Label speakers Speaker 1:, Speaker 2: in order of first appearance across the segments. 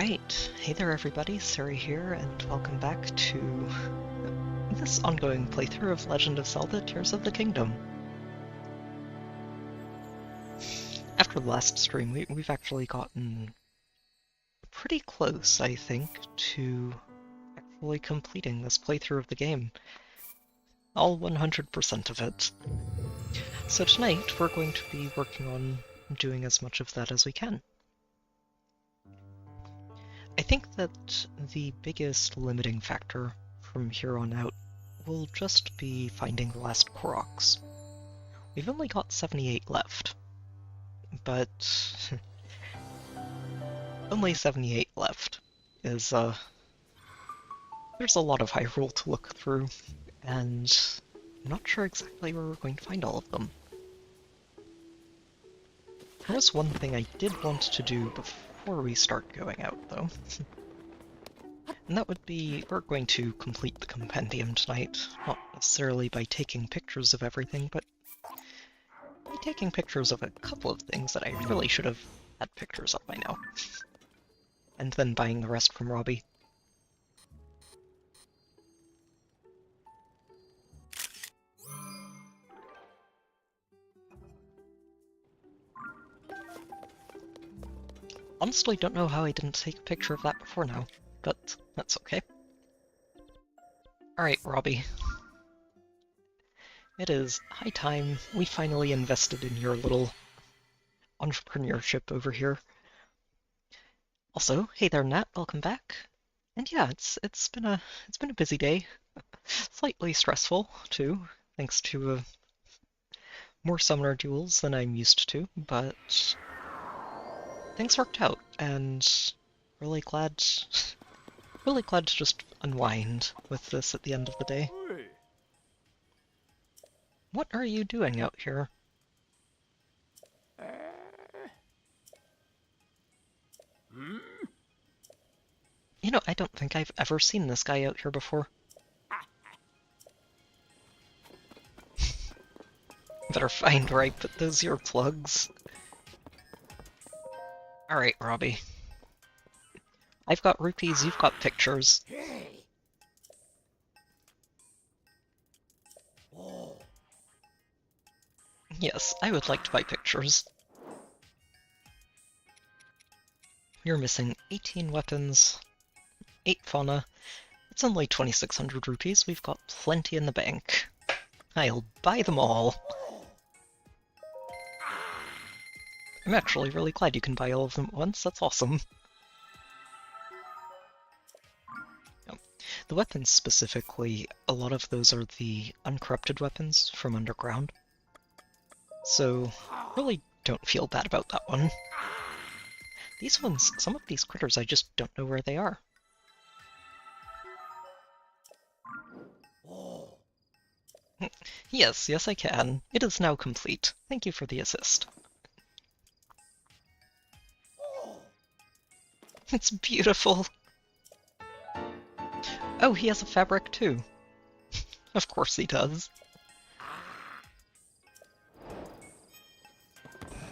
Speaker 1: Alright, hey there everybody, Suri here, and welcome back to this ongoing playthrough of Legend of Zelda Tears of the Kingdom. After the last stream, we've actually gotten pretty close, I think, to actually completing this playthrough of the game. All 100% of it. So tonight, we're going to be working on doing as much of that as we can. I think that the biggest limiting factor from here on out will just be finding the last Koroks. We've only got 78 left, but only 78 left is, there's a lot of Hyrule to look through, and I'm not sure exactly where we're going to find all of them. There was one thing I did want to do before we start going out, though. And that would be, we're going to complete the compendium tonight, not necessarily by taking pictures of everything, but by taking pictures of a couple of things that I really should have had pictures of by now. And then buying the rest from Robbie. Honestly, don't know how I didn't take a picture of that before now, but that's okay. Alright, Robbie. It is high time we finally invested in your little entrepreneurship over here. Also, hey there, Nat, welcome back. And yeah, it's been a busy day. Slightly stressful, too, thanks to more summoner duels than I'm used to, but things worked out, and really glad to just unwind with this at the end of the day. What are you doing out here? You know, I don't think I've ever seen this guy out here before. Better find where I put those earplugs. Alright, Robbie. I've got rupees, you've got pictures. Yes, I would like to buy pictures. You're missing 18 weapons, 8 fauna. It's only 2,600 rupees, we've got plenty in the bank. I'll buy them all. I'm actually really glad you can buy all of them at once, that's awesome. The weapons specifically, a lot of those are the uncorrupted weapons from underground. So, really don't feel bad about that one. These ones, some of these critters, I just don't know where they are. Yes, I can. It is now complete. Thank you for the assist. It's beautiful. Oh, he has a fabric too. Of course he does.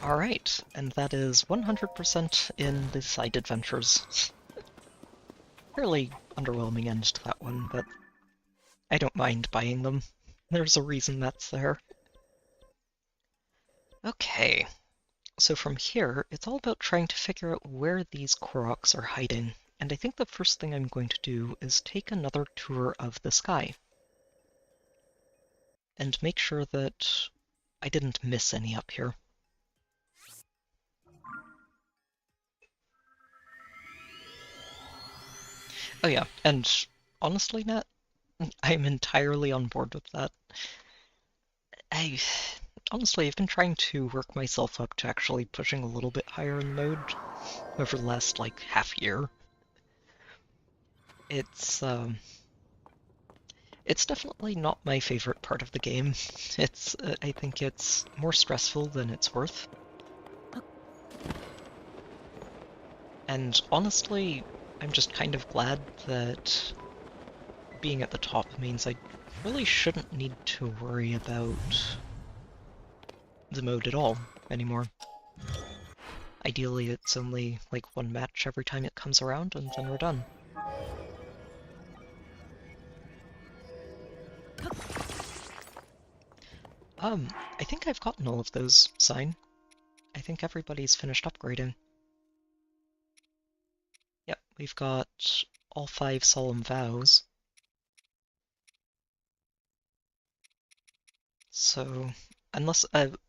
Speaker 1: Alright, and that is 100% in the side adventures. Fairly underwhelming end to that one, but I don't mind buying them. There's a reason that's there. Okay, so from here, it's all about trying to figure out where these Koroks are hiding. And I think the first thing I'm going to do is take another tour of the sky. And make sure that I didn't miss any up here. Oh yeah, and honestly, Nat, I'm entirely on board with that. Honestly, I've been trying to work myself up to actually pushing a little bit higher in mode over the last, like, half year. It's definitely not my favorite part of the game. I think it's more stressful than it's worth. And honestly, I'm just kind of glad that being at the top means I really shouldn't need to worry about the mode at all anymore. Ideally, it's only like one match every time it comes around, and then we're done. I think I've gotten all of those, Sign. I think everybody's finished upgrading. Yep, we've got all 5 solemn vows. So, unless,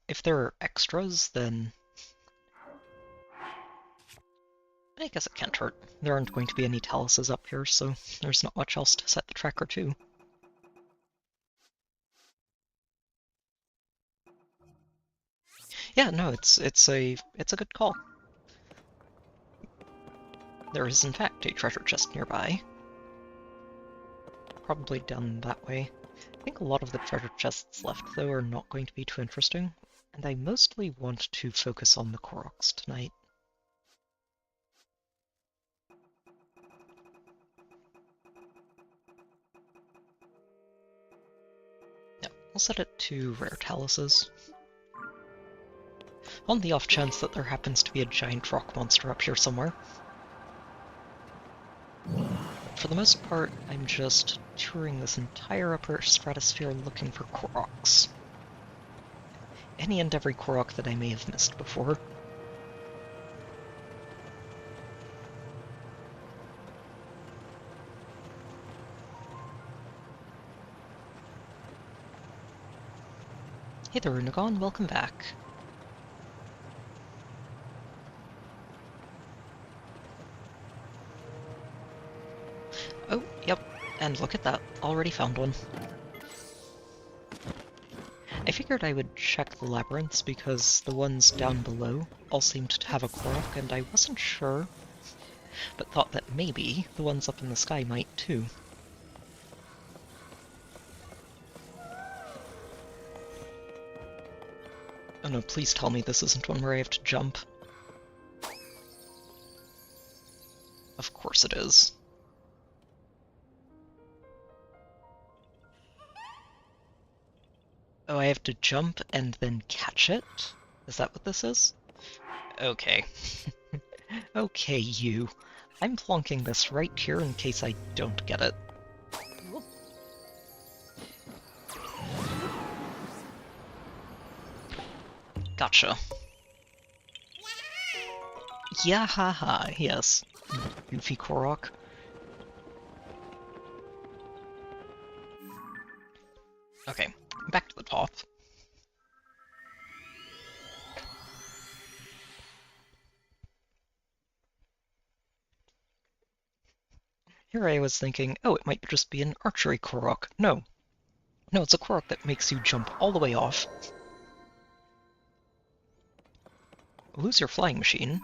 Speaker 1: if there are extras, then I guess it can't hurt. There aren't going to be any taluses up here, so there's not much else to set the tracker to. Yeah, no, it's a good call. There is in fact a treasure chest nearby. Probably down that way. I think a lot of the treasure chests left, though, are not going to be too interesting, and I mostly want to focus on the Koroks tonight. Yeah, we'll set it to rare taluses. On the off chance that there happens to be a giant rock monster up here somewhere. For the most part, I'm just touring this entire upper stratosphere looking for Koroks. Any and every Korok that I may have missed before. Hey there, Unagon, welcome back. Oh, yep, and look at that, already found one. I figured I would check the labyrinths because the ones down below all seemed to have a Korok, and I wasn't sure, but thought that maybe the ones up in the sky might too. Oh no, please tell me this isn't one where I have to jump. Of course it is. Oh, I have to jump and then catch it? Is that what this is? Okay. Okay, you. I'm plonking this right here in case I don't get it. Gotcha. Yeah, haha, yes. Goofy Korok. Okay, back to the top. Here I was thinking, oh, it might just be an archery Korok. No. No, it's a Korok that makes you jump all the way off. Lose your flying machine.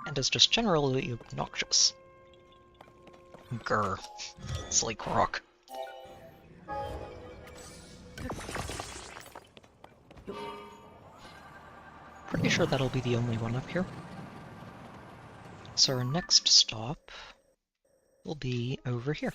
Speaker 1: And is just generally obnoxious. Grr. Silly Korok. Pretty sure that'll be the only one up here. So our next stop will be over here.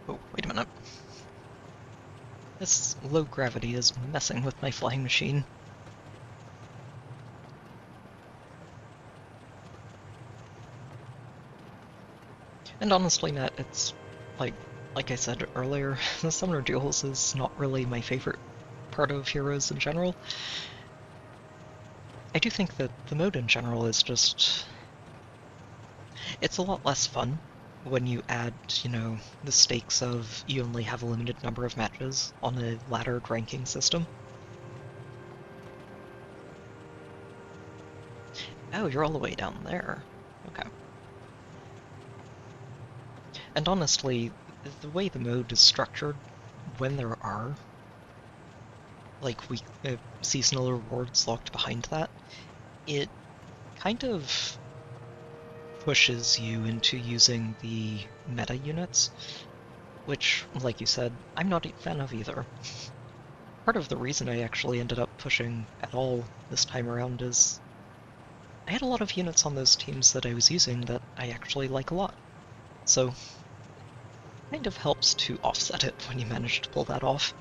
Speaker 1: Oh, wait a minute. This low gravity is messing with my flying machine. And honestly, Matt, it's like I said earlier, the Summoner Duels is not really my favorite part of Heroes in general. I do think that the mode in general is just... it's a lot less fun when you add, you know, the stakes of you only have a limited number of matches on a laddered ranking system. Oh, you're all the way down there. Okay. And honestly, the way the mode is structured, when there are like seasonal rewards locked behind that, it kind of pushes you into using the meta units, which, like you said, I'm not a fan of either. Part of the reason I actually ended up pushing at all this time around is I had a lot of units on those teams that I was using that I actually like a lot. So, kind of helps to offset it when you manage to pull that off.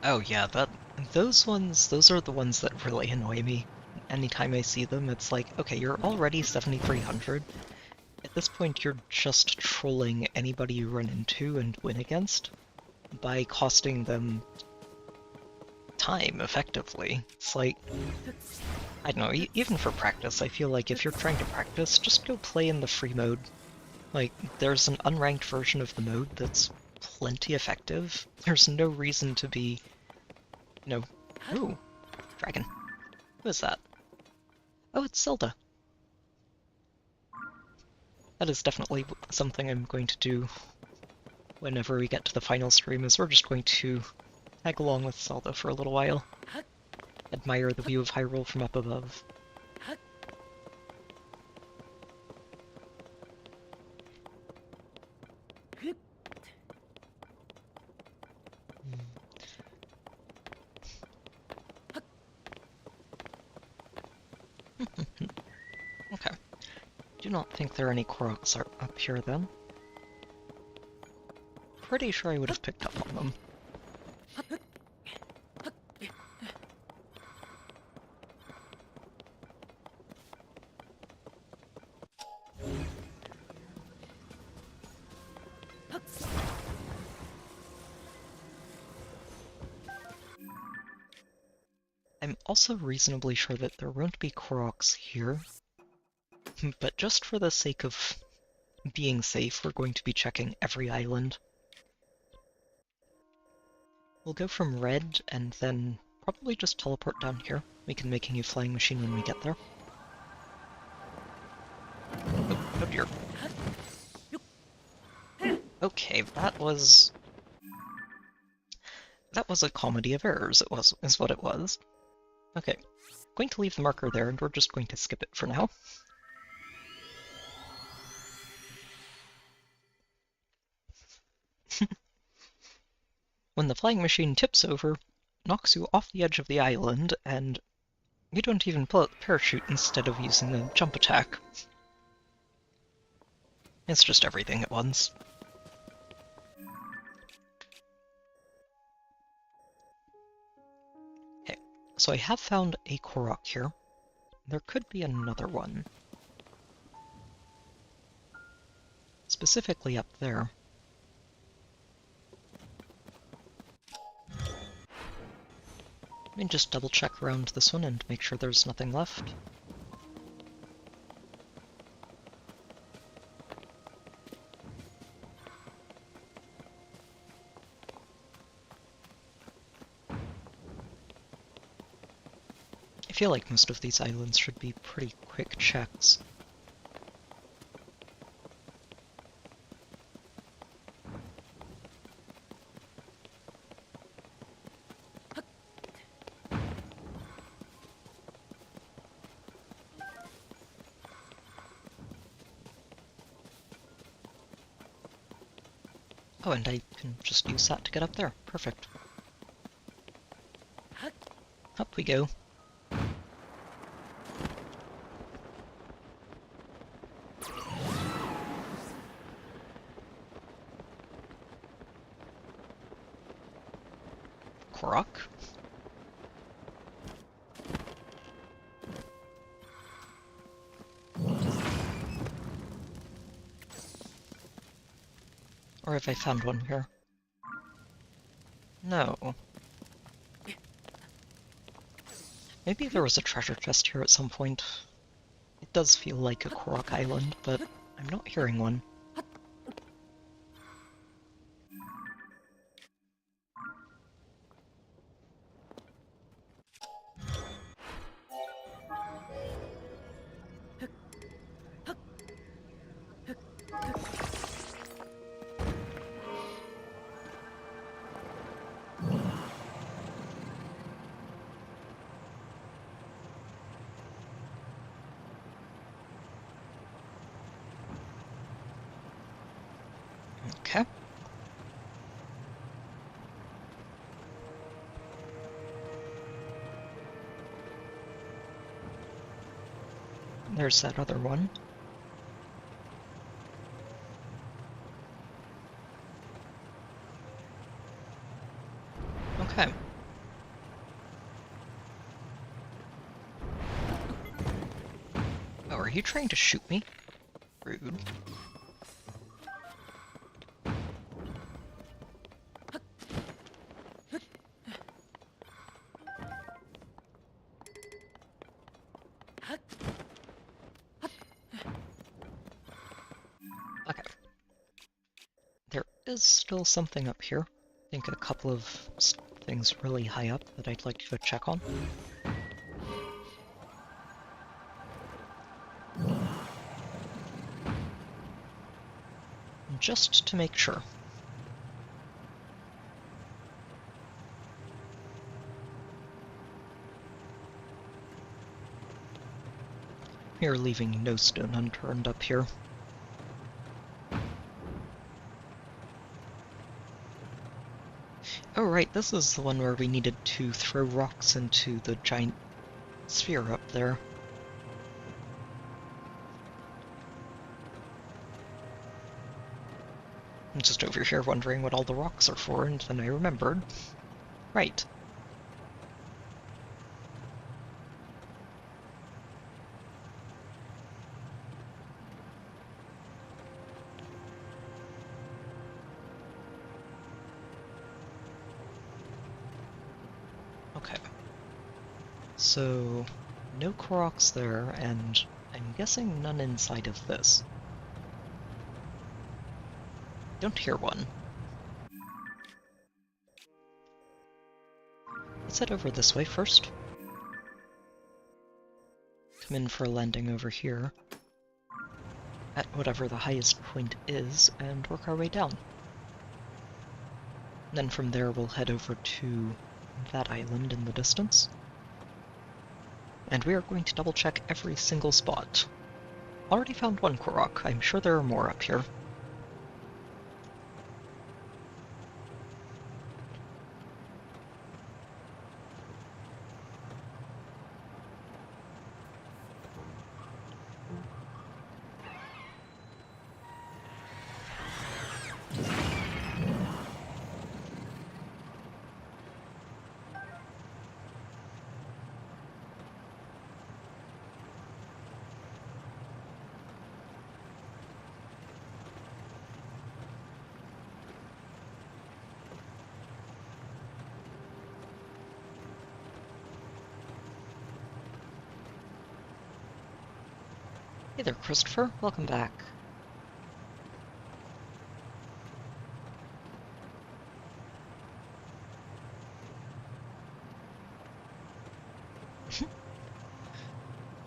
Speaker 1: Oh yeah, those are the ones that really annoy me. Anytime I see them, it's like, okay, you're already 7,300. At this point, you're just trolling anybody you run into and win against by costing them time, effectively. It's like, I don't know, even for practice, I feel like if you're trying to practice, just go play in the free mode. Like, there's an unranked version of the mode that's plenty effective. There's no reason to be, you know, ooh, dragon. Who is that? Oh, it's Zelda. That is definitely something I'm going to do whenever we get to the final stream, is we're just going to tag along with Zelda for a little while. Admire the view of Hyrule from up above. Okay. Do not think there are any Koroks up here then. Pretty sure I would have picked up on them. I'm also reasonably sure that there won't be Koroks here, but just for the sake of being safe, we're going to be checking every island. We'll go from red and then probably just teleport down here. We can make a new flying machine when we get there. Oh dear. Okay, that was a comedy of errors, is what it was. Okay, going to leave the marker there, and we're just going to skip it for now. When the flying machine tips over, knocks you off the edge of the island, and you don't even pull out the parachute instead of using the jump attack. It's just everything at once. Okay, so I have found a Korok here. There could be another one. Specifically up there. Let me just double check around this one and make sure there's nothing left. I feel like most of these islands should be pretty quick checks. Oh, and I can just use that to get up there. Perfect. Up we go. Korok? Or have I found one here? No. Maybe there was a treasure chest here at some point. It does feel like a Korok island, but I'm not hearing one. Okay. There's that other one. Okay. Oh, are you trying to shoot me? Rude. Okay. There is still something up here. I think a couple of things really high up that I'd like to go check on. Just to make sure. We are leaving no stone unturned up here. Oh right, this is the one where we needed to throw rocks into the giant sphere up there. I'm just over here wondering what all the rocks are for, and then I remembered. Right. Okay. So, no Koroks there, and I'm guessing none inside of this. Don't hear one. Let's head over this way first. Come in for a landing over here, at whatever the highest point is, and work our way down. And then from there we'll head over to that island in the distance. And we are going to double check every single spot. Already found one Korok. I'm sure there are more up here. Hey there, Christopher. Welcome back.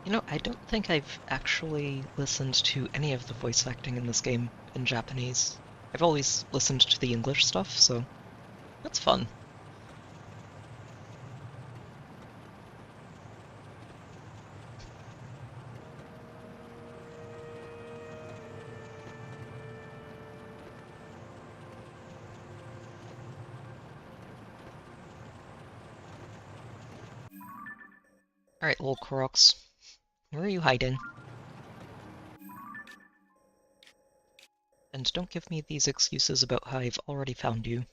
Speaker 1: You know, I don't think I've actually listened to any of the voice acting in this game in Japanese. I've always listened to the English stuff, so that's fun. Alright, little Koroks. Where are you hiding? And don't give me these excuses about how I've already found you.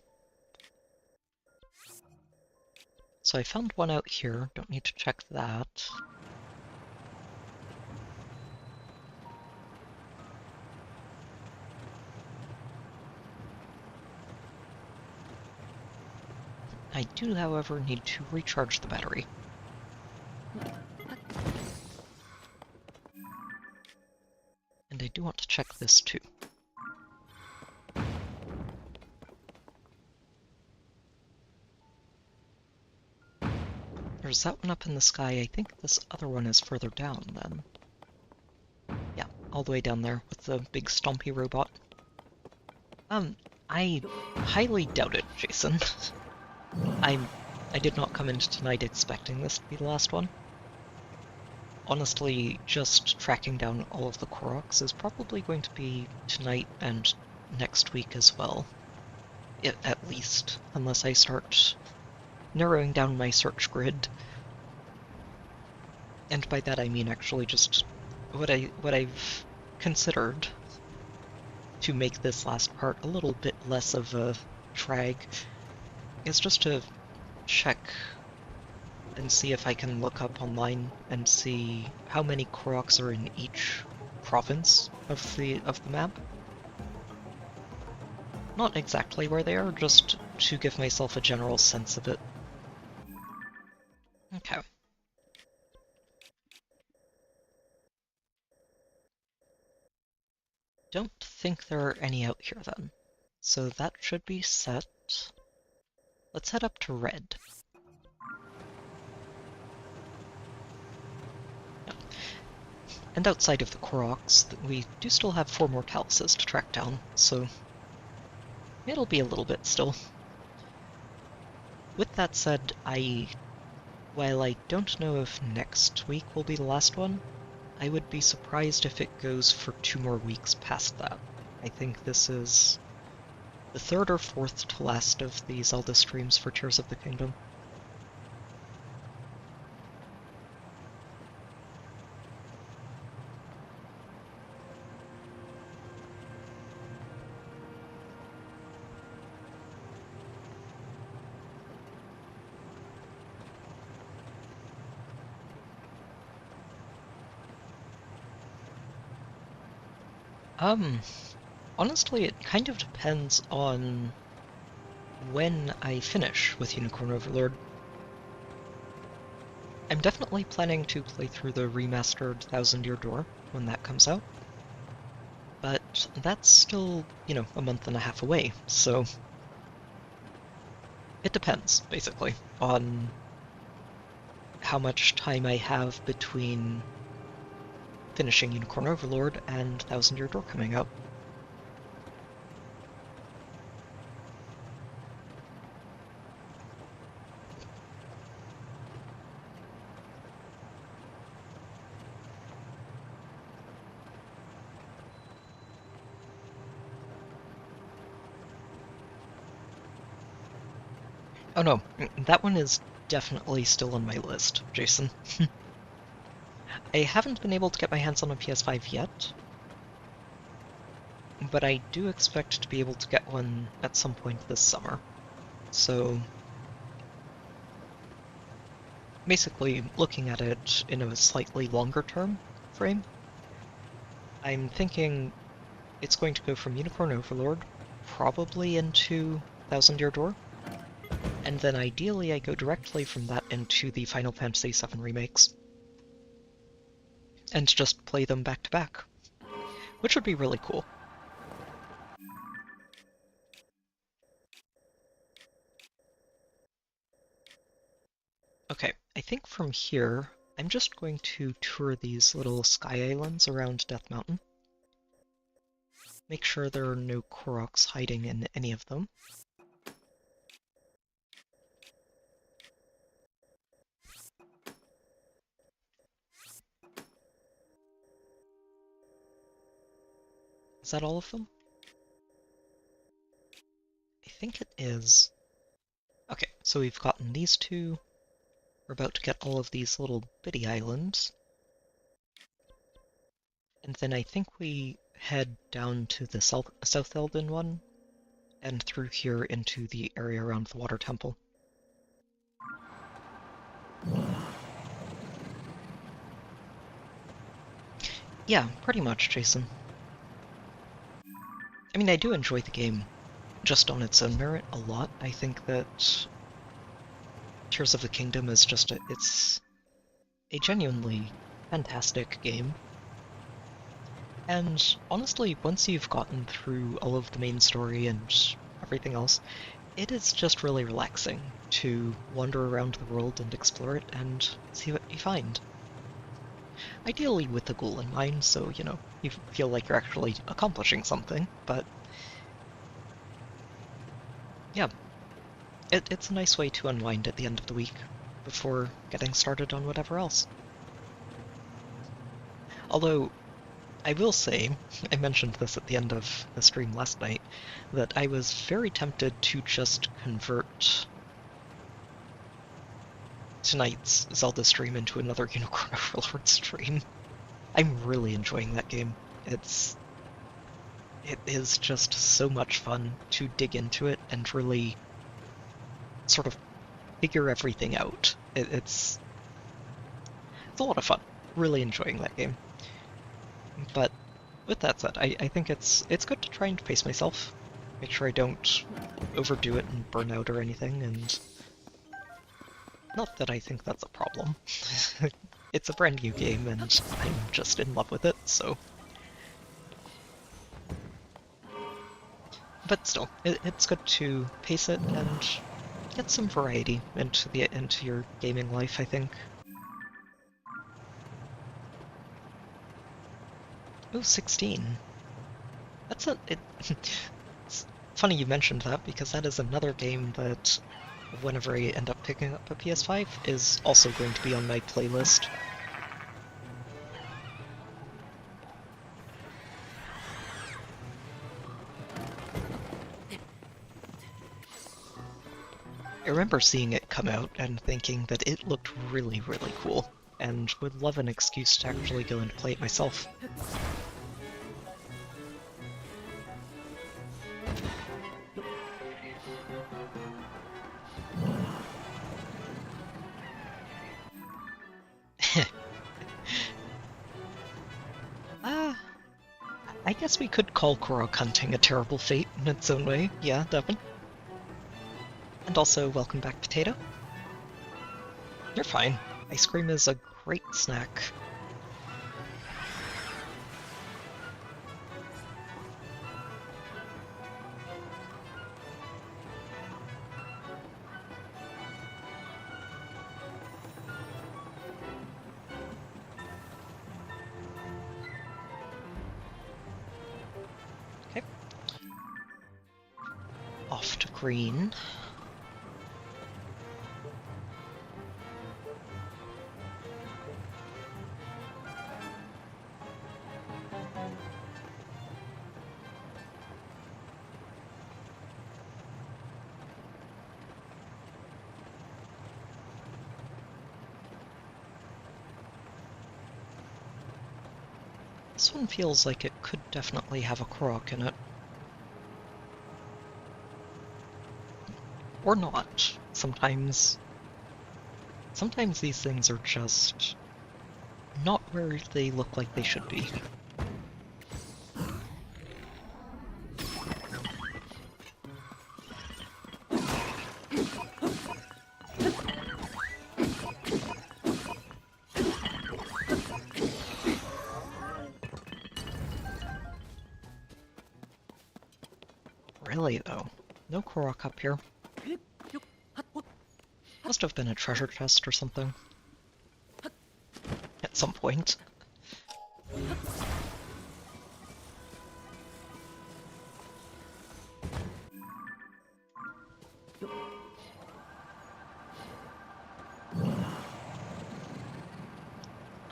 Speaker 1: So I found one out here, don't need to check that. I do, however, need to recharge the battery. And I do want to check this too. There's that one up in the sky. I think this other one is further down then. Yeah, all the way down there with the big stompy robot. I highly doubt it, Jason. I did not come into tonight expecting this to be the last one. Honestly, just tracking down all of the Koroks is probably going to be tonight and next week as well. At least, unless I start narrowing down my search grid. And by that I mean actually just what I've considered to make this last part a little bit less of a drag is just to check and see if I can look up online and see how many Koroks are in each province of the map. Not exactly where they are, just to give myself a general sense of it. Okay. Don't think there are any out here then. So that should be set. Let's head up to red. And outside of the Koroks, we do still have 4 more Taluses to track down, so it'll be a little bit still. With that said, while I don't know if next week will be the last one, I would be surprised if it goes for 2 more weeks past that. I think this is the 3rd or 4th to last of the Zelda streams for Tears of the Kingdom. Honestly, it kind of depends on when I finish with Unicorn Overlord. I'm definitely planning to play through the remastered Thousand Year Door when that comes out. But that's still, a month and a half away, so it depends, basically, on how much time I have between finishing Unicorn Overlord and Thousand Year Door coming out. Oh no, that one is definitely still on my list, Jason. I haven't been able to get my hands on a PS5 yet, but I do expect to be able to get one at some point this summer. So basically, looking at it in a slightly longer term frame, I'm thinking it's going to go from Unicorn Overlord probably into Thousand Year Door, and then ideally I go directly from that into the Final Fantasy VII remakes, and just play them back to back, which would be really cool. Okay, I think from here, I'm just going to tour these little sky islands around Death Mountain. Make sure there are no Koroks hiding in any of them. Is that all of them? I think it is. Okay, so we've gotten these 2. We're about to get all of these little bitty islands. And then I think we head down to the South Elden one, and through here into the area around the Water Temple. Yeah, pretty much, Jason. I mean, I do enjoy the game just on its own merit a lot. I think that Tears of the Kingdom is it's a genuinely fantastic game. And honestly, once you've gotten through all of the main story and everything else, it is just really relaxing to wander around the world and explore it and see what you find. Ideally with the goal in mind, so, you feel like you're actually accomplishing something, but yeah, it's a nice way to unwind at the end of the week before getting started on whatever else. Although, I will say, I mentioned this at the end of the stream last night, that I was very tempted to just convert tonight's Zelda stream into another Unicorn Overlord stream. I'm really enjoying that game. It is just so much fun to dig into it and really sort of figure everything out. It's a lot of fun. Really enjoying that game. But with that said, I think it's good to try and pace myself. Make sure I don't overdo it and burn out or anything, and not that I think that's a problem. It's a brand new game and I'm just in love with it, so. But still, it's good to pace it and get some variety into your gaming life, I think. Oh, 16. That's a... It's funny you mentioned that, because that is another game that, whenever I end up picking up a PS5, is also going to be on my playlist. I remember seeing it come out and thinking that it looked really, really cool, and would love an excuse to actually go and play it myself. Ah, I guess we could call Korok hunting a terrible fate in its own way. Yeah, definitely. And also, welcome back, Potato. You're fine. Ice cream is a great snack. Okay. Off to green. This one feels like it could definitely have a Korok in it. Or not. Sometimes these things are just not where they look like they should be. Really, though. No Korok up here. Must have been a treasure chest or something. At some point.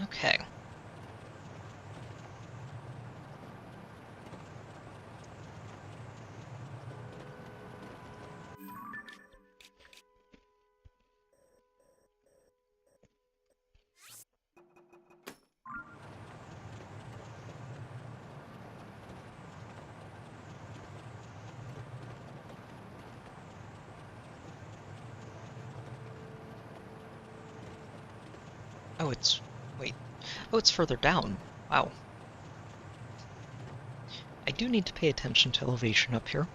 Speaker 1: Okay. Oh, it's... wait. Oh, it's further down. Wow. I do need to pay attention to elevation up here.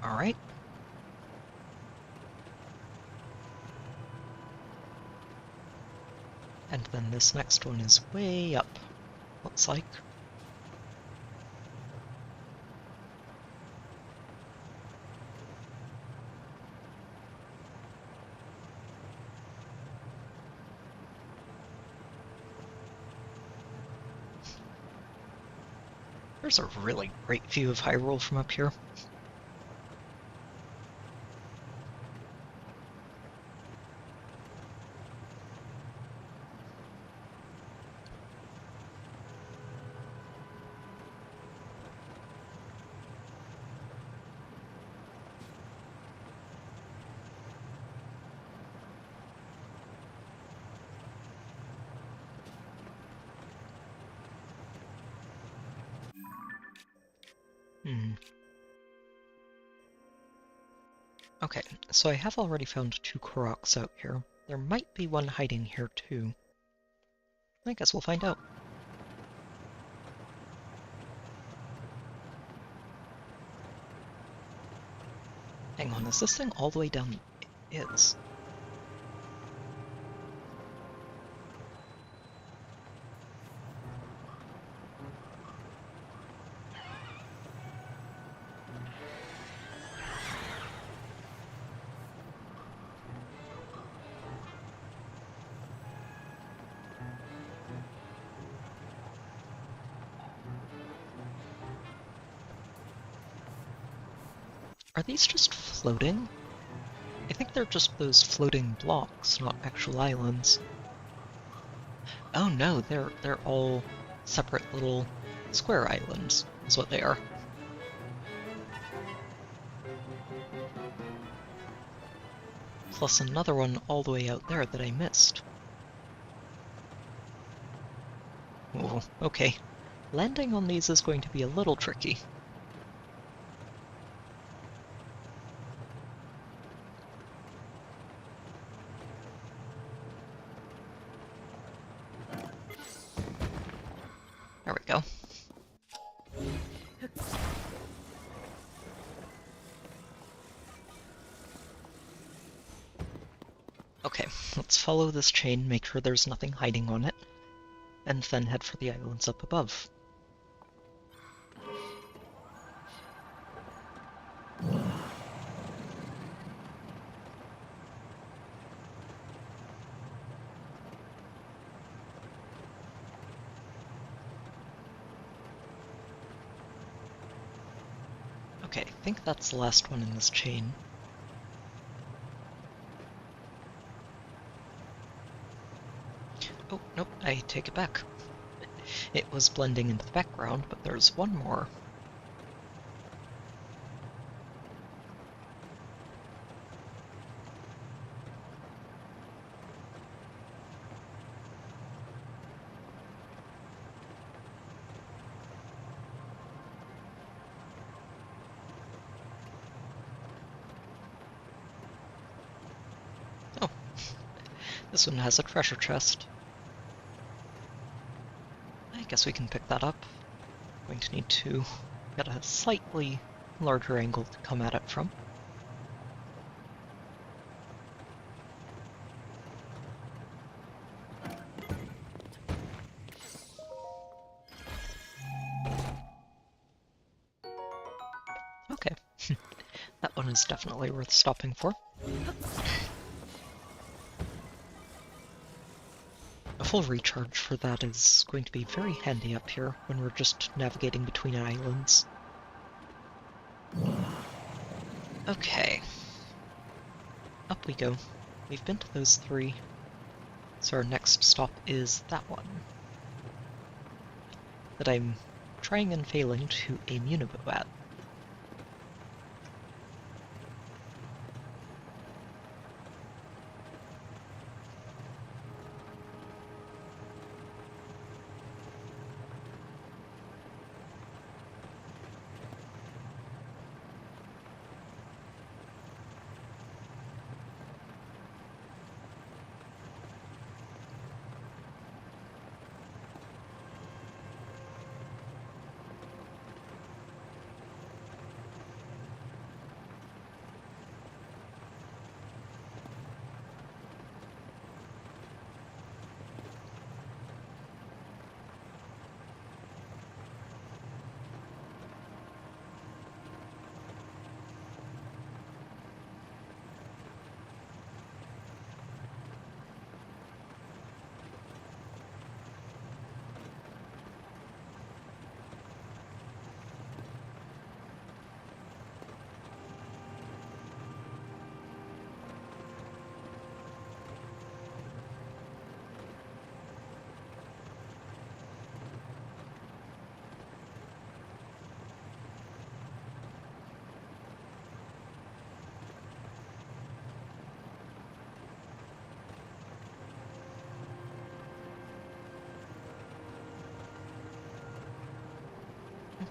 Speaker 1: Alright. And then this next one is way up, looks like. There's a really great view of Hyrule from up here. Okay, so I have already found 2 Koroks out here. There might be one hiding here too. I guess we'll find out. Hang on, is this thing all the way down? It is. Are these just floating? I think they're just those floating blocks, not actual islands. Oh no, they're all separate little square islands, is what they are. Plus another one all the way out there that I missed. Oh, okay. Landing on these is going to be a little tricky. There we go. Okay, let's follow this chain, make sure there's nothing hiding on it, and then head for the islands up above. Okay, I think that's the last one in this chain. Oh, nope, I take it back. It was blending into the background, but there's one more. Oh, this one has a treasure chest. I guess we can pick that up. Going to need to get a slightly larger angle to come at it from. Okay, that one is definitely worth stopping for. A full recharge for that is going to be very handy up here when we're just navigating between islands. Okay. Up we go. We've been to those 3, so our next stop is that one. That I'm trying and failing to aim Unibo at.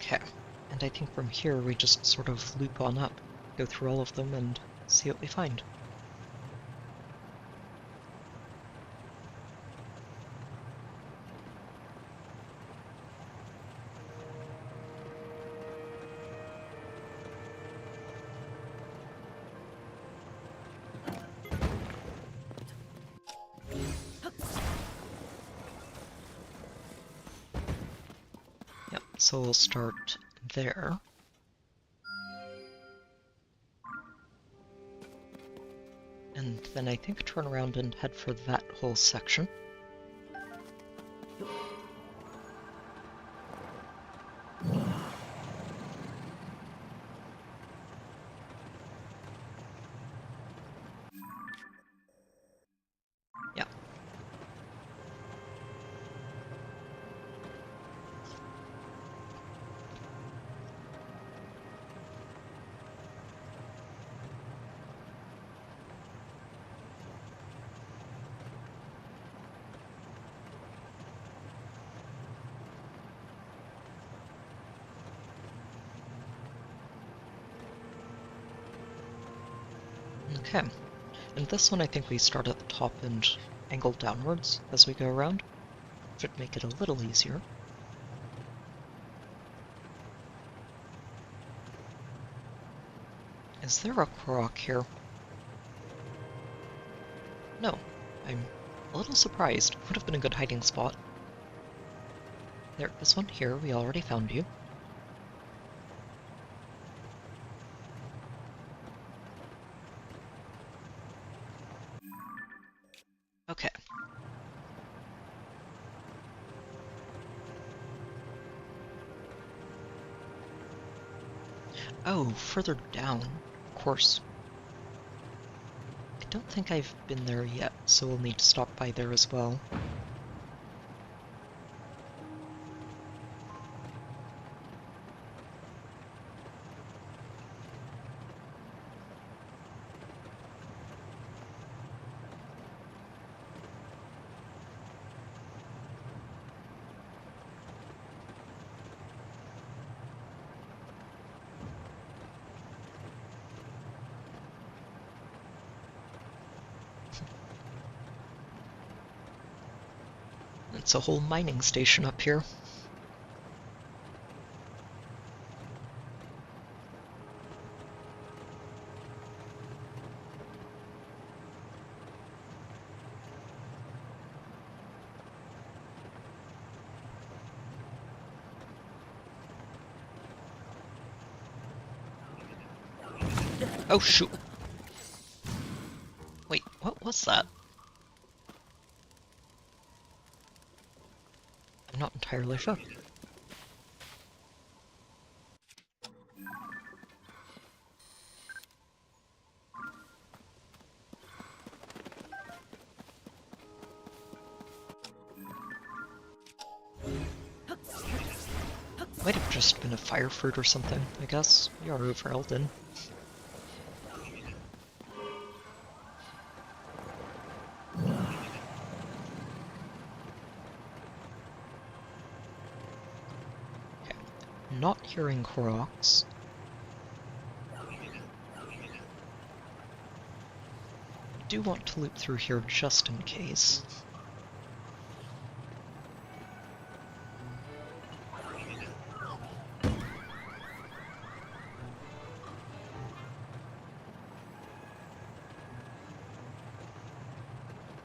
Speaker 1: Okay, and I think from here we just sort of loop on up, go through all of them and see what we find. Yep, so we'll start there. And then I think turn around and head for that whole section. Yeah. Okay, and this one I think we start at the top and angle downwards as we go around. Should make it a little easier. Is there a Korok here? No. I'm a little surprised. Would have been a good hiding spot. There is one here. We already found you. Okay. Oh, further down. Of course. I don't think I've been there yet, so we'll need to stop by there as well. It's a whole mining station up here. Oh, shoot. Wait, what was that? I'm not entirely sure. Might have just been a fire fruit or something, I guess. We are over Elden. Okay. Not hearing Koroks. Do want to loop through here just in case.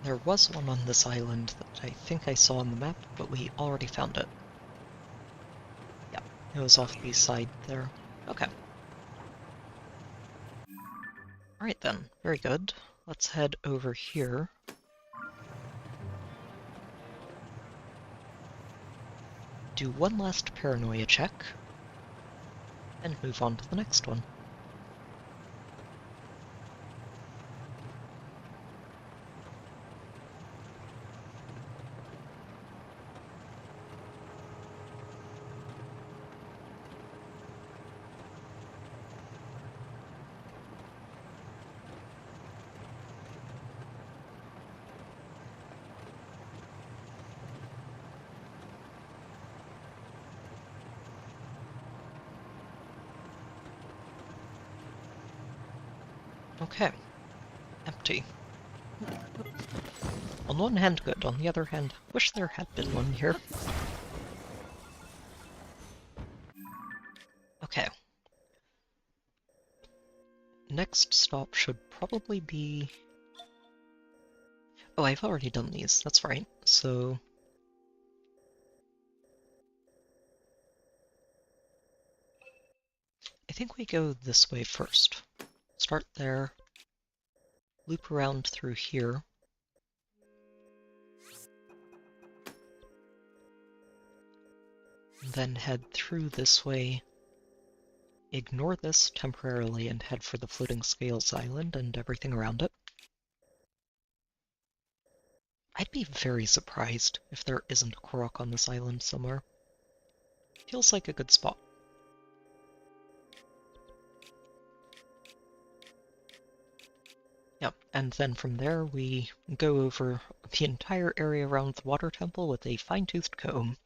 Speaker 1: There was one on this island that I think I saw on the map, but we already found it. Yeah, it was off the side there. Okay. Alright then, very good. Let's head over here. Do one last paranoia check, and move on to the next one. Okay. Empty. On one hand, good. On the other hand, wish there had been one here. Okay. Next stop should probably be... Oh, I've already done these, that's right. So... I think we go this way first. Start there, loop around through here. And then head through this way, ignore this temporarily, and head for the Floating Scales Island and everything around it. I'd be very surprised if there isn't a Korok on this island somewhere. Feels like a good spot. Yep, and then from there we go over the entire area around the water temple with a fine-toothed comb.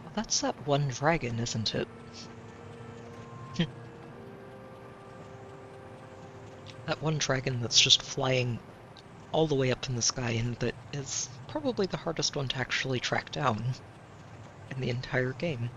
Speaker 1: Well, that's that one dragon, isn't it? That one dragon that's just flying all the way up in the sky and that is probably the hardest one to actually track down in the entire game.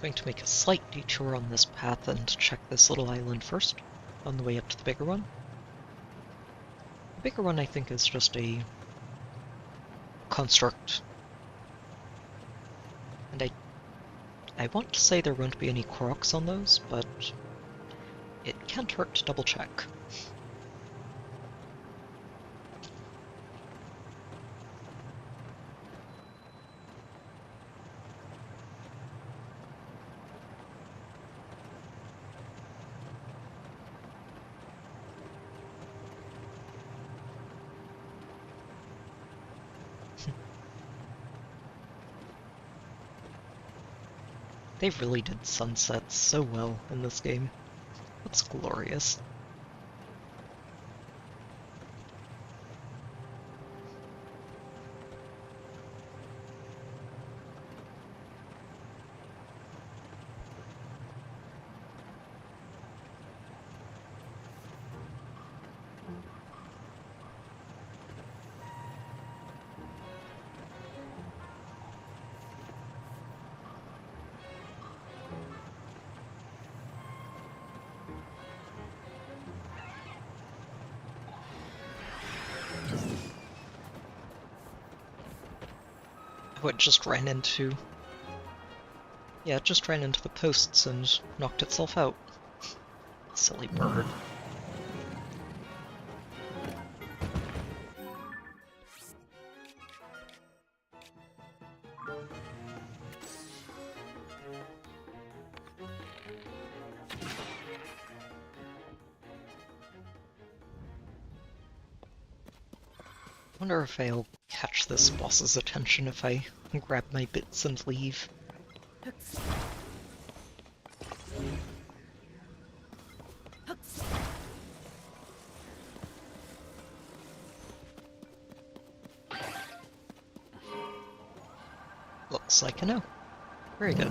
Speaker 1: Going to make a slight detour on this path and check this little island first, on the way up to the bigger one. The bigger one, I think, is just a construct. And I want to say there won't be any Koroks on those, but it can't hurt to double check. They really did sunsets so well in this game. It's glorious. Oh, it just ran into... Yeah, it just ran into the posts and knocked itself out. Silly bird. Wonder if I'll catch this boss's attention if I grab my bits and leave. Looks like a no. Very good.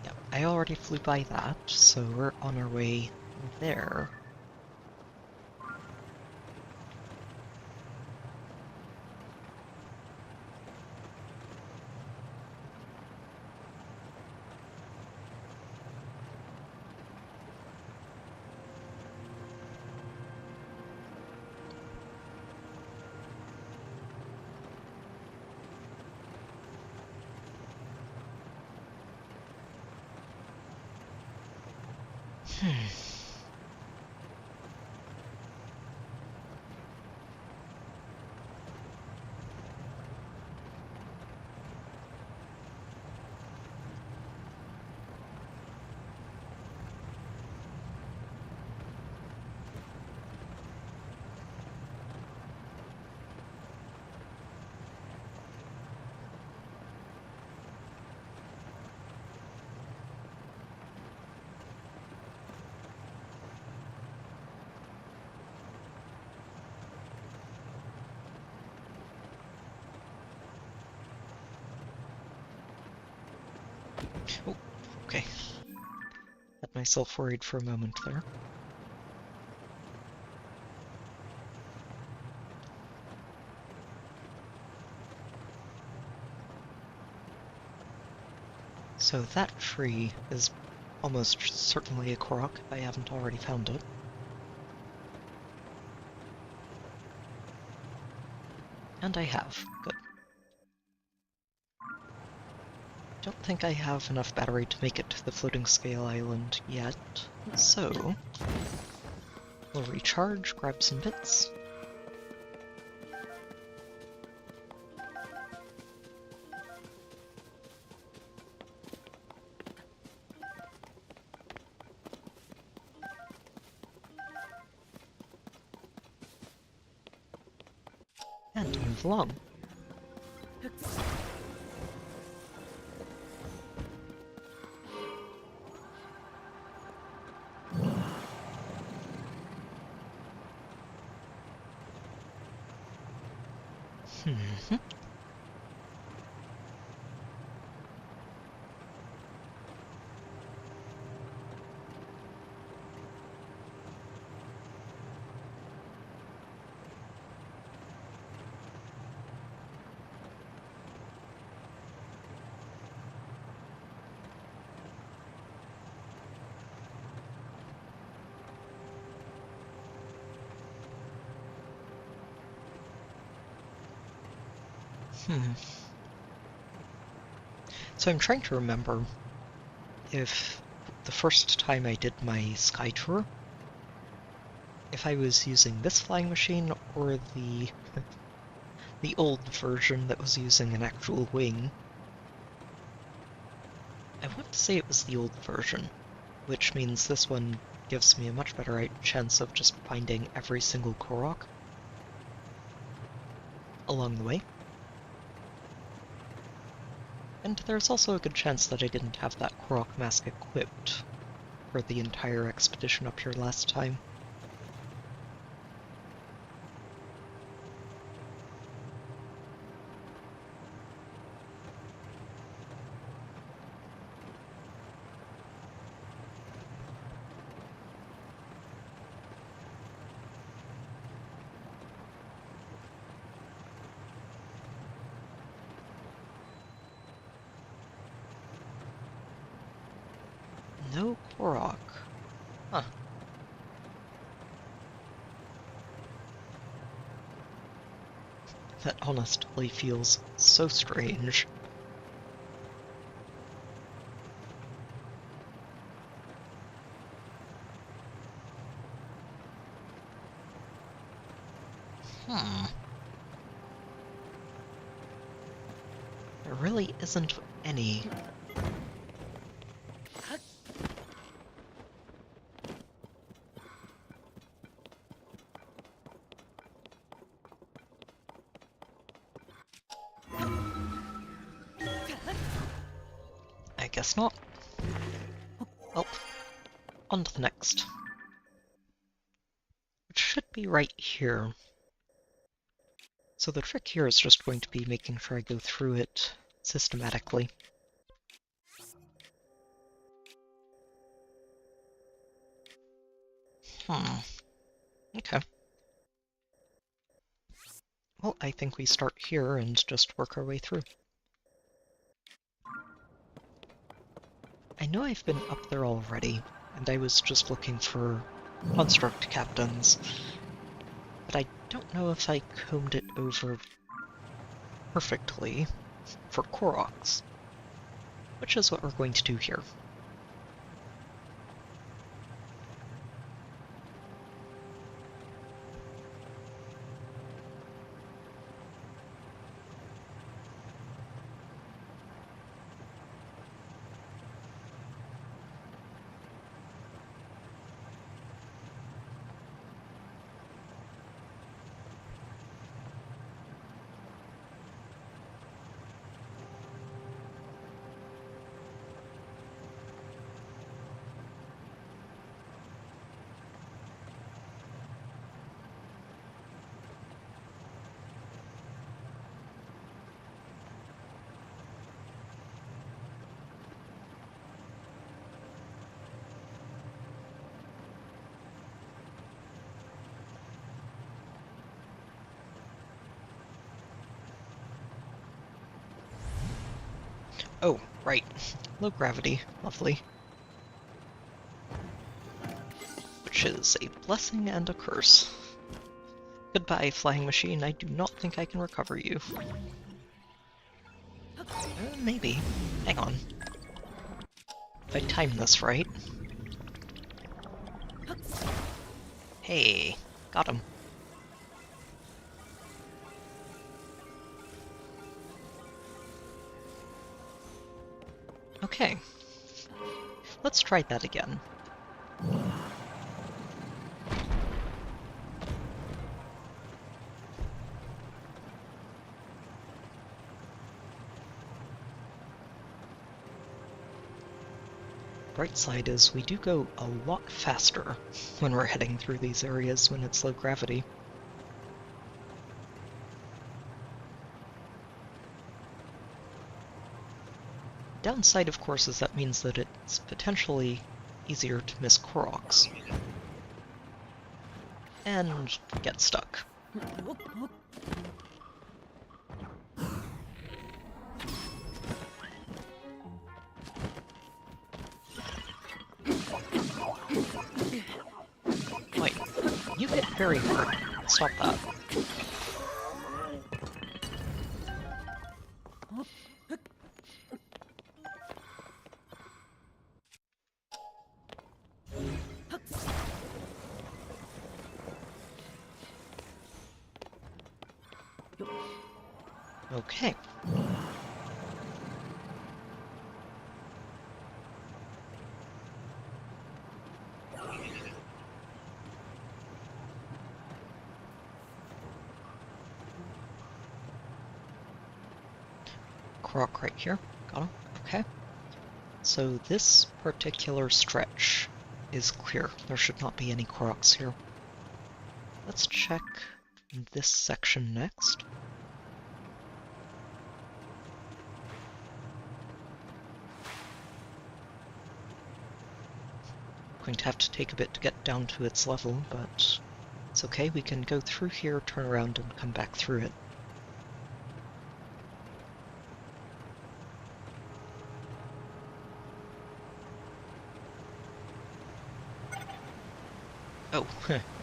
Speaker 1: Yep, I already flew by that, so we're on our way there. Hmm. Oh, okay. Had myself worried for a moment there. So that tree is almost certainly a Korok if I haven't already found it. And I have. Good. Don't think I have enough battery to make it to the floating scale island yet, so we'll recharge, grab some bits. And move along. Hmm. Hmm. So I'm trying to remember if the first time I did my sky tour, if I was using this flying machine or the old version that was using an actual wing. I want to say it was the old version, which means this one gives me a much better chance of just finding every single Korok along the way. And there's also a good chance that I didn't have that Korok mask equipped for the entire expedition up here last time. No Korok. Huh. That honestly feels so strange. Hmm. There really isn't any. I guess not. Well, on to the next. Which should be right here. So the trick here is just going to be making sure I go through it systematically. Okay. Well, I think we start here and just work our way through. I know I've been up there already, and I was just looking for construct captains, but I don't know if I combed it over perfectly for Koroks, which is what we're going to do here. Oh, right. Low gravity. Lovely. Which is a blessing and a curse. Goodbye, flying machine. I do not think I can recover you. Maybe. Hang on. If I time this right... Hey, got him. Okay. Let's try that again. Bright side is we do go a lot faster when we're heading through these areas when it's low gravity. Downside, of course, is that means that it's potentially easier to miss Koroks and get stuck. Wait, you hit very hard. Stop that. Okay. Korok right here. Got him. Okay. So this particular stretch is clear. There should not be any Koroks here. Let's check this section next. Going to have to take a bit to get down to its level, but it's okay. We can go through here, turn around, and come back through it. Oh,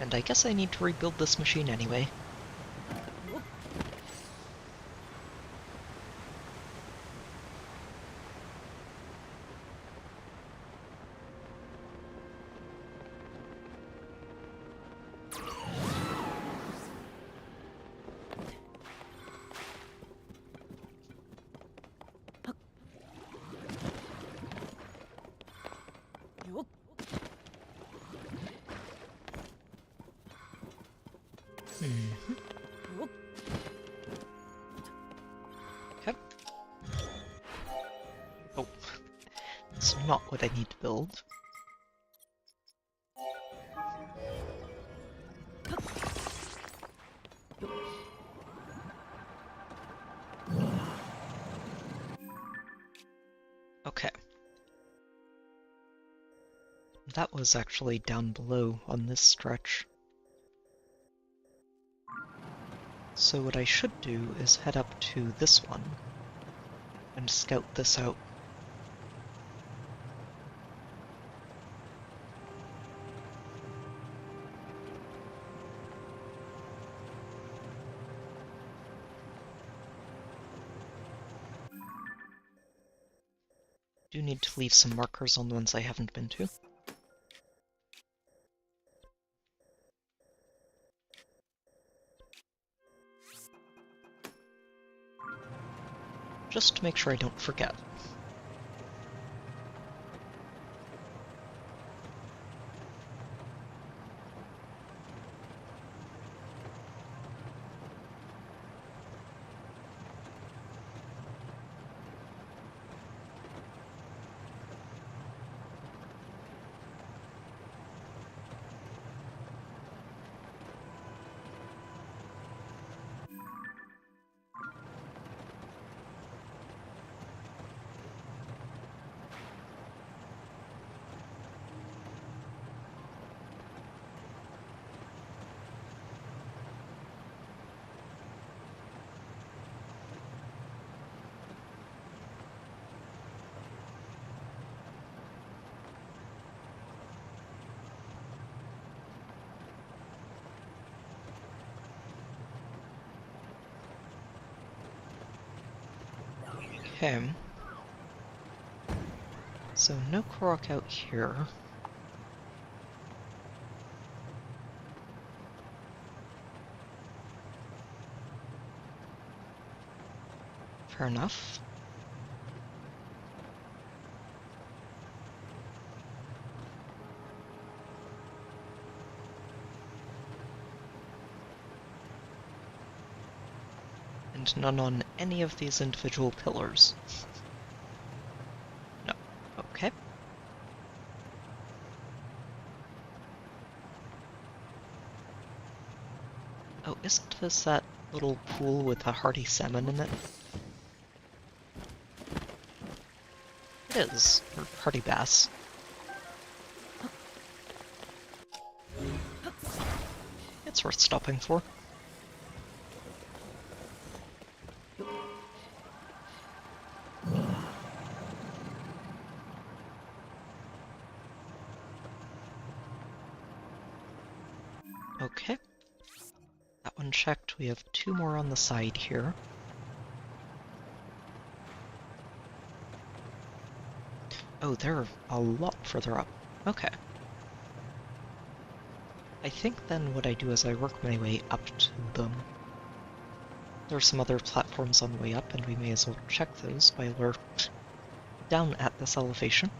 Speaker 1: and I guess I need to rebuild this machine anyway. Okay. Oh, it's not what I need to build. Okay. That was actually down below on this stretch. So what I should do is head up to this one and scout this out. Do need to leave some markers on the ones I haven't been to. Just to make sure I don't forget. Okay. So no Korok out here. Fair enough. And none on any of these individual pillars. No. Okay. Oh, isn't this that little pool with a hearty salmon in it? It is. Or hearty bass. It's worth stopping for. Okay. That one checked. We have 2 more on the side here. Oh, they're a lot further up. Okay. I think then what I do is I work my way up to them. There are some other platforms on the way up, and we may as well check those while we're down at this elevation.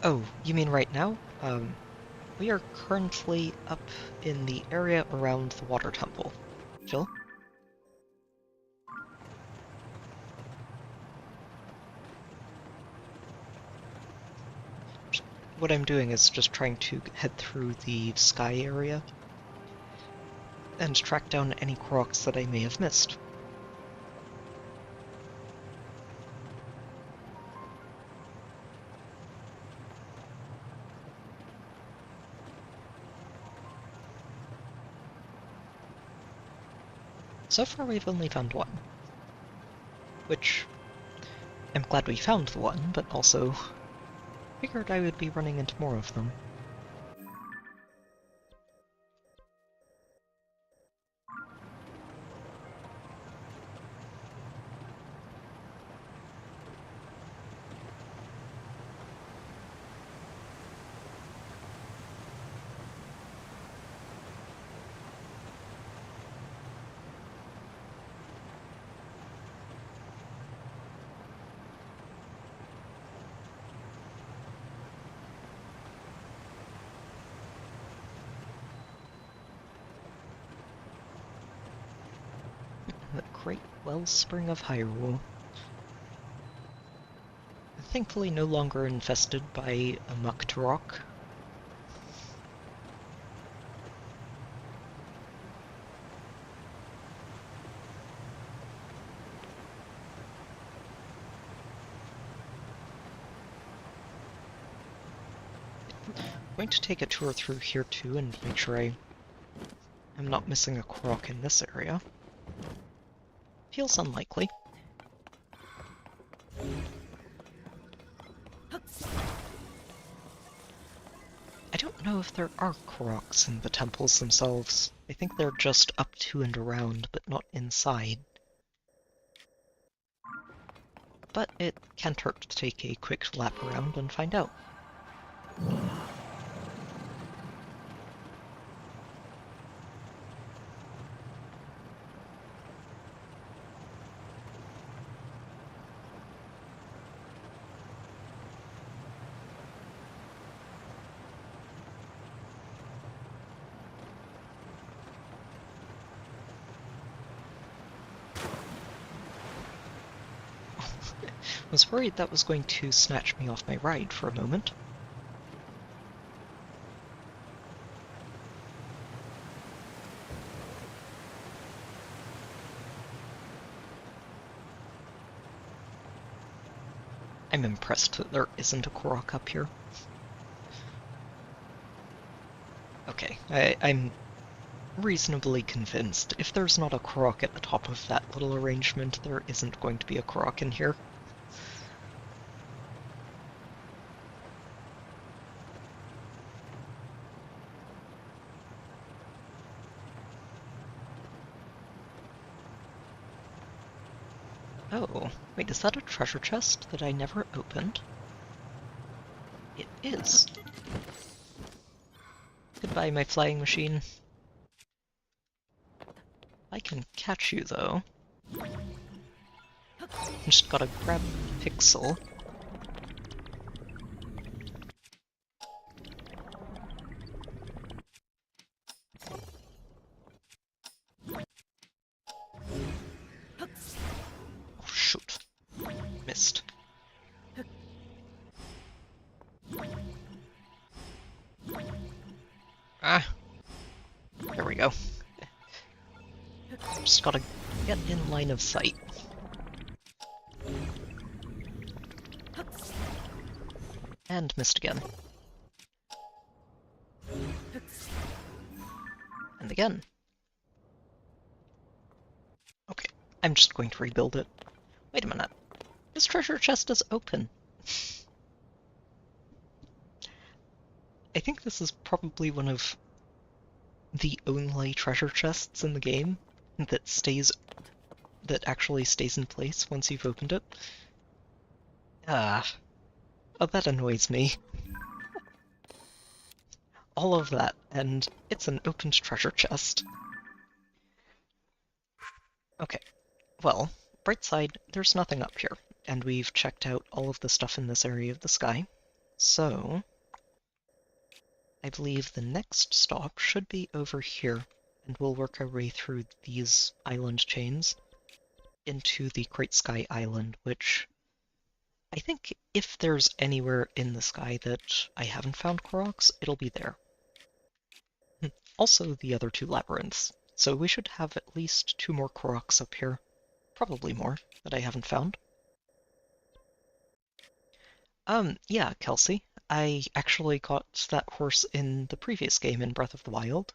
Speaker 1: Oh, you mean right now? We are currently up in the area around the water temple. Phil? What I'm doing is just trying to head through the sky area and track down any Koroks that I may have missed. So far we've only found one. Which, I'm glad we found the one, but also figured I would be running into more of them. The Great Wellspring of Hyrule. Thankfully no longer infested by a Muktarok. I'm going to take a tour through here too and make sure I'm not missing a Korok in this area. Feels unlikely. I don't know if there are Koroks in the temples themselves. I think they're just up to and around, but not inside. But it can't hurt to take a quick lap around and find out. Was worried that was going to snatch me off my ride for a moment. I'm impressed that there isn't a Korok up here. Okay, I'm reasonably convinced if there's not a Korok at the top of that little arrangement, there isn't going to be a Korok in here. Oh, wait, is that a treasure chest that I never opened? It is. Goodbye, my flying machine. I can catch you, though. Just gotta grab Pixel. Oh, shoot. Missed. Ah! There we go. Just gotta get in line of sight. And missed again. And again. Okay, I'm just going to rebuild it. Wait a minute. This treasure chest is open. I think this is probably one of the only treasure chests in the game that actually stays in place once you've opened it. Oh, that annoys me. All of that, and it's an opened treasure chest. Okay, well, bright side, there's nothing up here, and we've checked out all of the stuff in this area of the sky. So, I believe the next stop should be over here, and we'll work our way through these island chains into the Great Sky Island, which I think if there's anywhere in the sky that I haven't found Koroks, it'll be there. Also the other two labyrinths, so we should have at least 2 more Koroks up here. Probably more, that I haven't found. Yeah, Kelsey. I actually got that horse in the previous game in Breath of the Wild,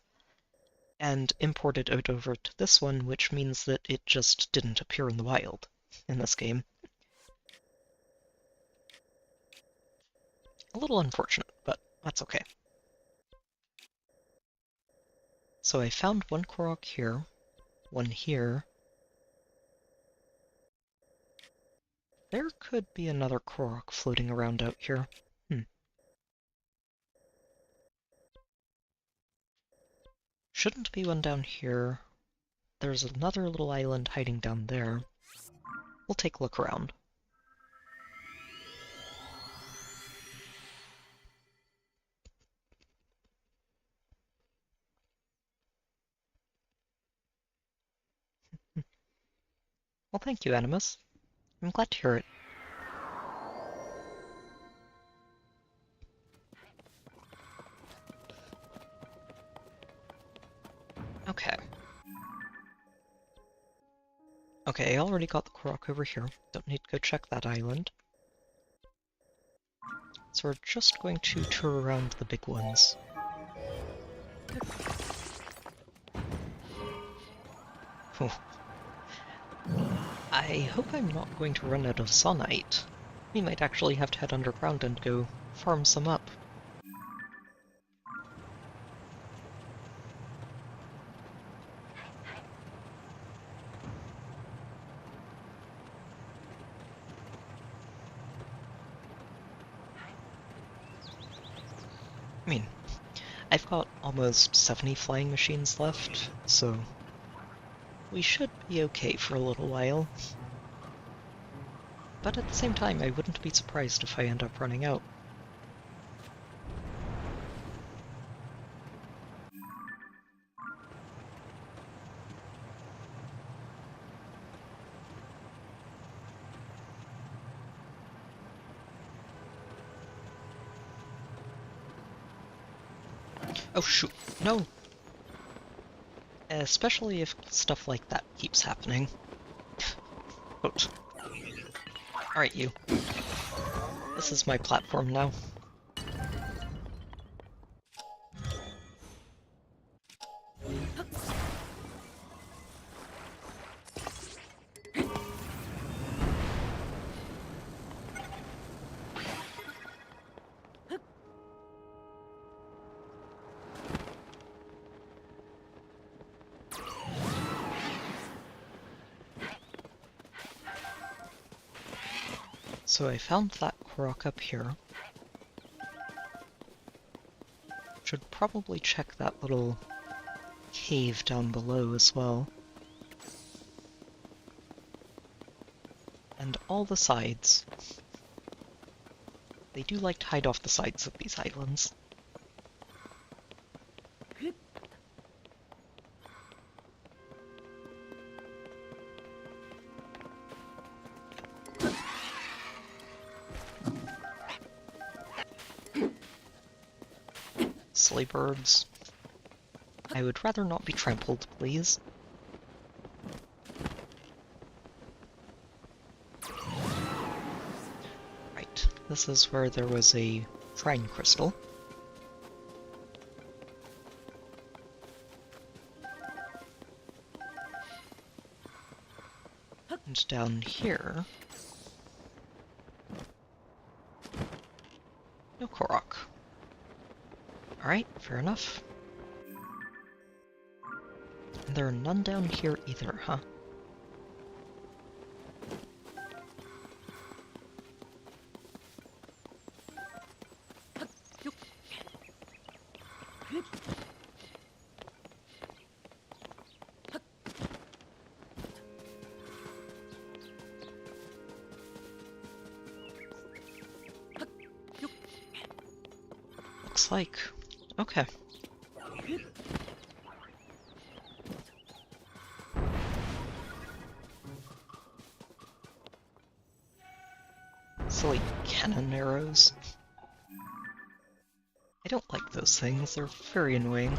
Speaker 1: and imported it over to this one, which means that it just didn't appear in the wild in this game. A little unfortunate, but that's okay. So I found one Korok here, one here. There could be another Korok floating around out here. Shouldn't be one down here. There's another little island hiding down there. We'll take a look around. Well, thank you, Animus. I'm glad to hear it. Okay. Okay, I already got the Korok over here. Don't need to go check that island. So we're just going to tour around the big ones. Whew. I hope I'm not going to run out of Sonite. We might actually have to head underground and go farm some up. I mean, I've got almost 70 flying machines left, so we should be okay for a little while. But at the same time, I wouldn't be surprised if I end up running out. Oh shoot, no! Especially if stuff like that keeps happening. Oops. Alright, you. This is my platform now. So I found that Korok up here. Should probably check that little cave down below as well. And all the sides. They do like to hide off the sides of these islands. Silly birds. I would rather not be trampled, please. Right, this is where there was a shrine crystal. And down here... no Korok. Alright, fair enough. And there are none down here either, huh? Looks like. Okay. Silly cannon arrows. I don't like those things, they're very annoying.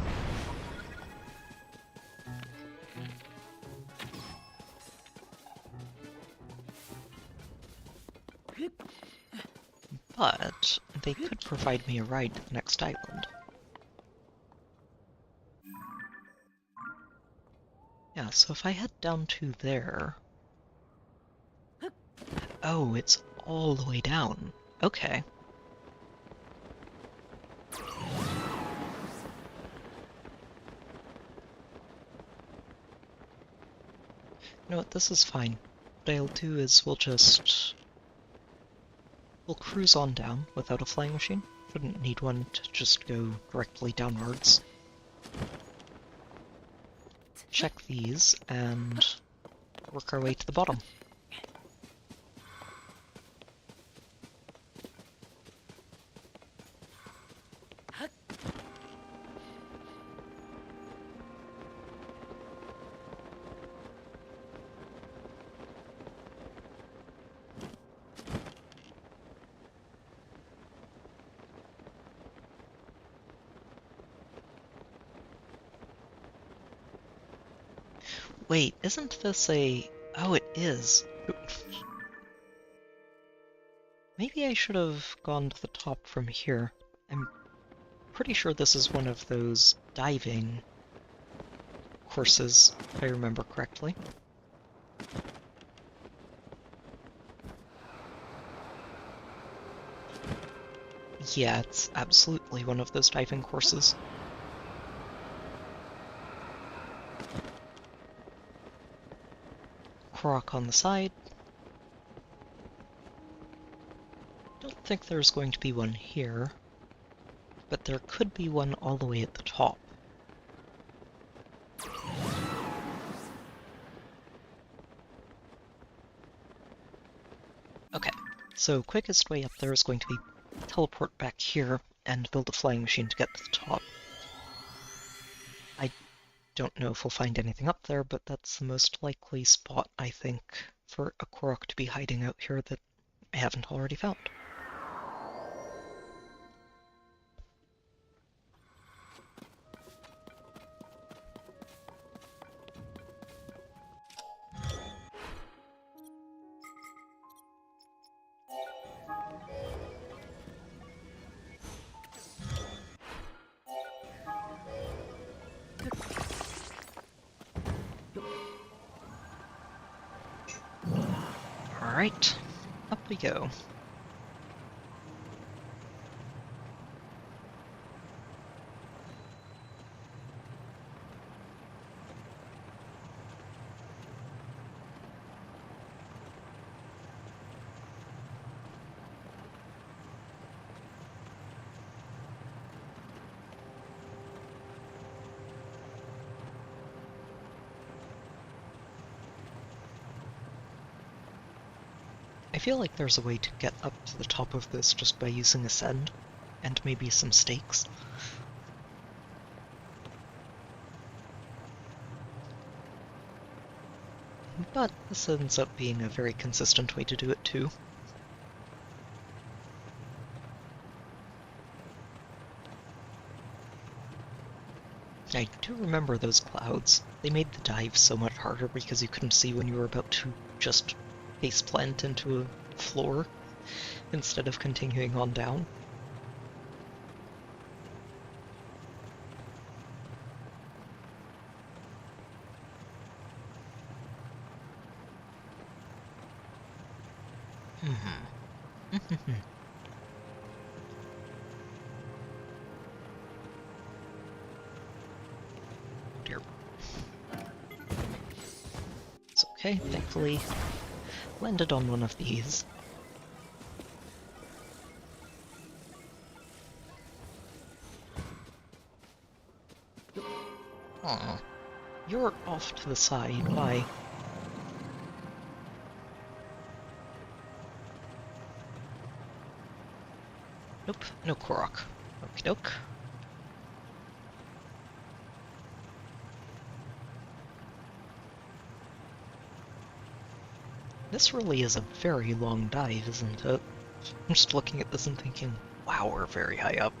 Speaker 1: But they could provide me a ride to the next island. Yeah, so if I head down to there... oh, it's all the way down. Okay. You know what, this is fine. What I'll do is we'll cruise on down without a flying machine. Wouldn't need one to just go directly downwards. Check these, and work our way to the bottom. Wait, isn't this a... oh, it is. Maybe I should have gone to the top from here. I'm pretty sure this is one of those diving courses, if I remember correctly. Yeah, it's absolutely one of those diving courses. Korok on the side. Don't think there's going to be one here, but there could be one all the way at the top. Okay, so quickest way up there is going to be teleport back here and build a flying machine to get to the top. I don't know if we'll find anything up there, but that's the most likely spot, I think, for a Korok to be hiding out here that I haven't already found. Alright, up we go. I feel like there's a way to get up to the top of this just by using Ascend, and maybe some stakes. But this ends up being a very consistent way to do it too. I do remember those clouds. They made the dive so much harder because you couldn't see when you were about to just faceplant into a floor instead of continuing on down. Dear. It's okay, thankfully landed on one of these. Aw, you're off to the side, why? Nope, no Korok. Okie doke. This really is a very long dive, isn't it? I'm just looking at this and thinking, wow, we're very high up.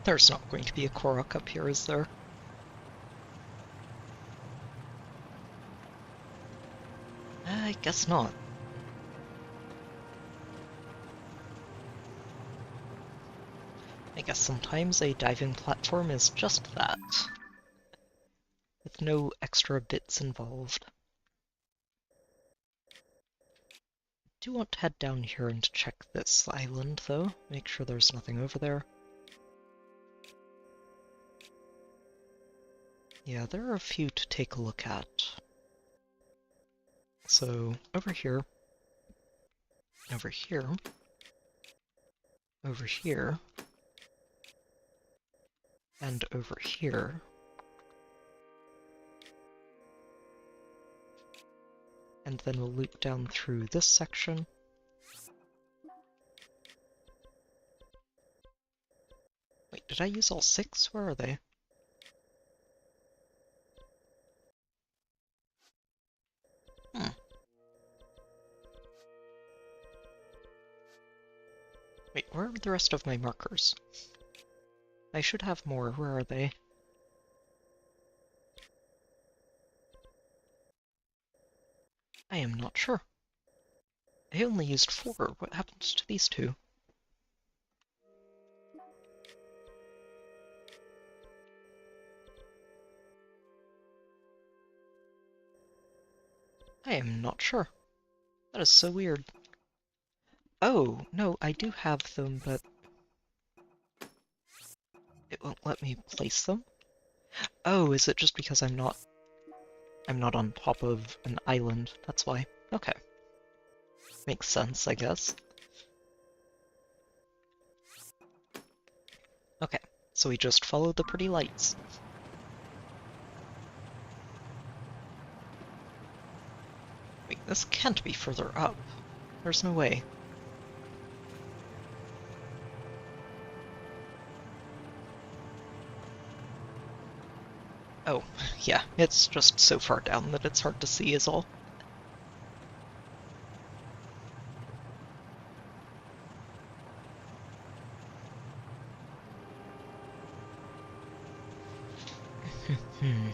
Speaker 1: There's not going to be a Korok up here, is there? I guess not. I guess sometimes a diving platform is just that, with no extra bits involved. I do want to head down here and check this island, though. Make sure there's nothing over there. Yeah, there are a few to take a look at. So, over here, over here, over here, and over here. And then we'll loop down through this section. Wait, did I use all 6? Where are they? Wait, where are the rest of my markers? I should have more. Where are they? I am not sure. I only used 4. What happened to these 2? I am not sure. That is so weird. Oh, no, I do have them, but it won't let me place them? Oh, is it just because I'm not on top of an island? That's why. Okay. Makes sense, I guess. Okay, so we just follow the pretty lights. This can't be further up. There's no way. Oh, yeah, it's just so far down that it's hard to see is all. Hmm.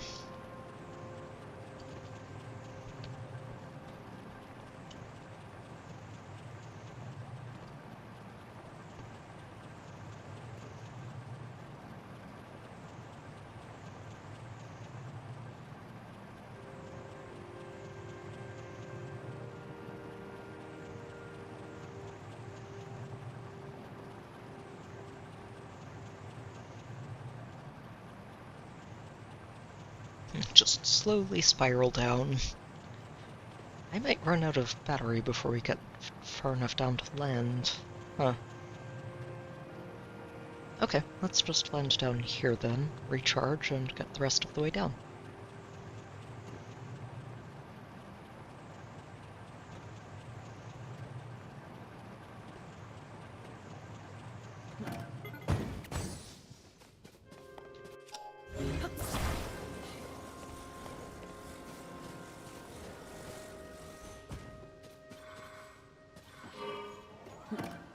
Speaker 1: Just slowly spiral down. I might run out of battery before we get far enough down to land. Huh. Okay, let's just land down here then, recharge, and get the rest of the way down.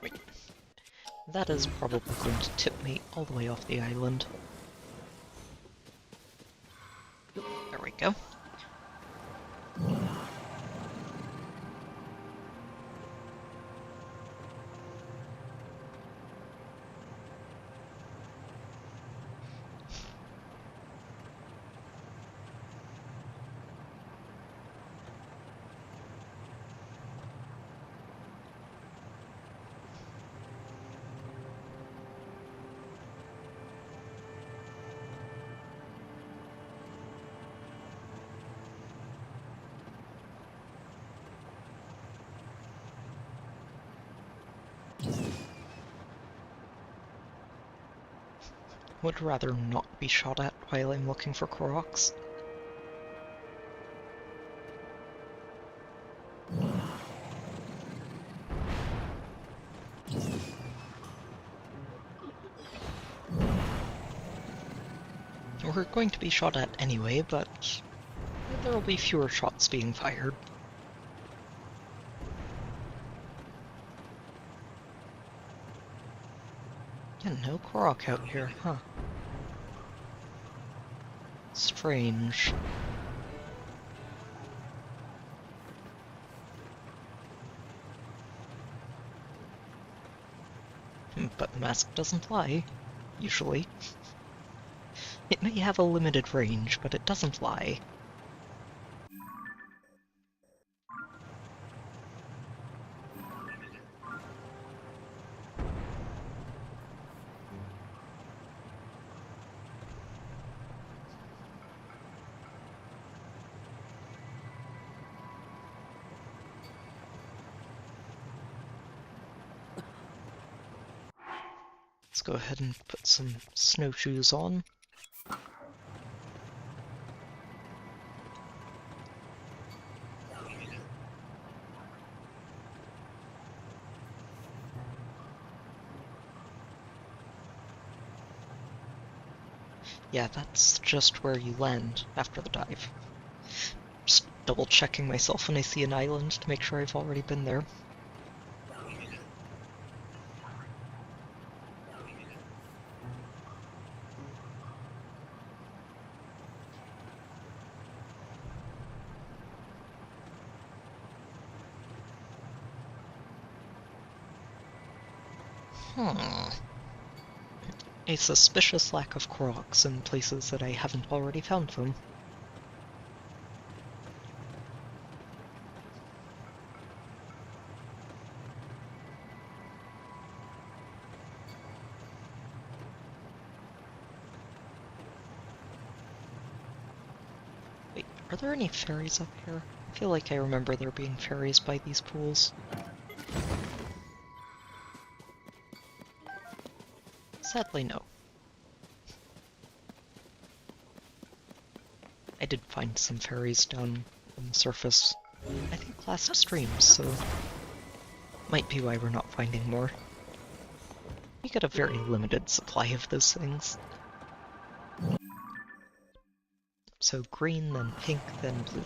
Speaker 1: Wait. That is probably going to tip me all the way off the island. There we go. Would rather not be shot at while I'm looking for Koroks. We're going to be shot at anyway, but there will be fewer shots being fired. Yeah, no Korok out here, huh? Strange. But the mask doesn't lie, usually. It may have a limited range, but it doesn't lie. Let's go ahead and put some snowshoes on. Yeah, that's just where you land after the dive. Just double checking myself when I see an island to make sure I've already been there. A suspicious lack of Koroks in places that I haven't already found them. Wait, are there any fairies up here? I feel like I remember there being fairies by these pools. Sadly, no. I did find some fairies down on the surface I think last stream, so might be why we're not finding more. We get a very limited supply of those things. So green, then pink, then blue.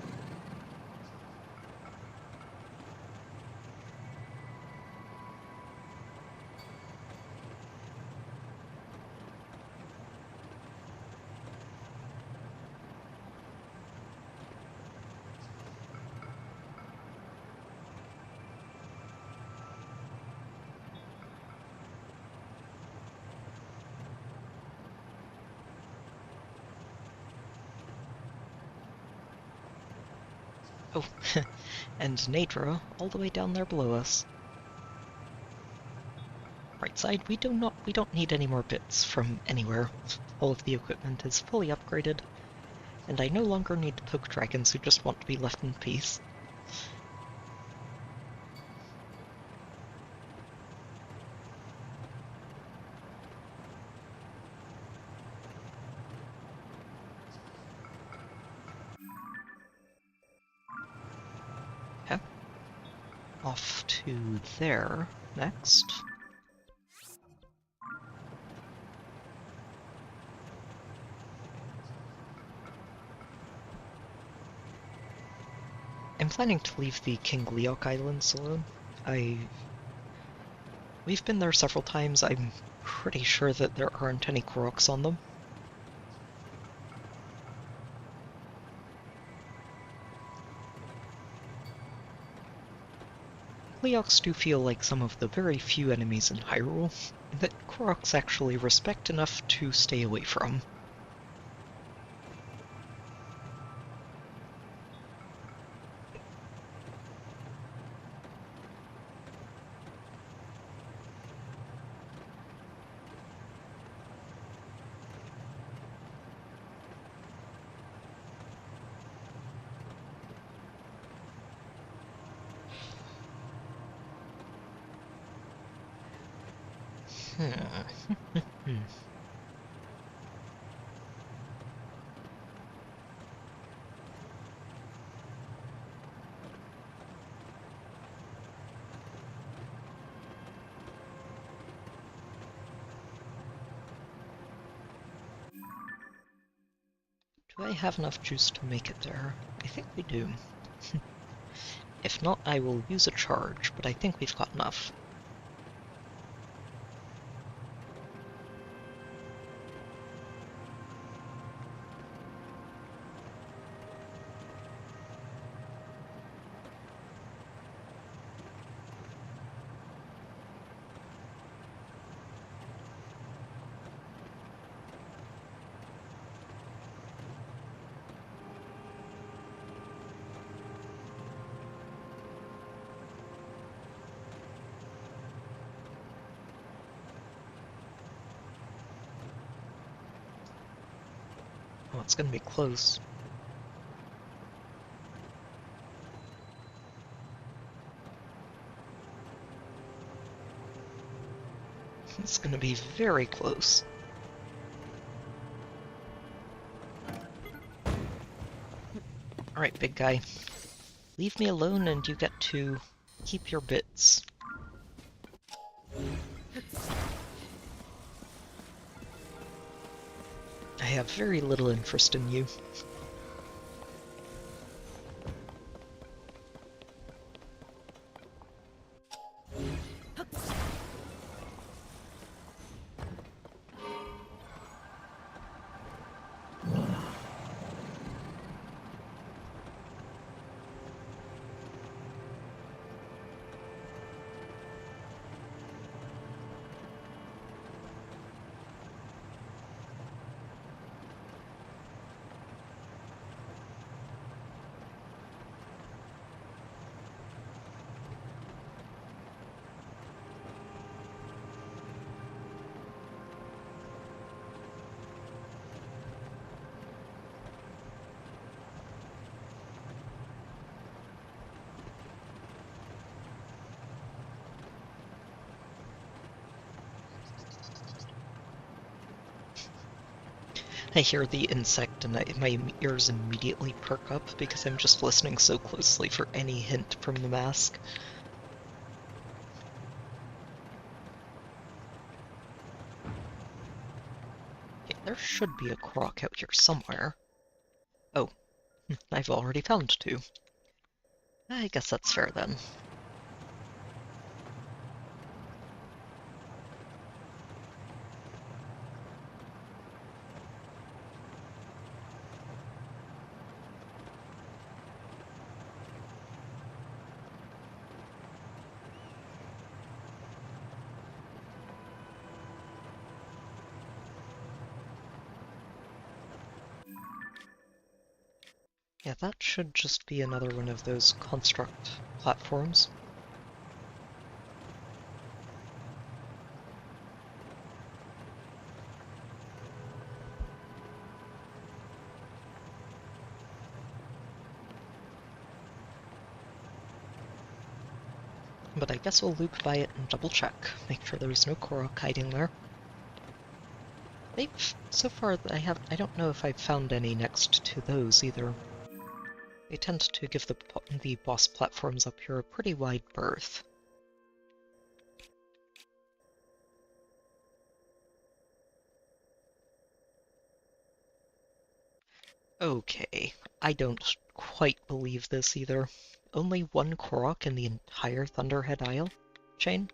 Speaker 1: Oh, and Nadra, all the way down there below us. Right side, we don't need any more bits from anywhere. All of the equipment is fully upgraded, and I no longer need to poke dragons who just want to be left in peace. Okay. Off to there next. I'm planning to leave the King Leok Islands alone. We've been there several times. I'm pretty sure that there aren't any Koroks on them. Leoks do feel like some of the very few enemies in Hyrule that Koroks actually respect enough to stay away from. Hmm. Do I have enough juice to make it there? I think we do. If not, I will use a charge, but I think we've got enough. Oh, it's gonna be close. It's gonna be very close. Alright, big guy. Leave me alone and you get to keep your bits. I have very little interest in you. I hear the insect and my ears immediately perk up because I'm just listening so closely for any hint from the mask. Okay, there should be a croc out here somewhere. Oh, I've already found two. I guess that's fair then. Yeah, that should just be another one of those construct platforms. But I guess we'll loop by it and double check, make sure there's no Korok hiding there. So far I don't know if I've found any next to those either. They tend to give the boss platforms up here a pretty wide berth. Okay, I don't quite believe this either. Only one Korok in the entire Thunderhead Isle chain?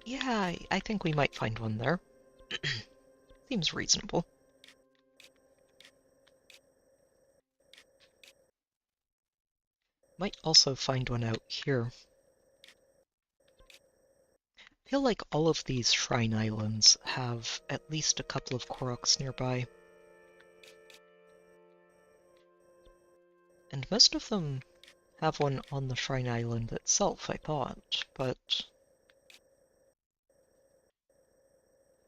Speaker 1: Yeah, I think we might find one there. Seems reasonable. Might also find one out here. I feel like all of these Shrine Islands have at least a couple of Koroks nearby. And most of them have one on the Shrine Island itself, I thought, but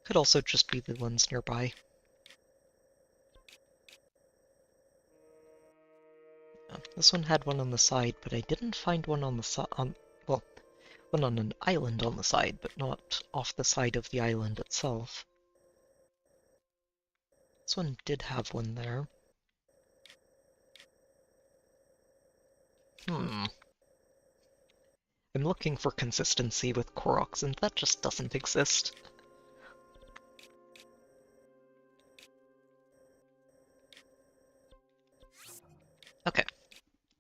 Speaker 1: could also just be the ones nearby. This one had one on the side, but I didn't find one on the well, one on an island on the side, but not off the side of the island itself. This one did have one there. I'm looking for consistency with Koroks, and that just doesn't exist. Okay,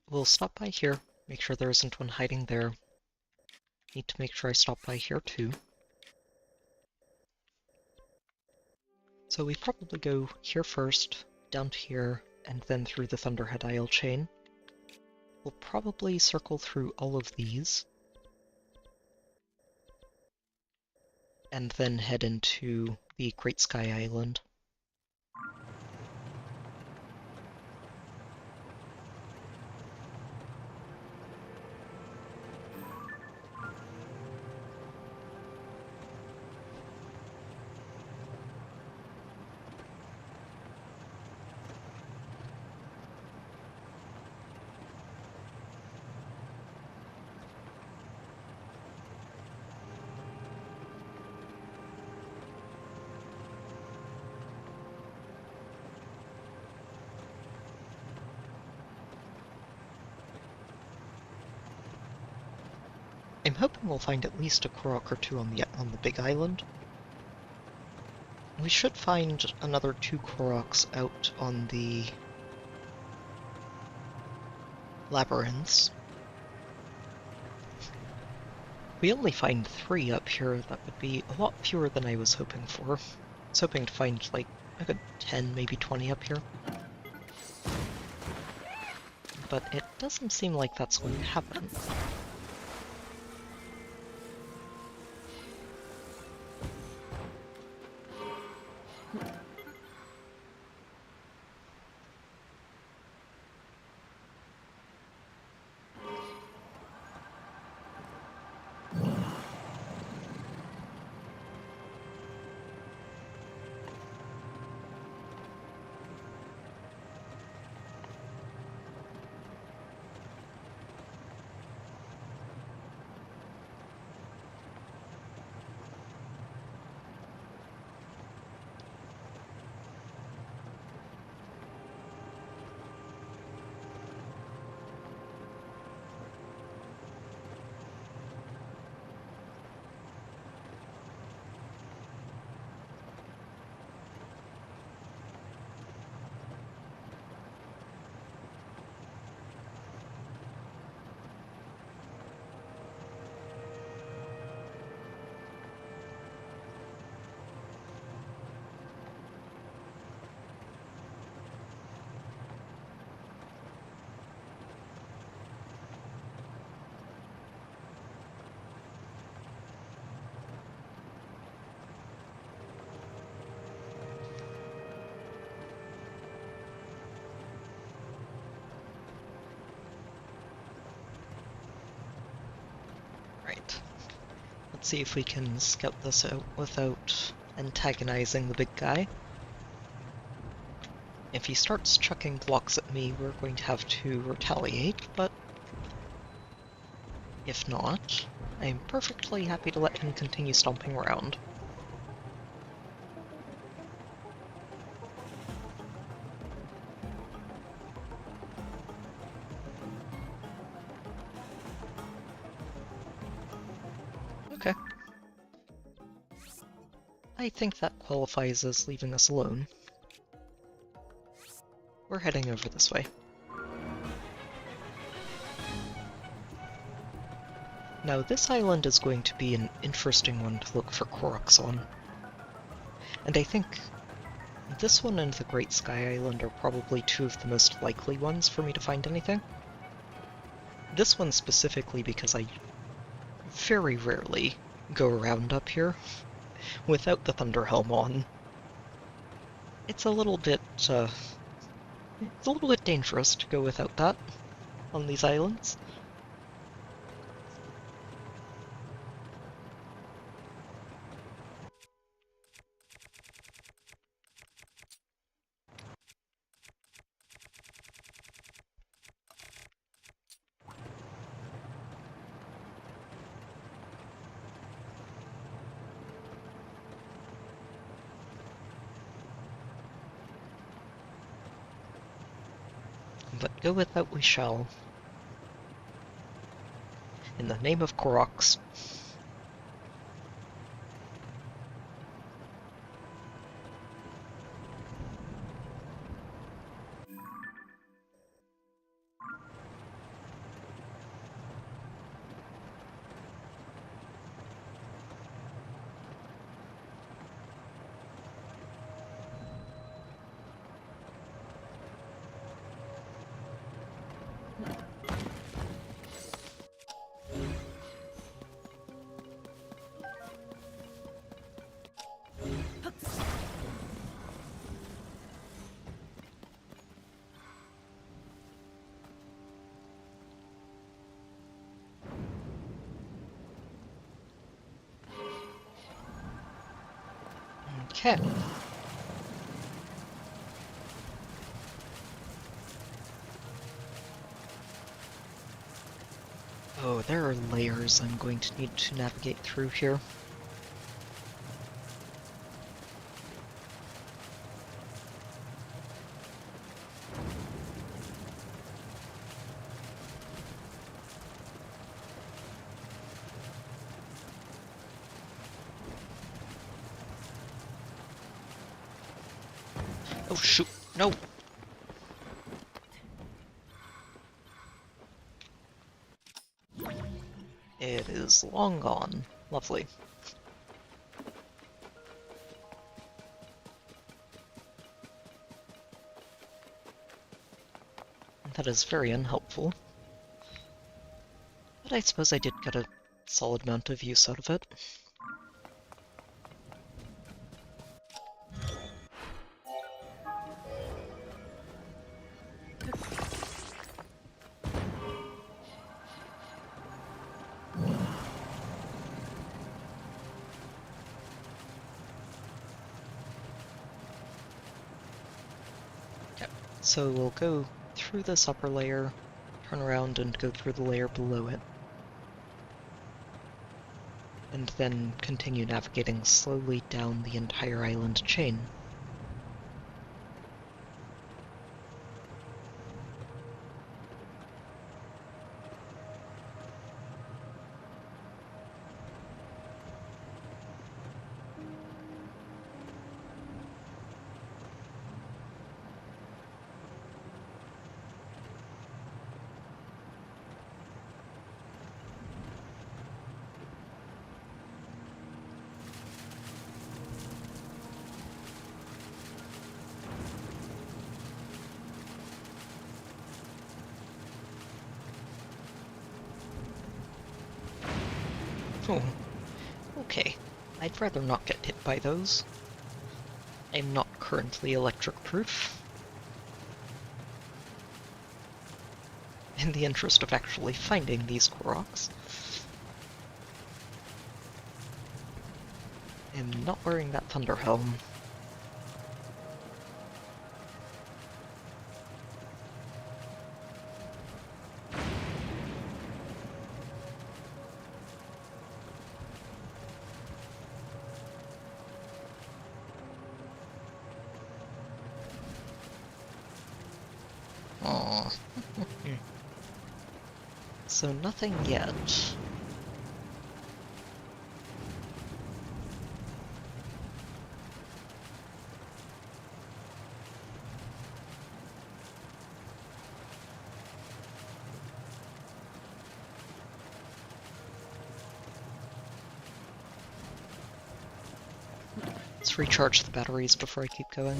Speaker 1: we'll stop by here, make sure there isn't one hiding there. Need to make sure I stop by here too. So we probably go here first, down to here, and then through the Thunderhead Isle chain. We'll probably circle through all of these, and then head into the Great Sky Island. I'm hoping we'll find at least a Korok or two on the big island. We should find another 2 Koroks out on the labyrinths. We only find 3 up here, that would be a lot fewer than I was hoping for. I was hoping to find like a good 10, maybe 20 up here. But it doesn't seem like that's going to happen. Let's see if we can scout this out without antagonizing the big guy. If he starts chucking blocks at me, we're going to have to retaliate, but if not, I'm perfectly happy to let him continue stomping around. Okay. I think that qualifies as leaving us alone. We're heading over this way. Now this island is going to be an interesting one to look for Koroks on. And I think this one and the Great Sky Island are probably two of the most likely ones for me to find anything. This one specifically because I very rarely go around up here without the Thunder Helm on. It's a little bit dangerous to go without that on these islands. But go without we shall. In the name of Koroks. Okay. Oh, there are layers I'm going to need to navigate through here. Oh shoot, no! It is long gone. Lovely. That is very unhelpful. But I suppose I did get a solid amount of use out of it. So we'll go through this upper layer, turn around and go through the layer below it, and then continue navigating slowly down the entire island chain. Oh, okay. I'd rather not get hit by those. I'm not currently electric-proof. In the interest of actually finding these Koroks. am not wearing that thunder helm. Aww. So nothing yet. Let's recharge the batteries before I keep going.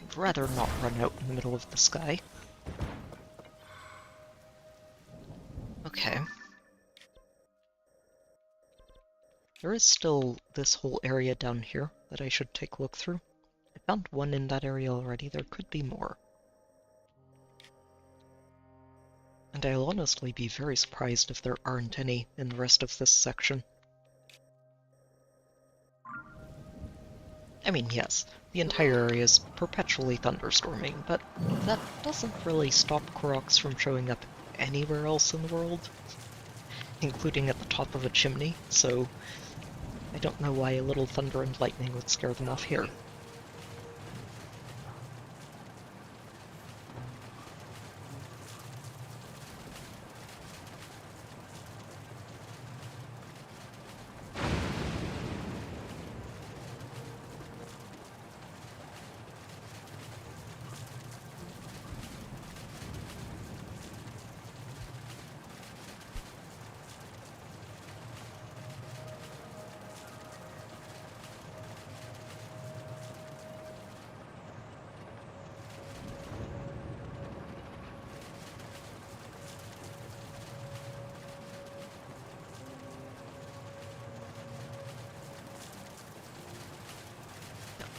Speaker 1: I'd rather not run out in the middle of the sky. Okay. There is still this whole area down here that I should take a look through. I found one in that area already, there could be more. And I'll honestly be very surprised if there aren't any in the rest of this section. I mean, yes, the entire area is perpetually thunderstorming, but that doesn't really stop Koroks from showing up anywhere else in the world, including at the top of a chimney, so I don't know why a little thunder and lightning would scare them off here.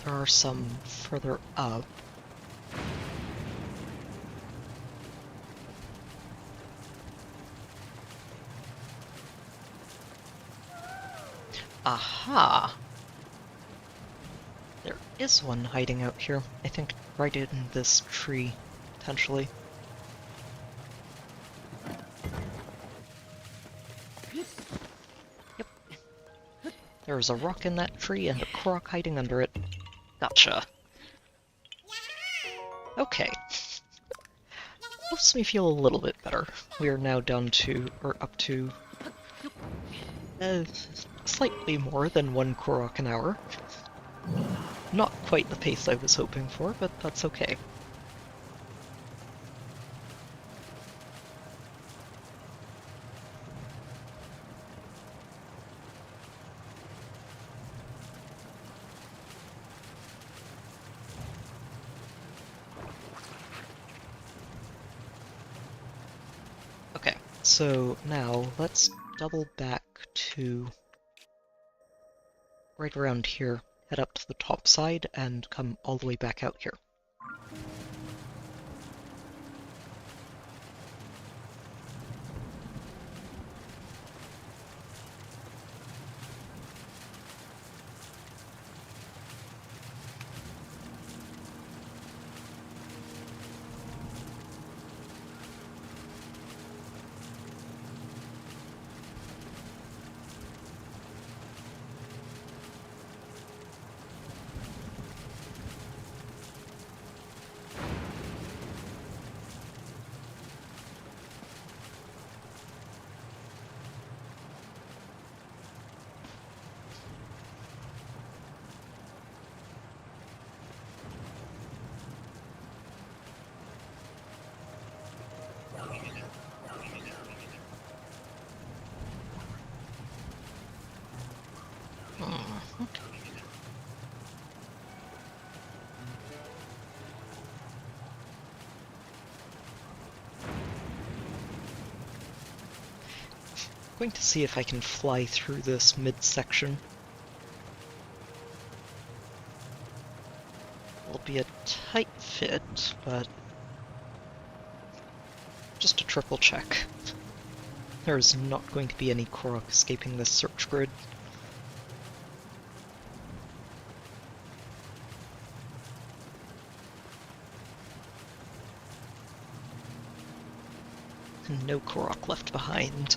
Speaker 1: There are some further up. Aha! There is one hiding out here. I think right in this tree, potentially. Yep. There's a rock in that tree and a Korok hiding under it. Gotcha. Okay. Helps me feel a little bit better. We are now down to, or up to, slightly more than 1 Korok an hour. Not quite the pace I was hoping for, but that's okay. Okay, so now let's double back to right around here, head up to the top side, and come all the way back out here. Going to see if I can fly through this midsection. It'll be a tight fit, but just to triple check. There's not going to be any Korok escaping this search grid. No Korok left behind.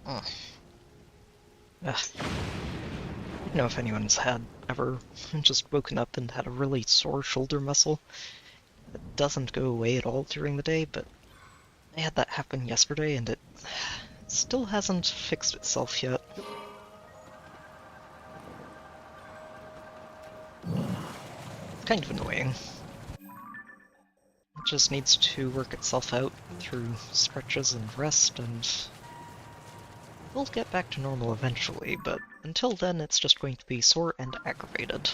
Speaker 1: Ugh. I don't know if anyone's ever just woken up and had a really sore shoulder muscle that doesn't go away at all during the day, but I had that happen yesterday and it still hasn't fixed itself yet. Kind of annoying. It just needs to work itself out through stretches and rest, and we'll get back to normal eventually, but until then it's just going to be sore and aggravated.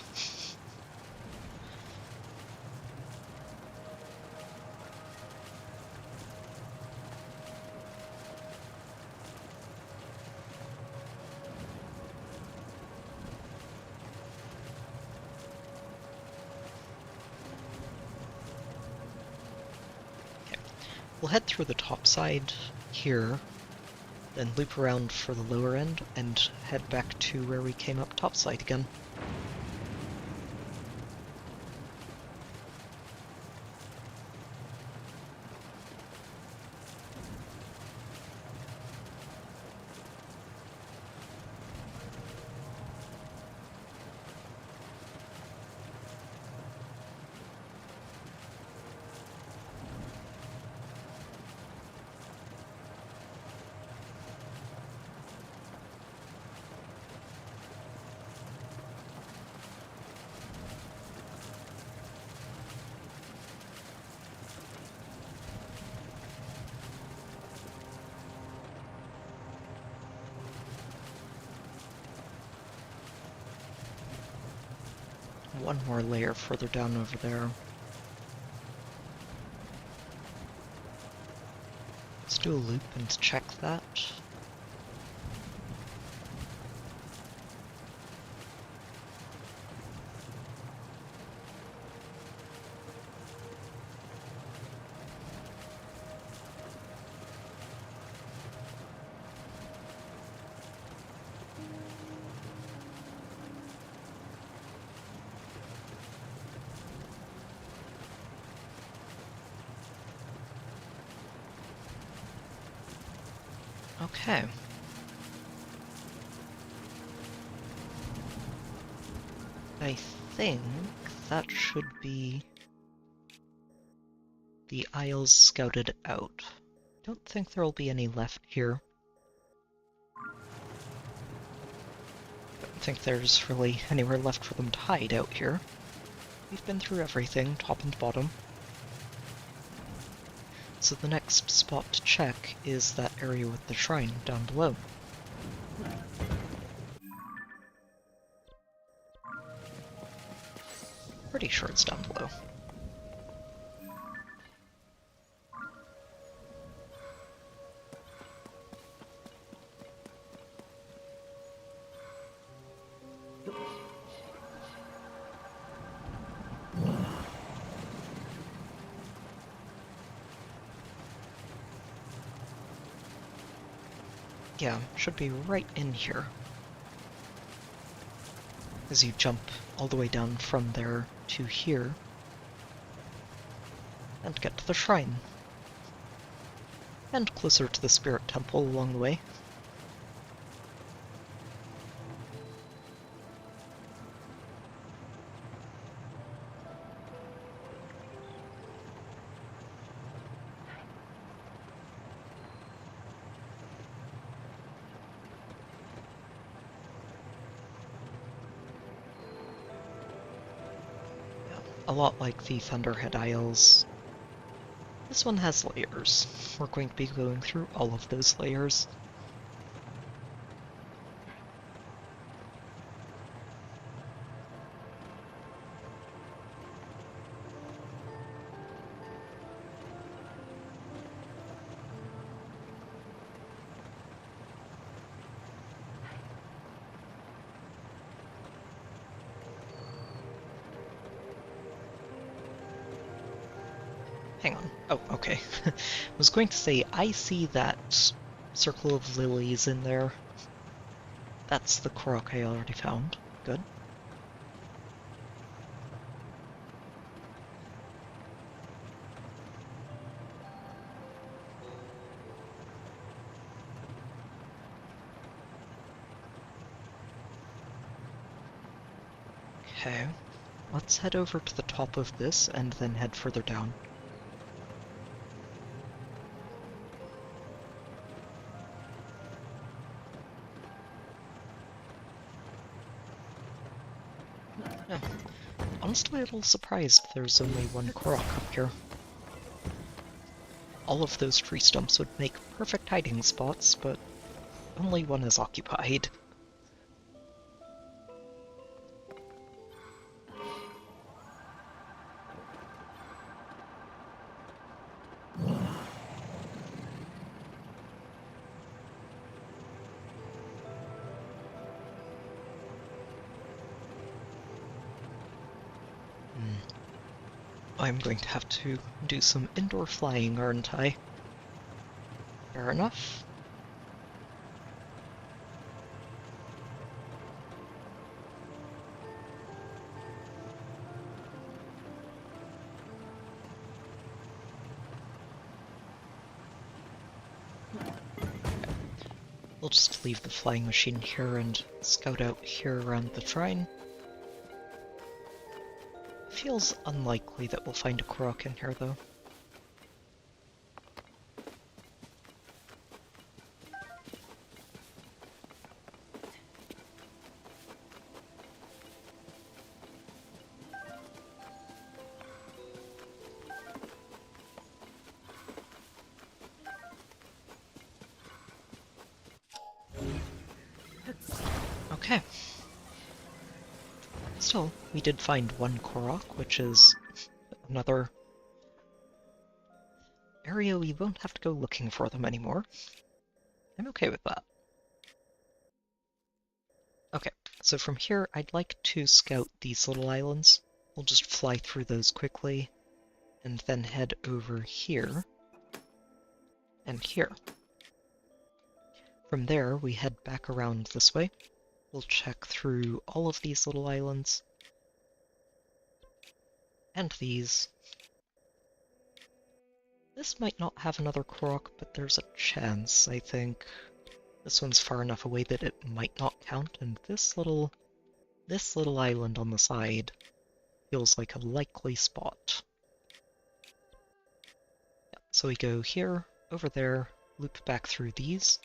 Speaker 1: We'll head through the top side here, then loop around for the lower end, and head back to where we came up topside again. One more layer further down over there. Let's do a loop and check that. Okay. I think that should be the aisles scouted out. Don't think there will be any left here. Don't think there's really anywhere left for them to hide out here. We've been through everything, top and bottom. So the next spot to check is that area with the shrine down below. Pretty sure it's down below. Yeah, should be right in here. As you jump all the way down from there to here, and get to the shrine. And closer to the spirit temple along the way. A lot like the Thunderhead Isles, this one has layers. We're going to be going through all of those layers. hang on. Oh, okay. I was going to say, I see that circle of lilies in there. That's the Korok I already found. Good. Okay. Let's head over to the top of this and then head further down. Yeah. Honestly, a little surprised there's only one Korok up here. All of those tree stumps would make perfect hiding spots, but only one is occupied. I'm going to have to do some indoor flying, aren't I? Fair enough. We'll just leave the flying machine here and scout out here around the shrine. Feels unlikely that we'll find a Korok in here, though. Okay. Still, we did find one Korok, which is another area we won't have to go looking for them anymore. I'm okay with that. Okay, so from here, I'd like to scout these little islands. We'll just fly through those quickly, and then head over here, and here. From there, we head back around this way. We'll check through all of these little islands, and these. This might not have another Korok, but there's a chance, I think. This one's far enough away that it might not count, and this little island on the side feels like a likely spot. Yeah, so we go here, over there, loop back through these,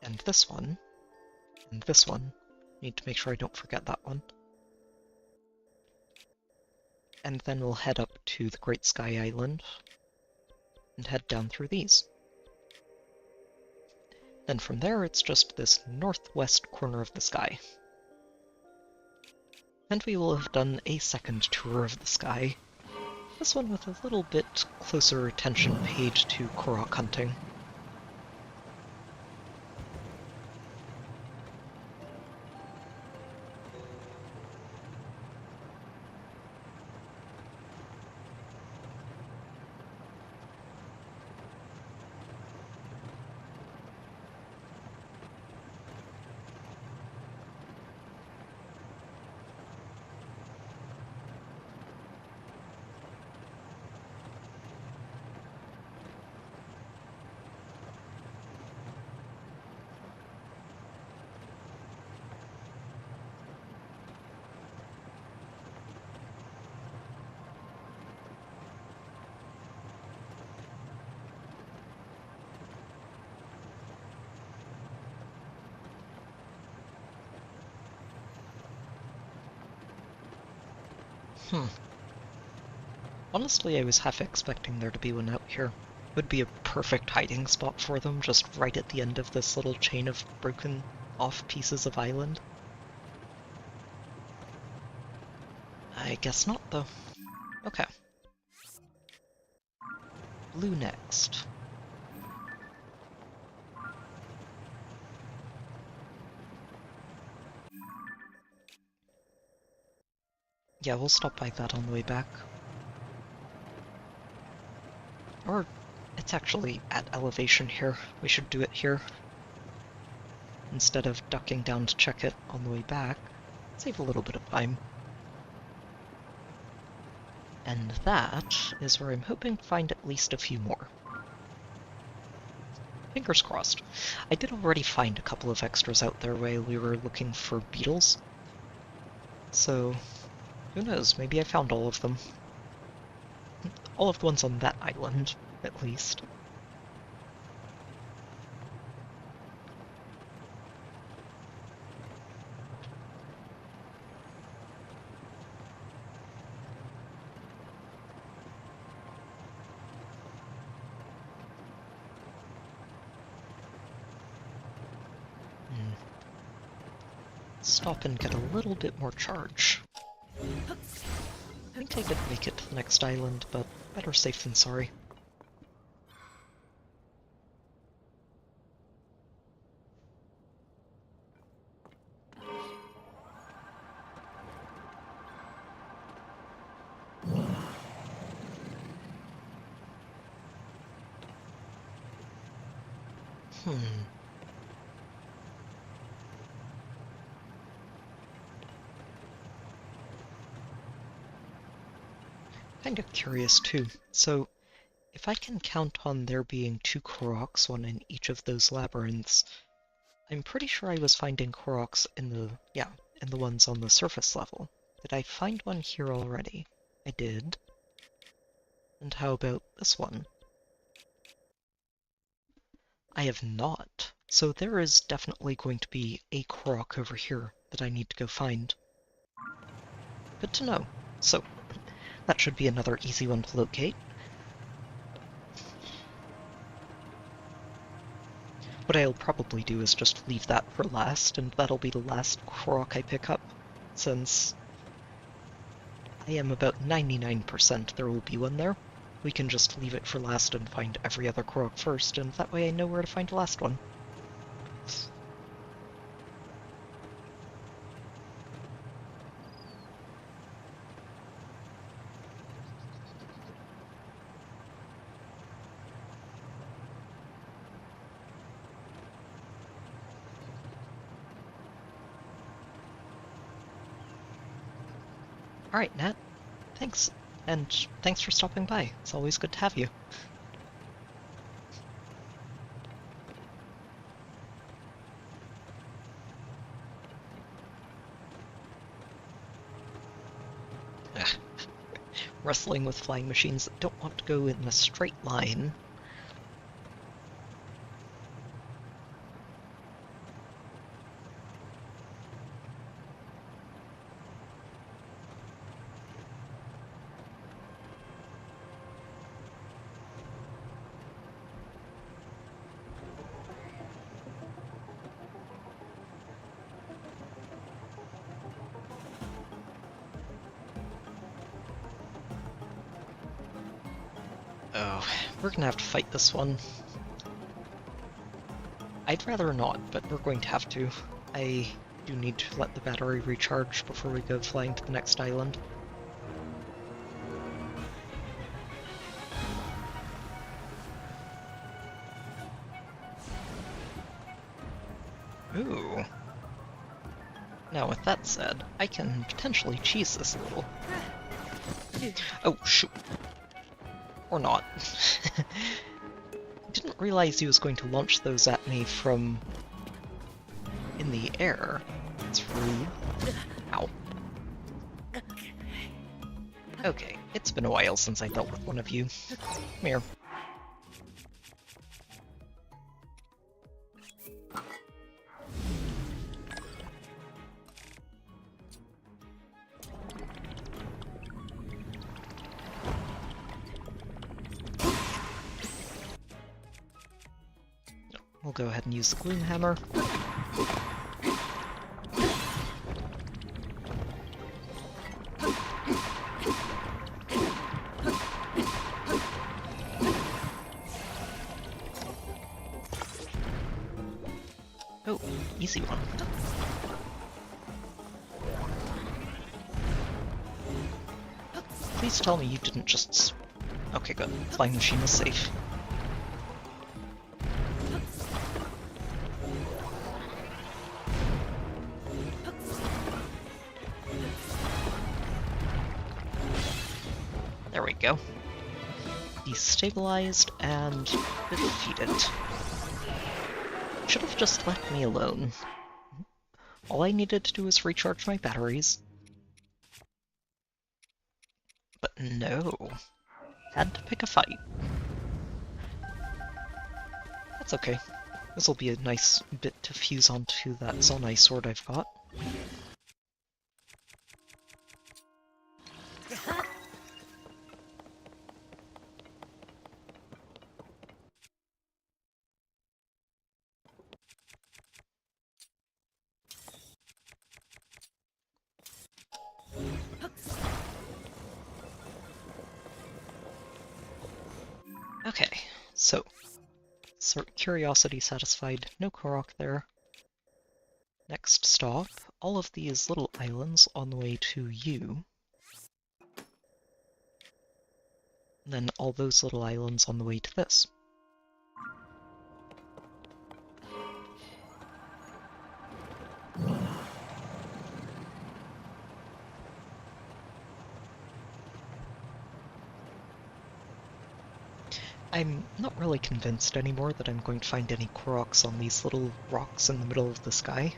Speaker 1: and this one, and this one. Need to make sure I don't forget that one. And then we'll head up to the Great Sky Island, and head down through these. Then from there, it's just this northwest corner of the sky. And we will have done a second tour of the sky, this one with a little bit closer attention paid to Korok hunting. Honestly, I was half expecting there to be one out here. It would be a perfect hiding spot for them, just right at the end of this little chain of broken off pieces of island. I guess not, though. Okay. Blue next. Yeah, we'll stop by that on the way back. Or it's actually at elevation here. We should do it here. Instead of ducking down to check it on the way back. Save a little bit of time. And that is where I'm hoping to find at least a few more. Fingers crossed. I did already find a couple of extras out there while we were looking for beetles. So, who knows, maybe I found all of them. All of the ones on that island, at least. Stop and get a little bit more charge. I think I did make it to the next island, but better safe than sorry. Kind of curious too. So, if I can count on there being 2 Koroks, one in each of those labyrinths, I'm pretty sure I was finding Koroks in the ones on the surface level. Did I find one here already? I did. And how about this one? I have not. So there is definitely going to be a Korok over here that I need to go find. Good to know. So, that should be another easy one to locate. What I'll probably do is just leave that for last, and that'll be the last Korok I pick up, since I am about 99% there will be one there. We can just leave it for last and find every other Korok first, and that way I know where to find the last one. Alright, Nat. Thanks. And thanks for stopping by. It's always good to have you. Wrestling with flying machines that don't want to go in a straight line. Oh, we're gonna have to fight this one. I'd rather not, but we're going to have to. I do need to let the battery recharge before we go flying to the next island. Ooh. Now, with that said, I can potentially cheese this a little. Oh, shoot. Or not. Didn't realize he was going to launch those at me from in the air. It's rude. Ow. Okay, it's been a while since I dealt with one of you. Come here. We'll go ahead and use the Gloom Hammer. Oh, easy one. Please tell me you didn't just Okay, good. Flying machine is safe. There we go. Destabilized and defeated. Should have just left me alone. All I needed to do was recharge my batteries. But no. Had to pick a fight. That's okay. This'll be a nice bit to fuse onto that Zonai sword I've got. Okay, so curiosity satisfied, no Korok there. Next stop, all of these little islands on the way to you. And then all those little islands on the way to this. I'm not really convinced anymore that I'm going to find any Koroks on these little rocks in the middle of the sky.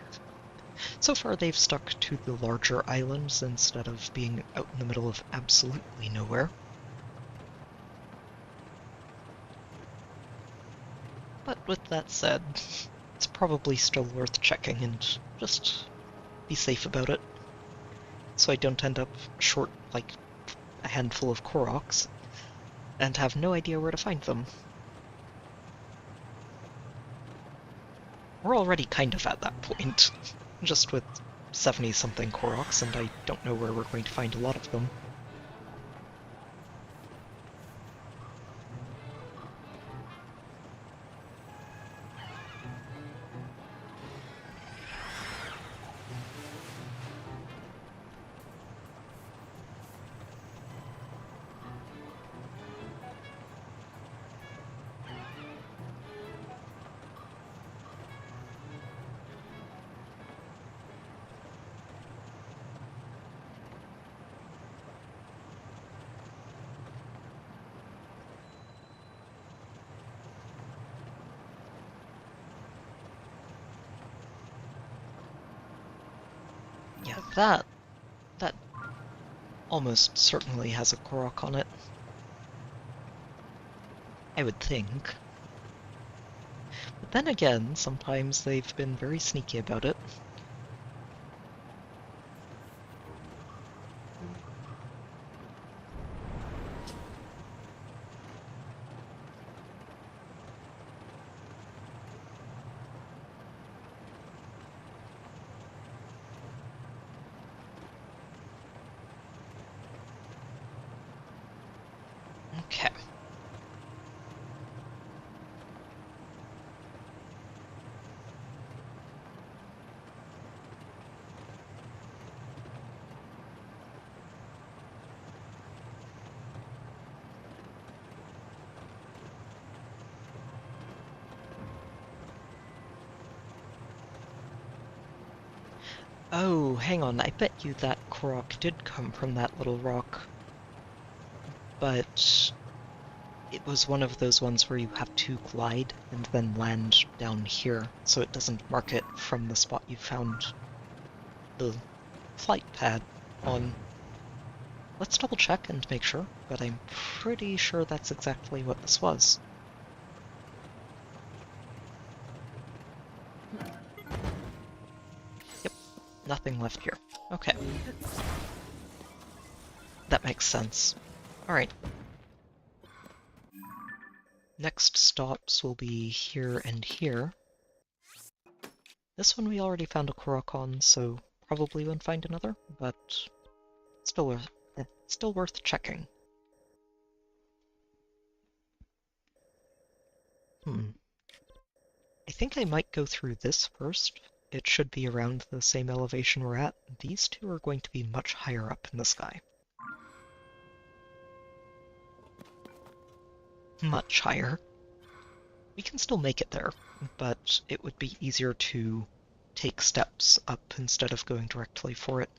Speaker 1: So far they've stuck to the larger islands instead of being out in the middle of absolutely nowhere. But with that said, it's probably still worth checking and just be safe about it, so I don't end up short like a handful of Koroks and have no idea where to find them. We're already kind of at that point, just with 70-something Koroks, and I don't know where we're going to find a lot of them. Yeah, that almost certainly has a Korok on it. I would think. But then again, sometimes they've been very sneaky about it. Okay. Oh, hang on, I bet you that Korok did come from that little rock. But it was one of those ones where you have to glide and then land down here, so it doesn't mark it from the spot you found the flight pad on. Let's double check and make sure, but I'm pretty sure that's exactly what this was. Yep, nothing left here. Okay. That makes sense. Alright. Next stops will be here and here. This one we already found a Korok on, so probably won't find another, but still worth checking. I think I might go through this first. It should be around the same elevation we're at. These two are going to be much higher up in the sky. much higher. We can still make it there, but it would be easier to take steps up instead of going directly for it.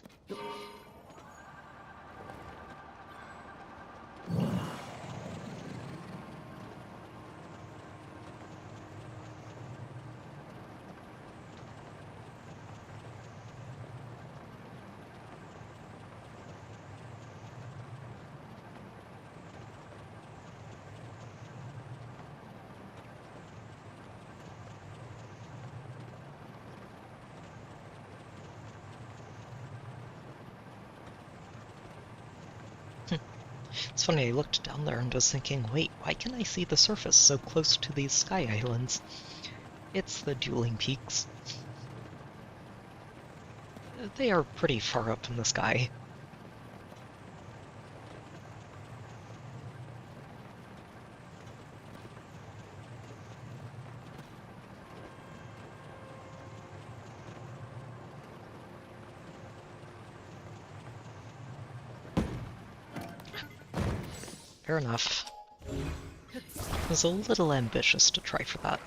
Speaker 1: It's funny, I looked down there and was thinking, wait, why can I see the surface so close to these sky islands? It's the dueling peaks. They are pretty far up in the sky. Fair enough. It was a little ambitious to try for that.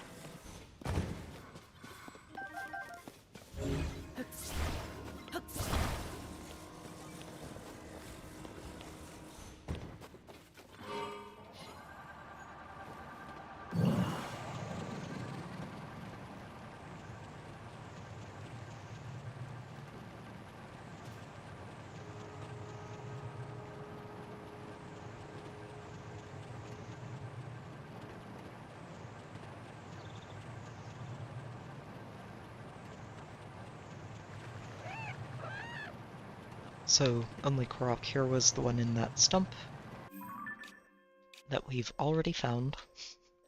Speaker 1: So, only Korok here was the one in that stump that we've already found.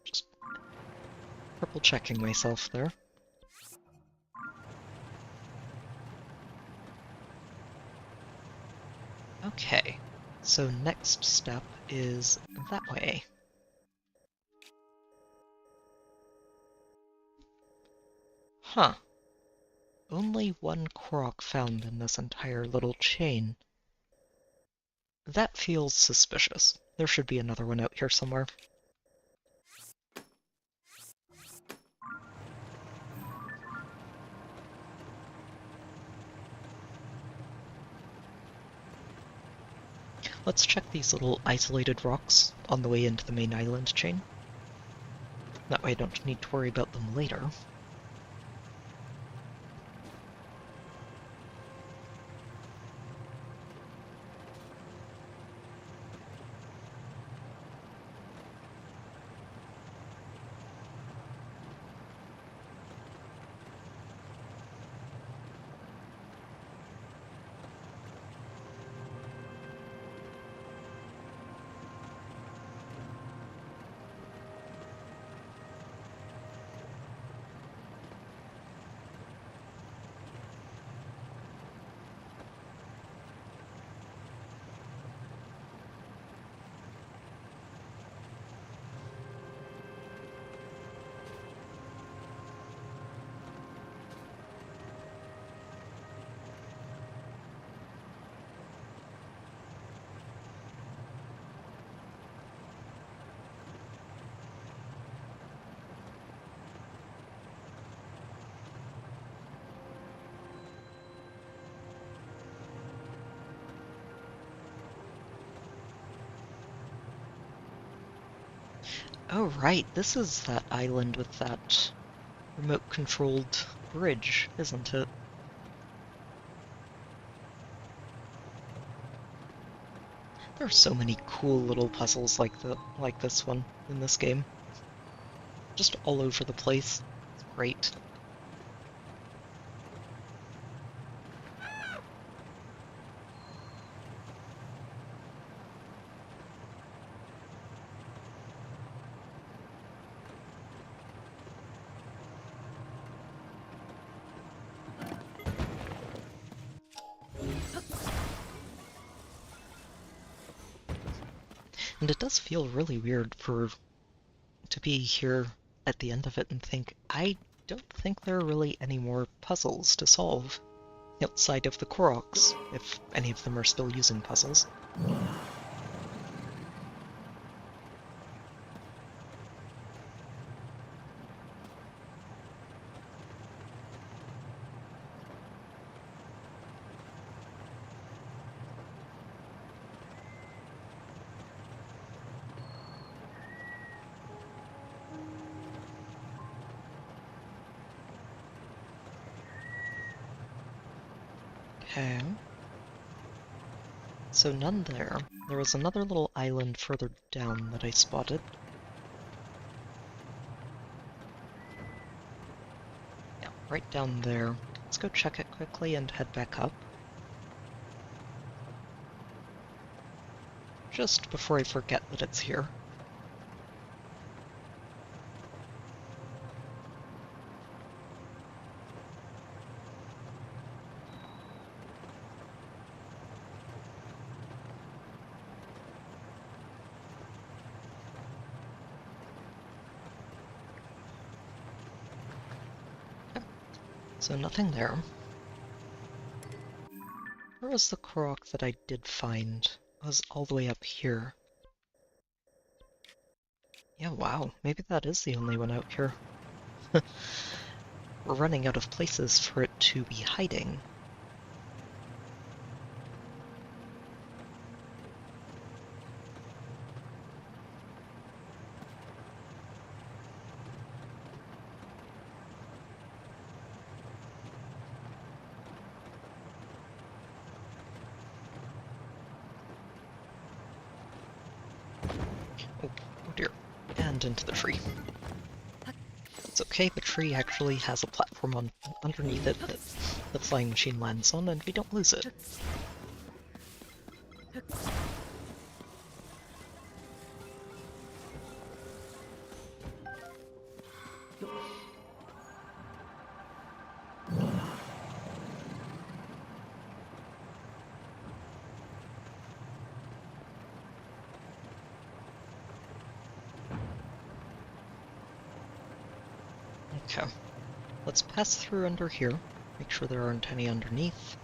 Speaker 1: Just triple checking myself there. Okay, so next step is that way. Huh. Only one Korok found in this entire little chain. That feels suspicious. There should be another one out here somewhere. Let's check these little isolated rocks on the way into the main island chain. That way I don't need to worry about them later. Oh right, this is that island with that remote-controlled bridge, isn't it? There are so many cool little puzzles like this one in this game. Just all over the place. It's great. And it does feel really weird to be here at the end of it and think, I don't think there are really any more puzzles to solve outside of the Koroks, if any of them are still using puzzles. Okay. So none there. There was another little island further down that I spotted. Yeah, right down there. Let's go check it quickly and head back up. Just before I forget that it's here. So nothing there. Where was the Korok that I did find? It was all the way up here. Yeah, wow. Maybe that is the only one out here. We're running out of places for it to be hiding. Oh dear. And into the tree. It's okay, the tree actually has a platform underneath it that the flying machine lands on, and we don't lose it. Okay. Let's pass through under here, make sure there aren't any underneath.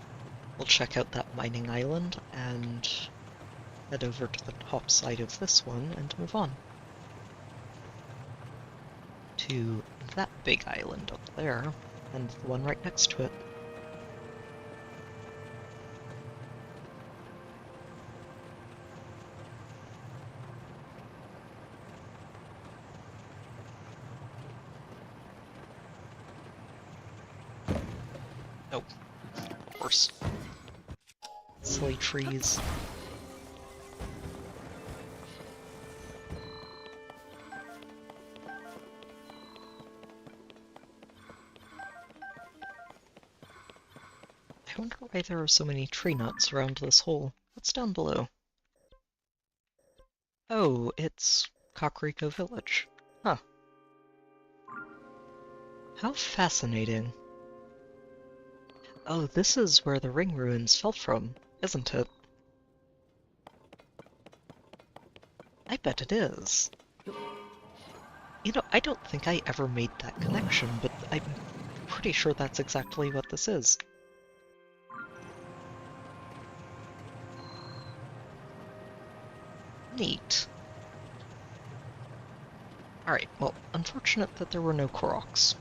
Speaker 1: We'll check out that mining island and head over to the top side of this one and move on to that big island up there and the one right next to it. Oh, of course. Silly trees. I wonder why there are so many tree nuts around this hole. What's down below? Oh, it's Kakariko Village. Huh. How fascinating. Oh, this is where the ring ruins fell from, isn't it? I bet it is. You know, I don't think I ever made that connection, but I'm pretty sure that's exactly what this is. Neat. Alright, well, unfortunate that there were no Koroks.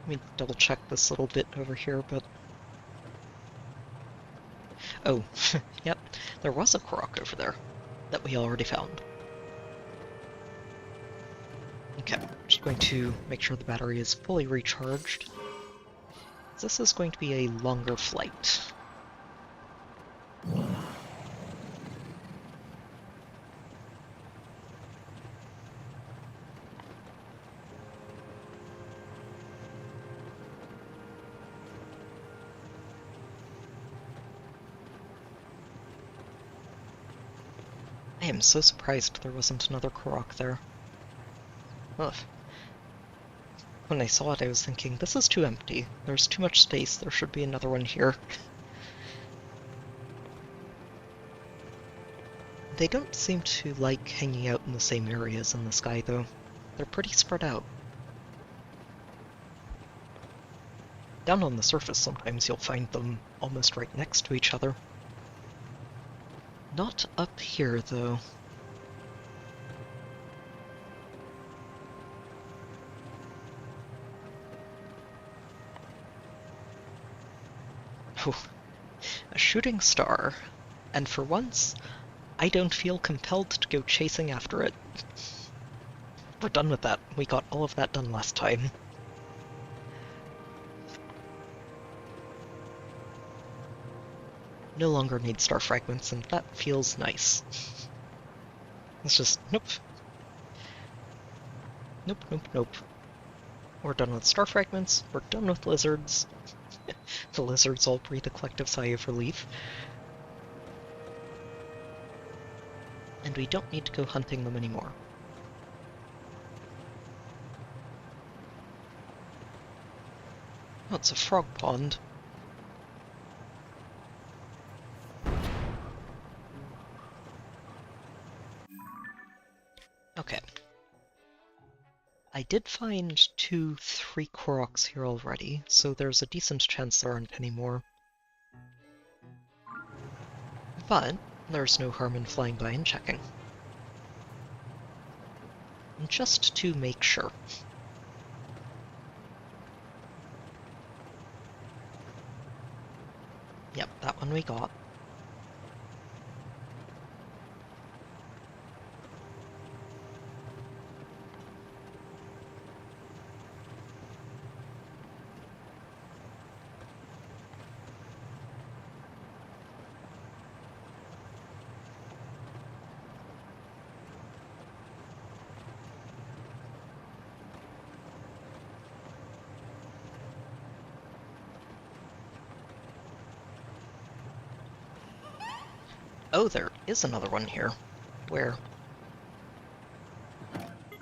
Speaker 1: Let me double check this little bit over here, but... Oh, yep, there was a Korok over there that we already found. Okay, just going to make sure the battery is fully recharged. This is going to be a longer flight. I am so surprised there wasn't another Korok there. Ugh. When I saw it, I was thinking, this is too empty. There's too much space, there should be another one here. They don't seem to like hanging out in the same areas in the sky, though. They're pretty spread out. Down on the surface, sometimes you'll find them almost right next to each other. Not up here, though. Oh, a shooting star. And for once, I don't feel compelled to go chasing after it. We're done with that. We got all of that done last time. No longer need star fragments, and that feels nice. It's just, nope. Nope, nope, nope. We're done with star fragments, we're done with lizards. The lizards all breathe a collective sigh of relief. And we don't need to go hunting them anymore. Oh, it's a frog pond. Okay. I did find 3 Koroks here already, so there's a decent chance there aren't any more. But there's no harm in flying by and checking. Just to make sure. Yep, that one we got. Oh, there is another one here. Where?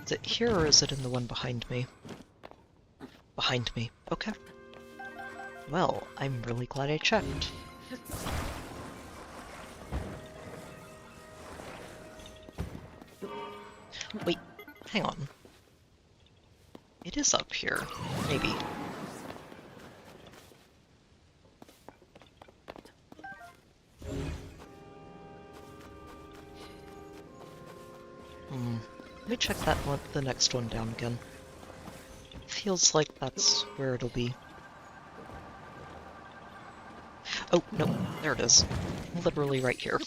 Speaker 1: Is it here or is it in the one behind me? Behind me. Okay. Well, I'm really glad I checked. Wait, hang on. It is up here. Maybe. Let me check that one, the next one down again. Feels like that's where it'll be. Oh, no, there it is. Literally right here.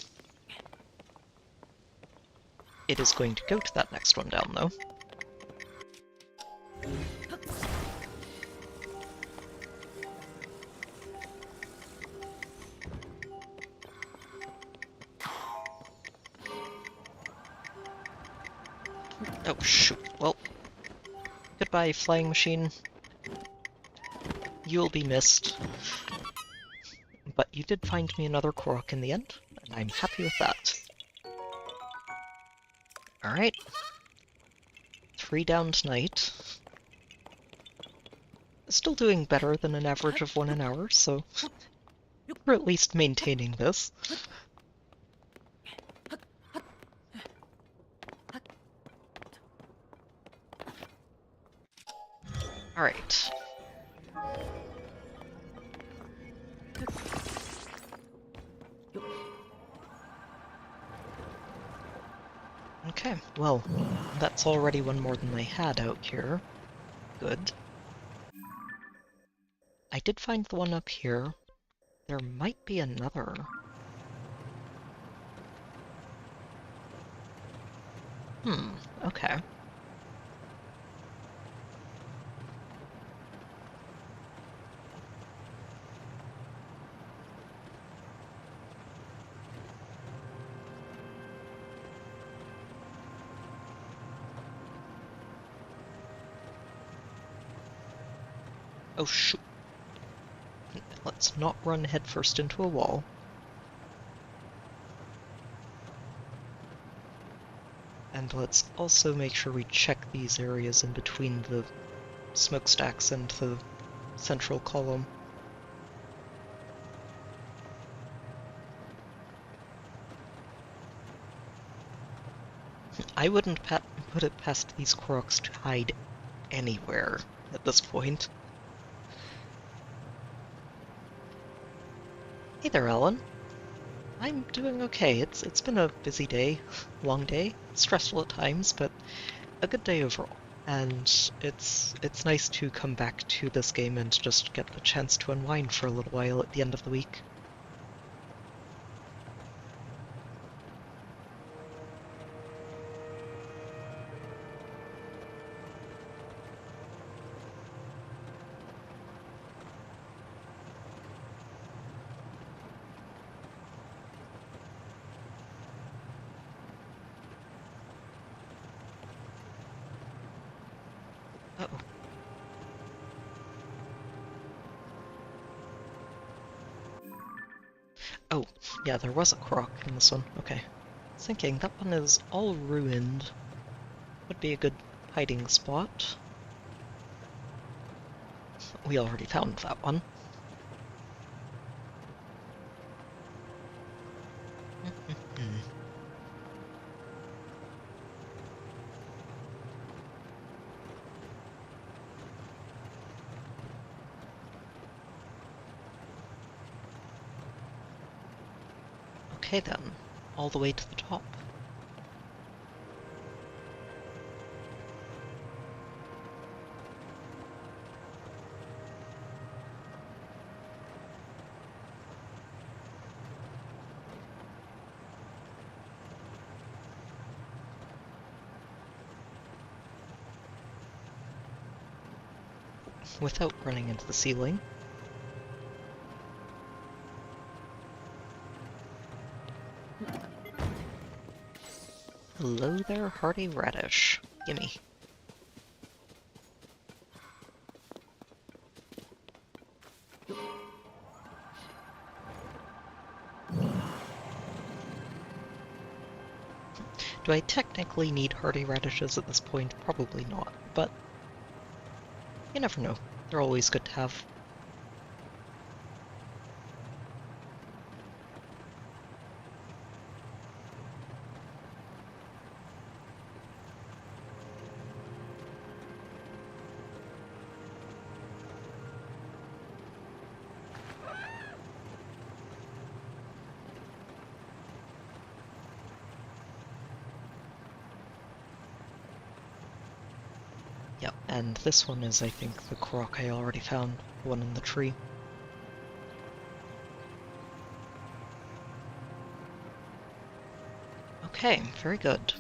Speaker 1: It is going to go to that next one down, though. Oh, shoot. Well, goodbye, flying machine. You'll be missed. But you did find me another Korok in the end, and I'm happy with that. Alright. 3 down tonight. Still doing better than an average of 1 an hour, so we're at least maintaining this. Alright. Okay, well, that's already one more than I had out here. Good. I did find the one up here. There might be another. Okay. Oh shoot. Let's not run headfirst into a wall. And let's also make sure we check these areas in between the smokestacks and the central column. I wouldn't put it past these Koroks to hide anywhere at this point. Hey there, Ellen. I'm doing okay. It's been a busy day, long day, stressful at times, but a good day overall. And it's nice to come back to this game and just get a chance to unwind for a little while at the end of the week. Uh-oh. Oh, yeah, there was a croc in this one. Okay. I was thinking, that one is all ruined. Would be a good hiding spot. We already found that one. Okay then, all the way to the top. Without running into the ceiling. Hello there, hearty radish. Gimme. Do I technically need hearty radishes at this point? Probably not, but you never know. They're always good to have. Yep, and this one is, I think, the croc I already found, the one in the tree. Okay, very good.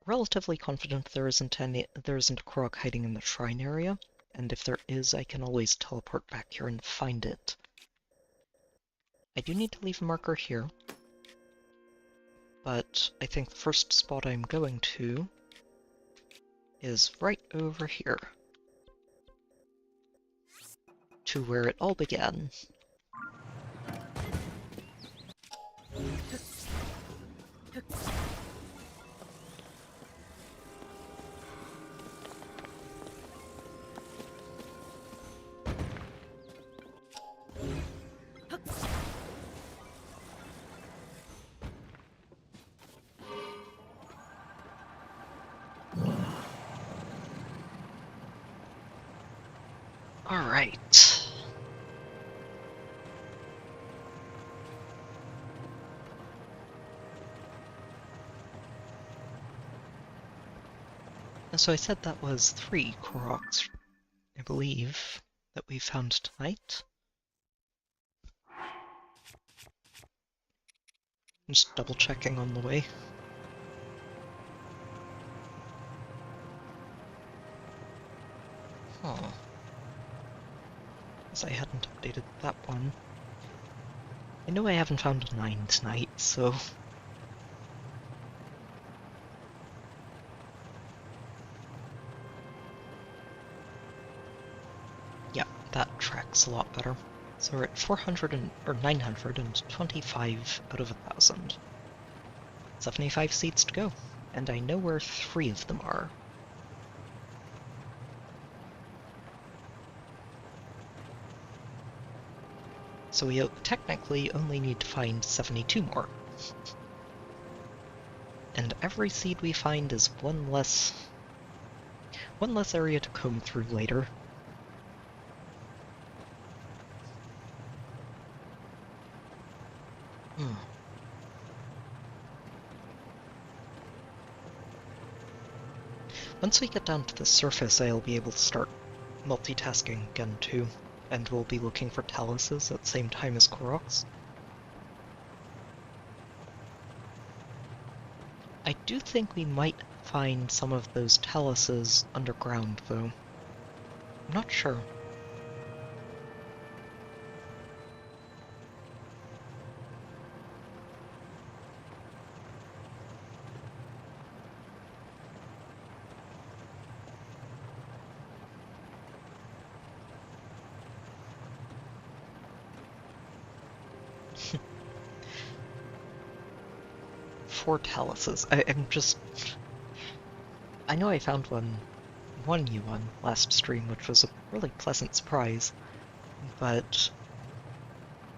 Speaker 1: Relatively confident there isn't a croc hiding in the shrine area, and if there is, I can always teleport back here and find it. I do need to leave a marker here, but I think the first spot I'm going to is right over here, to where it all began. Alright. So I said that was 3 Koroks, I believe, that we found tonight. Just double checking on the way. Huh. Guess I hadn't updated that one. I know I haven't found a 9 tonight, so... yeah, that tracks a lot better. So we're at 925 out of 1,000. 75 seeds to go, and I know where 3 of them are. So we technically only need to find 72 more. And every seed we find is one less area to comb through later. Once we get down to the surface, I'll be able to start multitasking again too, and we'll be looking for taluses at the same time as Koroks. I do think we might find some of those taluses underground, though. I'm not sure. 4 taluses. I'm just... I know I found one new one last stream, which was a really pleasant surprise, but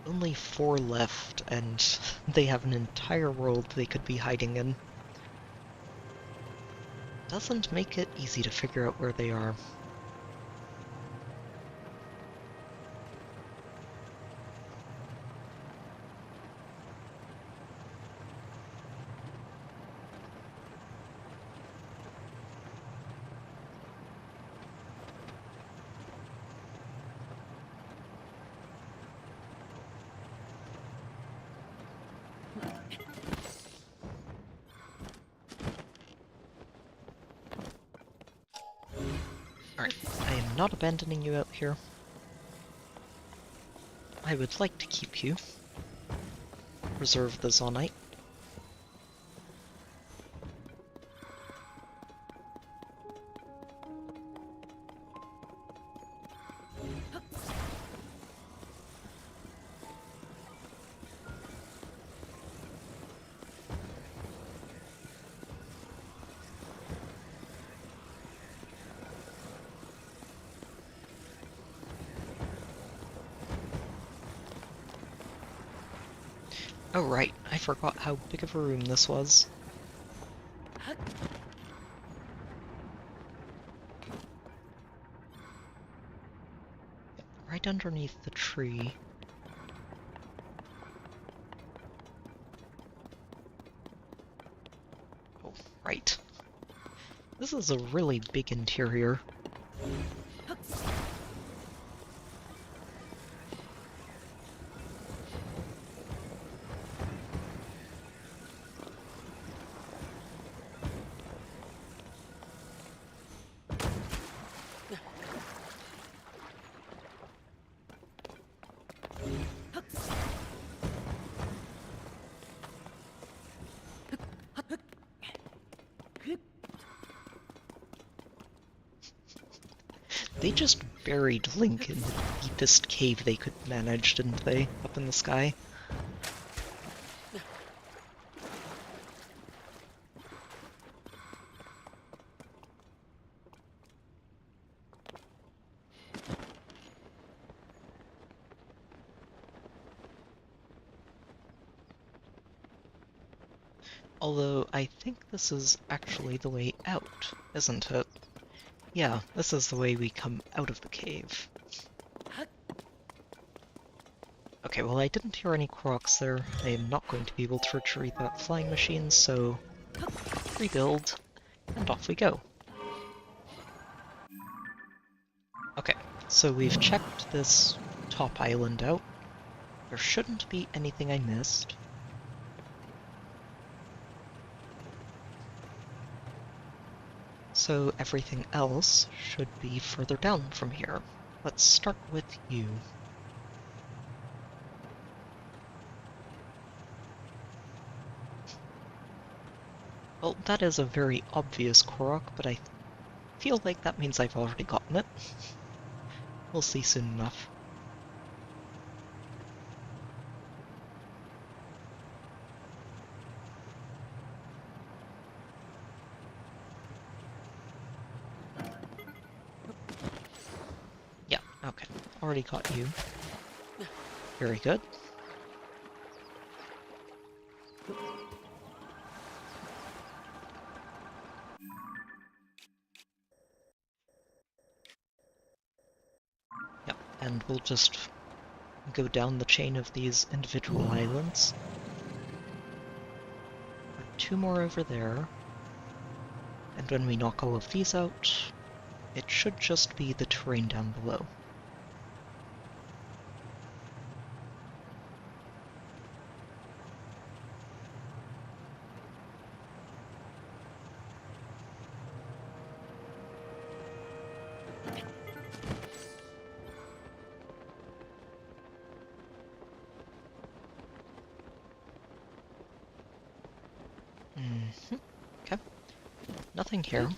Speaker 1: only 4 left, and they have an entire world they could be hiding in. Doesn't make it easy to figure out where they are. Alright, I am not abandoning you out here. I would like to keep you. Reserve the Zonite. Oh right, I forgot how big of a room this was. Right underneath the tree. Oh, right. This is a really big interior. They just buried Link in the deepest cave they could manage, didn't they? Up in the sky. Although, I think this is actually the way out, isn't it? Yeah, this is the way we come out of the cave. Okay, well I didn't hear any crocs there. I am not going to be able to retrieve that flying machine, so... rebuild, and off we go. Okay, so we've checked this top island out. There shouldn't be anything I missed. So everything else should be further down from here. Let's start with you. Well, that is a very obvious Korok, but I feel like that means I've already gotten it. We'll see soon enough. Yeah, okay. Already got you. Very good. Yep, and we'll just go down the chain of these individual islands. 2 more over there. And when we knock all of these out, it should just be the terrain down below. Okay. Nothing here.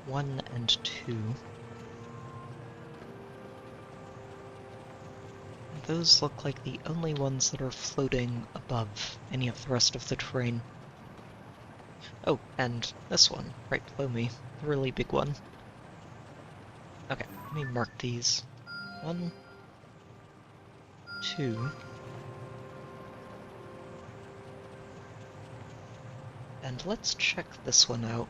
Speaker 1: 1 and 2. Those look like the only ones that are floating above any of the rest of the terrain. Oh, and this one, right below me, the really big one. Okay, let me mark these. 1, 2, and let's check this one out.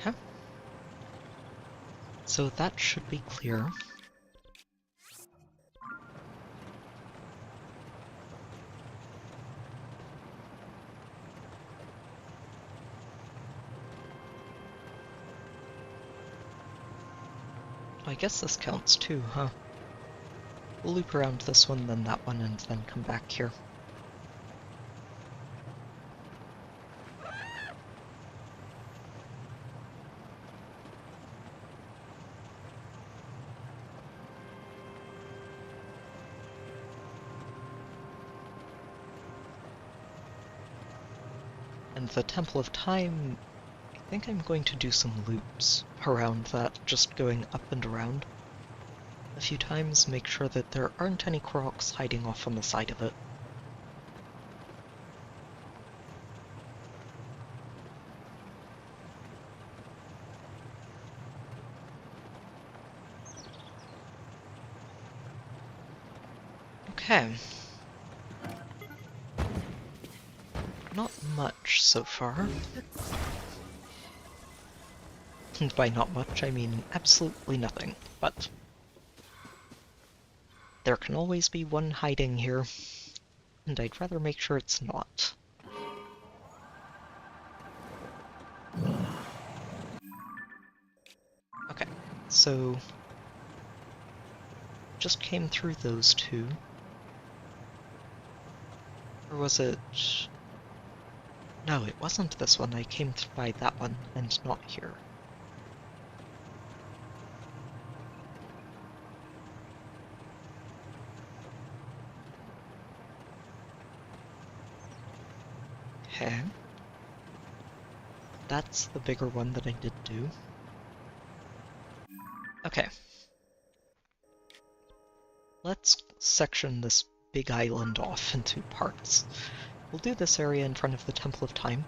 Speaker 1: Huh? So that should be clear. I guess this counts too, huh? We'll loop around this one, then that one, and then come back here. And the Temple of Time, I think I'm going to do some loops around that, just going up and around a few times, make sure that there aren't any Koroks hiding off on the side of it. Okay. Not much so far. And by not much, I mean absolutely nothing, but there can always be one hiding here, and I'd rather make sure it's not. Okay, so just came through those two. Or was it... No, it wasn't this one. I came by that one, and not here. Okay. That's the bigger one that I did do. Okay. Let's section this big island off into parts. We'll do this area in front of the Temple of Time.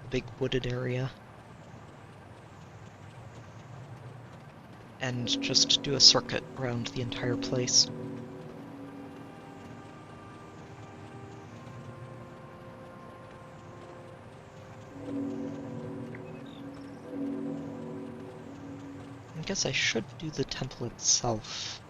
Speaker 1: The big wooded area. And just do a circuit around the entire place. I guess I should do the temple itself.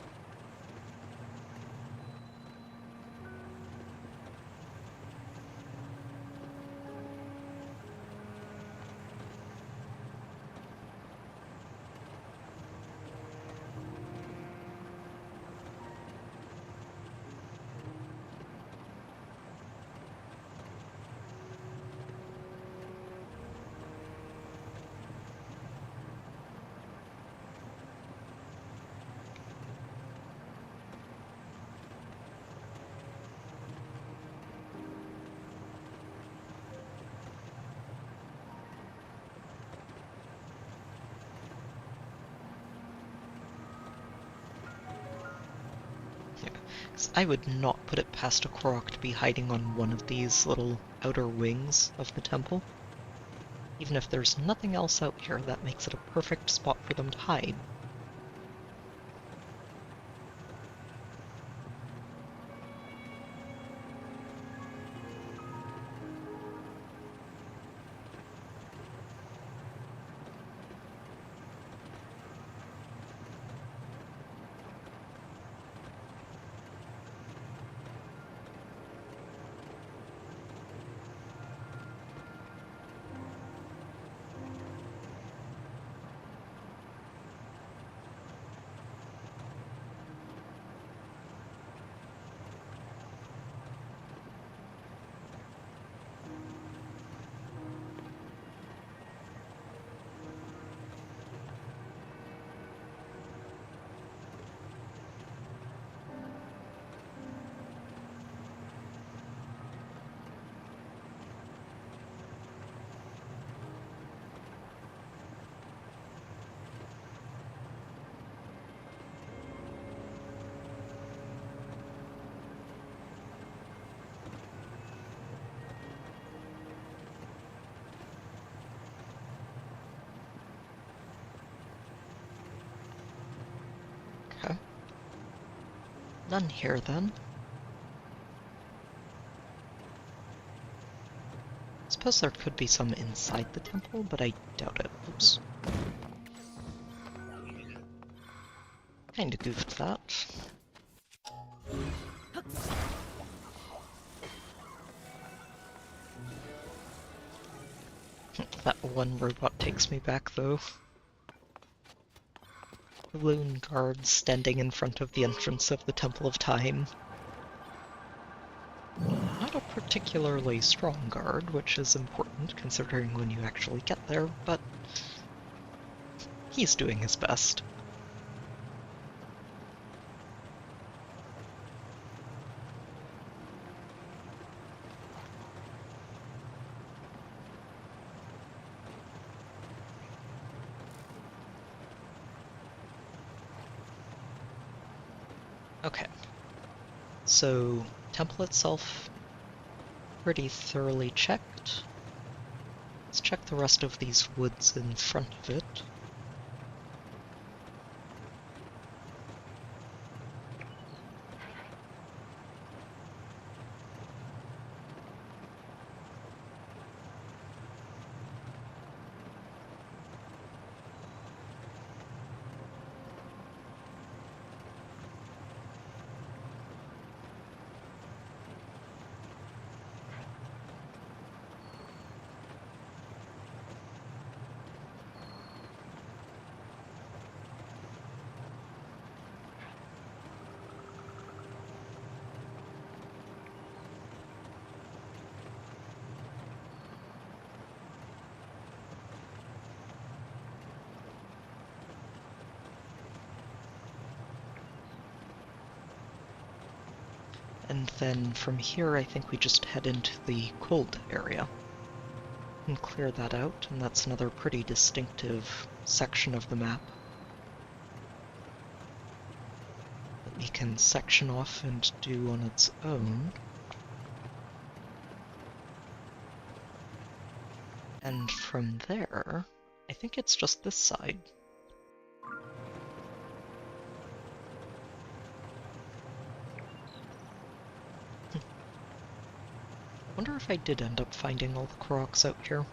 Speaker 1: I would not put it past a Korok to be hiding on one of these little outer wings of the temple. Even if there's nothing else out here, that makes it a perfect spot for them to hide. Okay. None here, then. Suppose there could be some inside the temple, but I doubt it. Oops. Kinda goofed that. That one robot takes me back, though. Balloon guards standing in front of the entrance of the Temple of Time. Not a particularly strong guard, which is important considering when you actually get there, but he's doing his best. Okay, so temple itself pretty thoroughly checked. Let's check the rest of these woods in front of it. And then from here, I think we just head into the cold area and clear that out, and that's another pretty distinctive section of the map that we can section off and do on its own. And from there, I think it's just this side. Wonder if I did end up finding all the Koroks out here.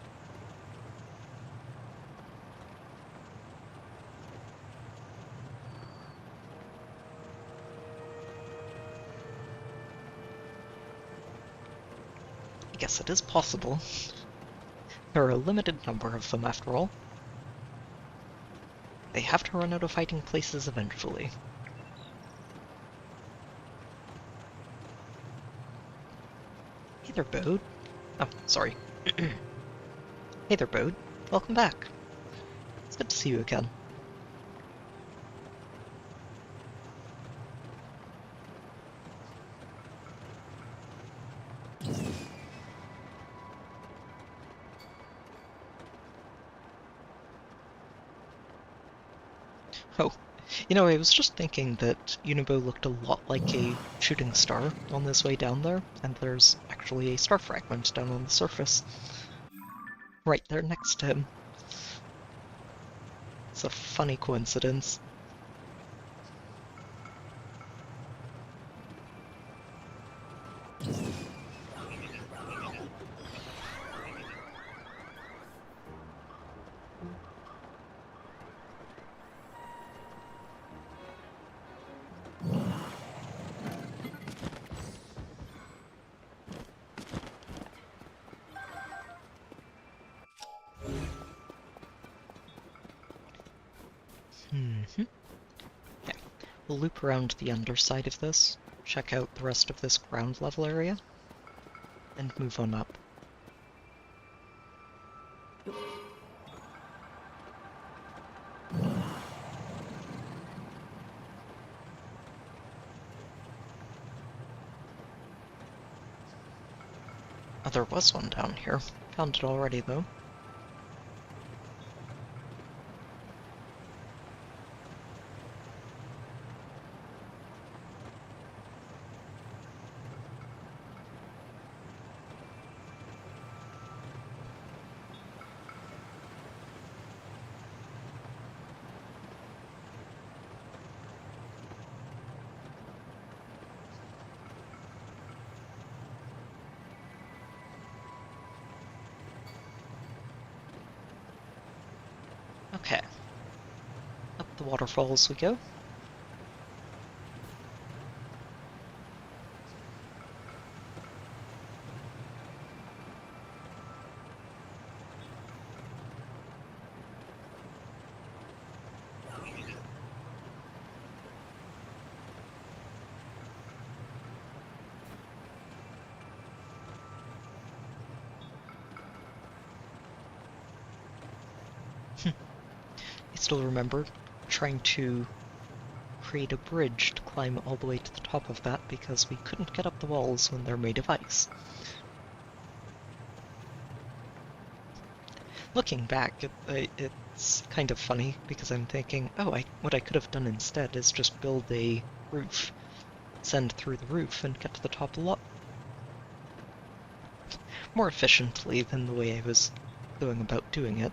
Speaker 1: I guess it is possible. There are a limited number of them, after all. They have to run out of fighting places eventually. Hey there, Bode. Oh, sorry. Hey there, Bode. Welcome back. It's good to see you again. Oh, I was just thinking that Unibo looked a lot like a shooting star on this way down there, and there's actually a star fragment down on the surface. Right there next to him. It's a funny coincidence. Okay, we'll loop around the underside of this, check out the rest of this ground level area, and move on up. Oh, there was one down here. Found it already, though. the waterfalls we go. I still remember trying to create a bridge to climb all the way to the top of that because we couldn't get up the walls when they're made of ice. Looking back, it's kind of funny because I'm thinking, oh, what I could have done instead is just build a roof, send through the roof, and get to the top a lot more efficiently than the way I was going about doing it.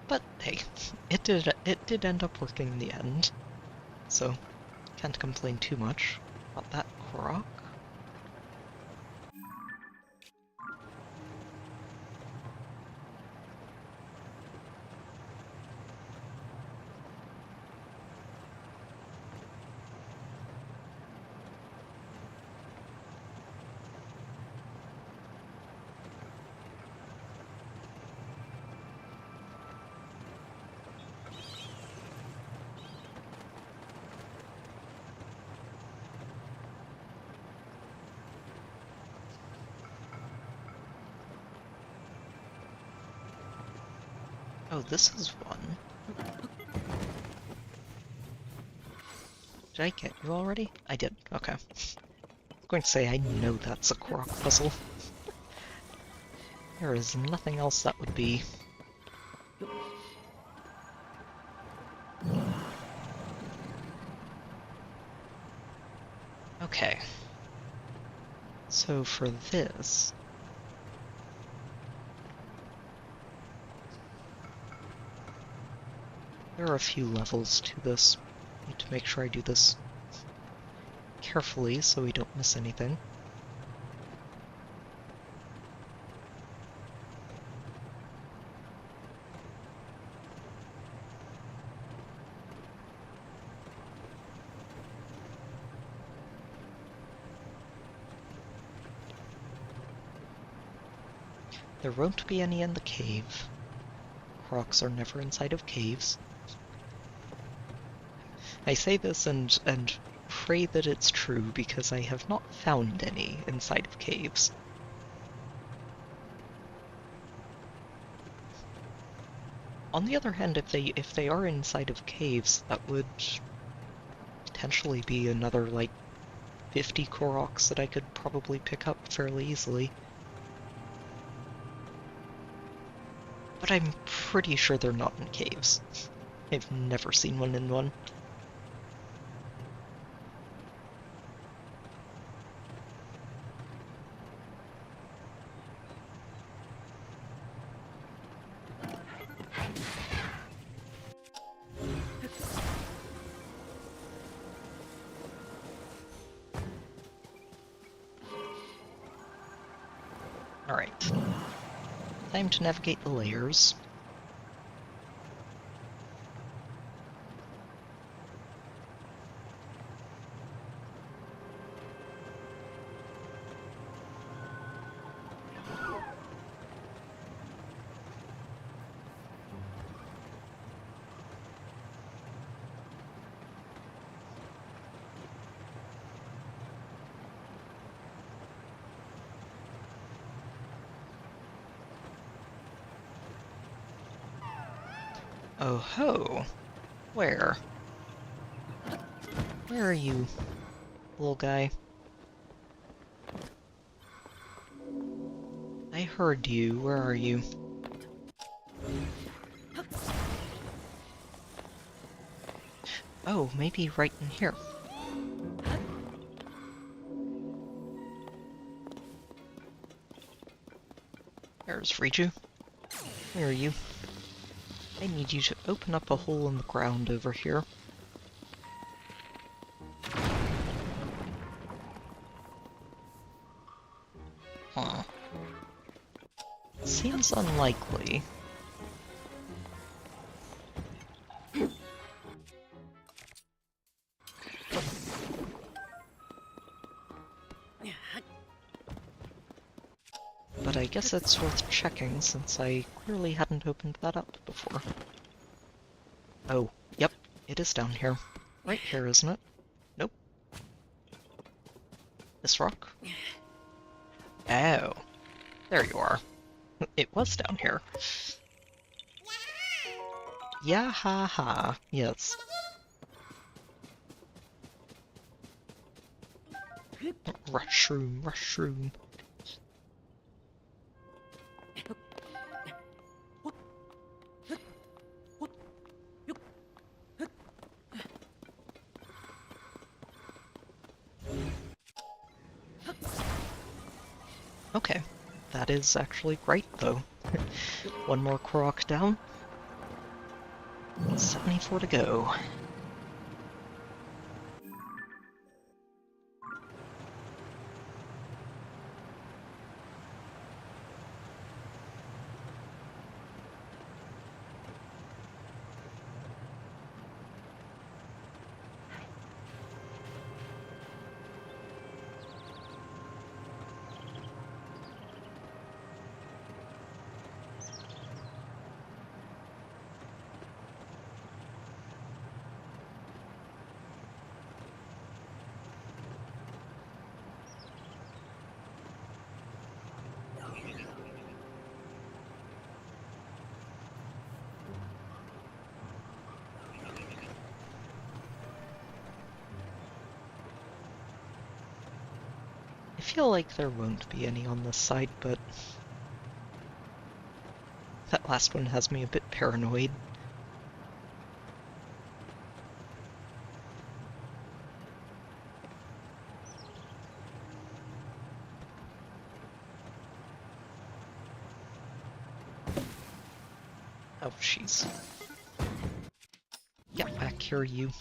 Speaker 1: But hey, it did end up working in the end, so can't complain too much about that Korok. Oh, this is one. Did I get you already? I did. Okay. I'm going to say I know that's a Korok puzzle. There is nothing else that would be. Okay. So for this... there are a few levels to this. Need to make sure I do this carefully so we don't miss anything. There won't be any in the cave. Koroks are never inside of caves. I say this and pray that it's true because I have not found any inside of caves. On the other hand, if they are inside of caves, that would potentially be another like 50 Koroks that I could probably pick up fairly easily. But I'm pretty sure they're not in caves. I've never seen one in one. Alright. Time to navigate the layers. Oh ho! Where? Where are you, little guy? I heard you. Where are you? Oh, maybe right in here. There's Riju. Where are you? I need you to open up a hole in the ground over here. Huh. Seems unlikely. guess it's worth checking since I clearly hadn't opened that up before. Oh, yep, it is down here. Right here, isn't it? Nope. This rock? Oh, there you are. It was down here. Yeah, ha ha. Yes. Rushroom, rushroom. Okay, that is actually great though. One more Korok down. 74 to go. I feel like there won't be any on this side, but that last one has me a bit paranoid. Oh, jeez. Get back here, you.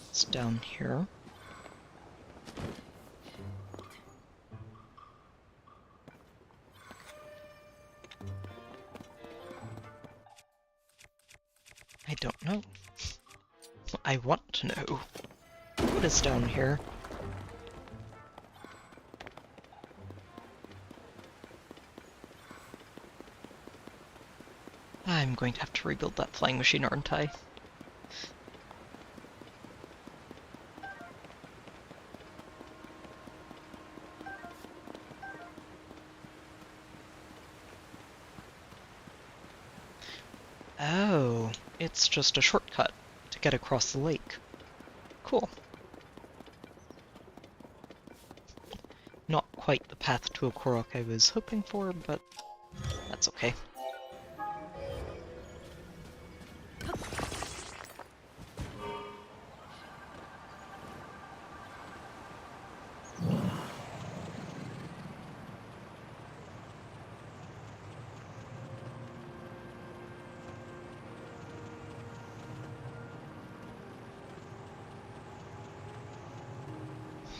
Speaker 1: It's down here. I don't know. I want to know. What is down here? I'm going to have to rebuild that flying machine, aren't I? Oh, it's just a shortcut to get across the lake. Cool. Not quite the path to a Korok I was hoping for, but that's okay.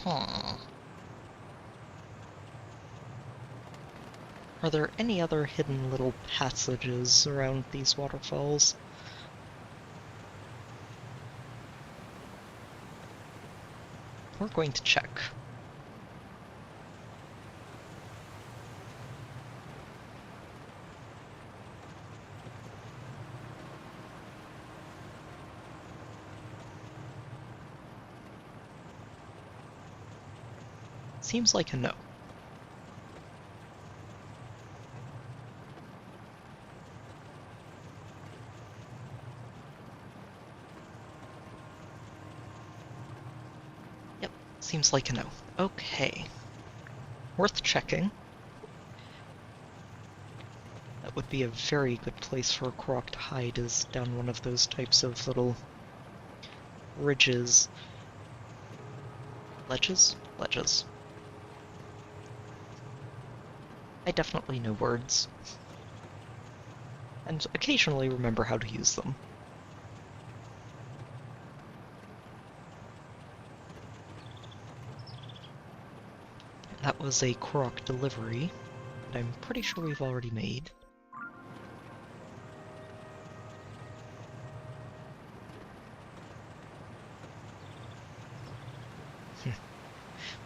Speaker 1: Huh. Are there any other hidden little passages around these waterfalls? We're going to check. Seems like a no. Yep, seems like a no. Okay. Worth checking. That would be a very good place for a Korok to hide, is down one of those types of little ridges. Ledges? Ledges. I definitely know words. and occasionally remember how to use them. That was a Korok delivery that I'm pretty sure we've already made.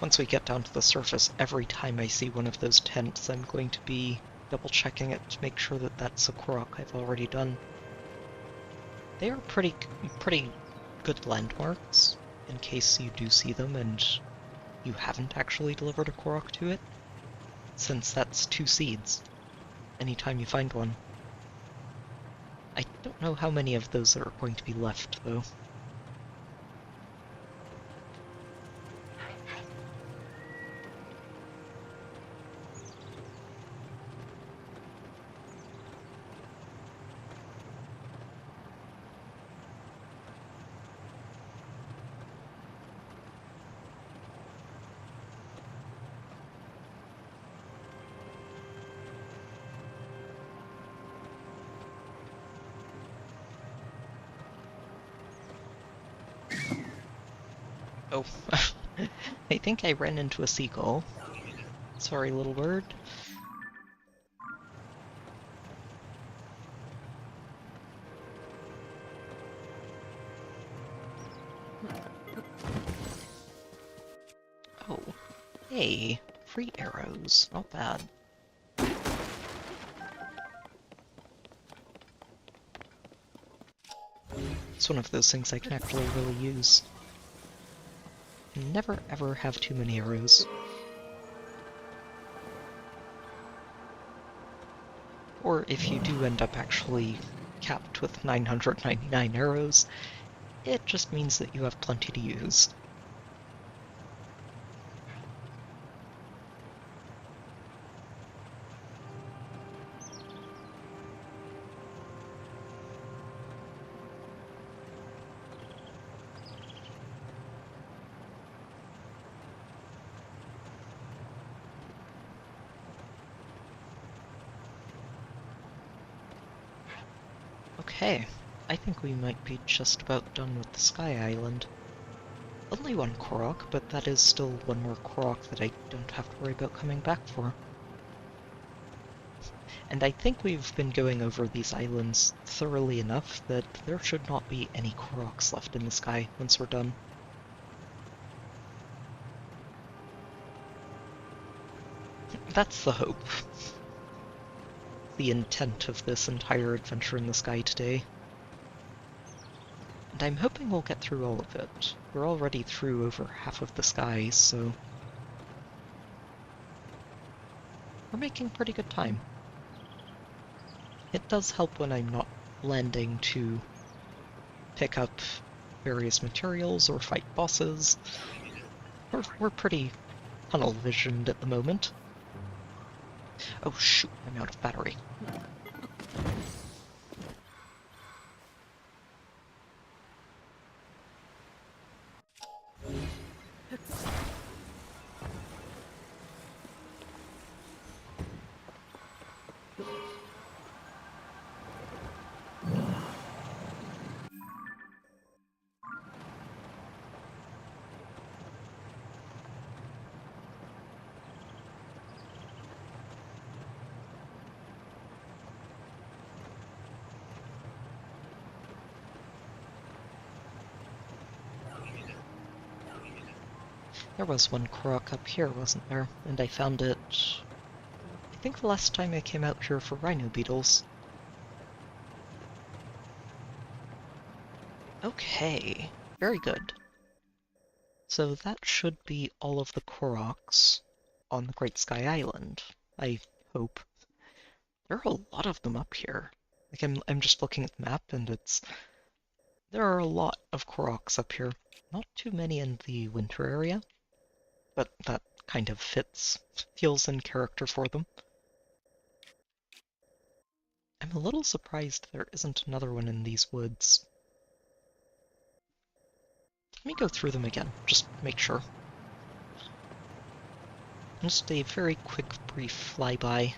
Speaker 1: Once we get down to the surface, every time I see one of those tents, I'm going to be double-checking it to make sure that that's a Korok I've already done. They are pretty good landmarks, in case you do see them and you haven't actually delivered a Korok to it, since that's 2 seeds, anytime you find one. I don't know how many of those are going to be left, though. Oh, I think I ran into a seagull. Sorry, little bird. Oh, hey, free arrows, not bad. It's one of those things I can actually really use. Never ever have too many arrows. Or if you do end up actually capped with 999 arrows, it just means that you have plenty to use. Okay, I think we might be just about done with the Sky Island. Only one Korok, but that is still one more Korok that I don't have to worry about coming back for. And I think we've been going over these islands thoroughly enough that there should not be any Koroks left in the sky once we're done. That's the hope. The intent of this entire adventure in the sky today. And I'm hoping we'll get through all of it. We're already through over half of the sky, so we're making pretty good time. It does help when I'm not landing to pick up various materials or fight bosses. We're pretty tunnel visioned at the moment. Oh shoot, I'm out of battery. There was one Korok up here, wasn't there? And I found it, I think the last time I came out here for rhino beetles. Okay, very good. So that should be all of the Koroks on the Great Sky Island, I hope. There are a lot of them up here. Like I'm just looking at the map and there are a lot of Koroks up here. Not too many in the winter area, but that kind of feels in character for them. I'm a little surprised there isn't another one in these woods. Let me go through them again, just make sure. Just a very quick, brief flyby.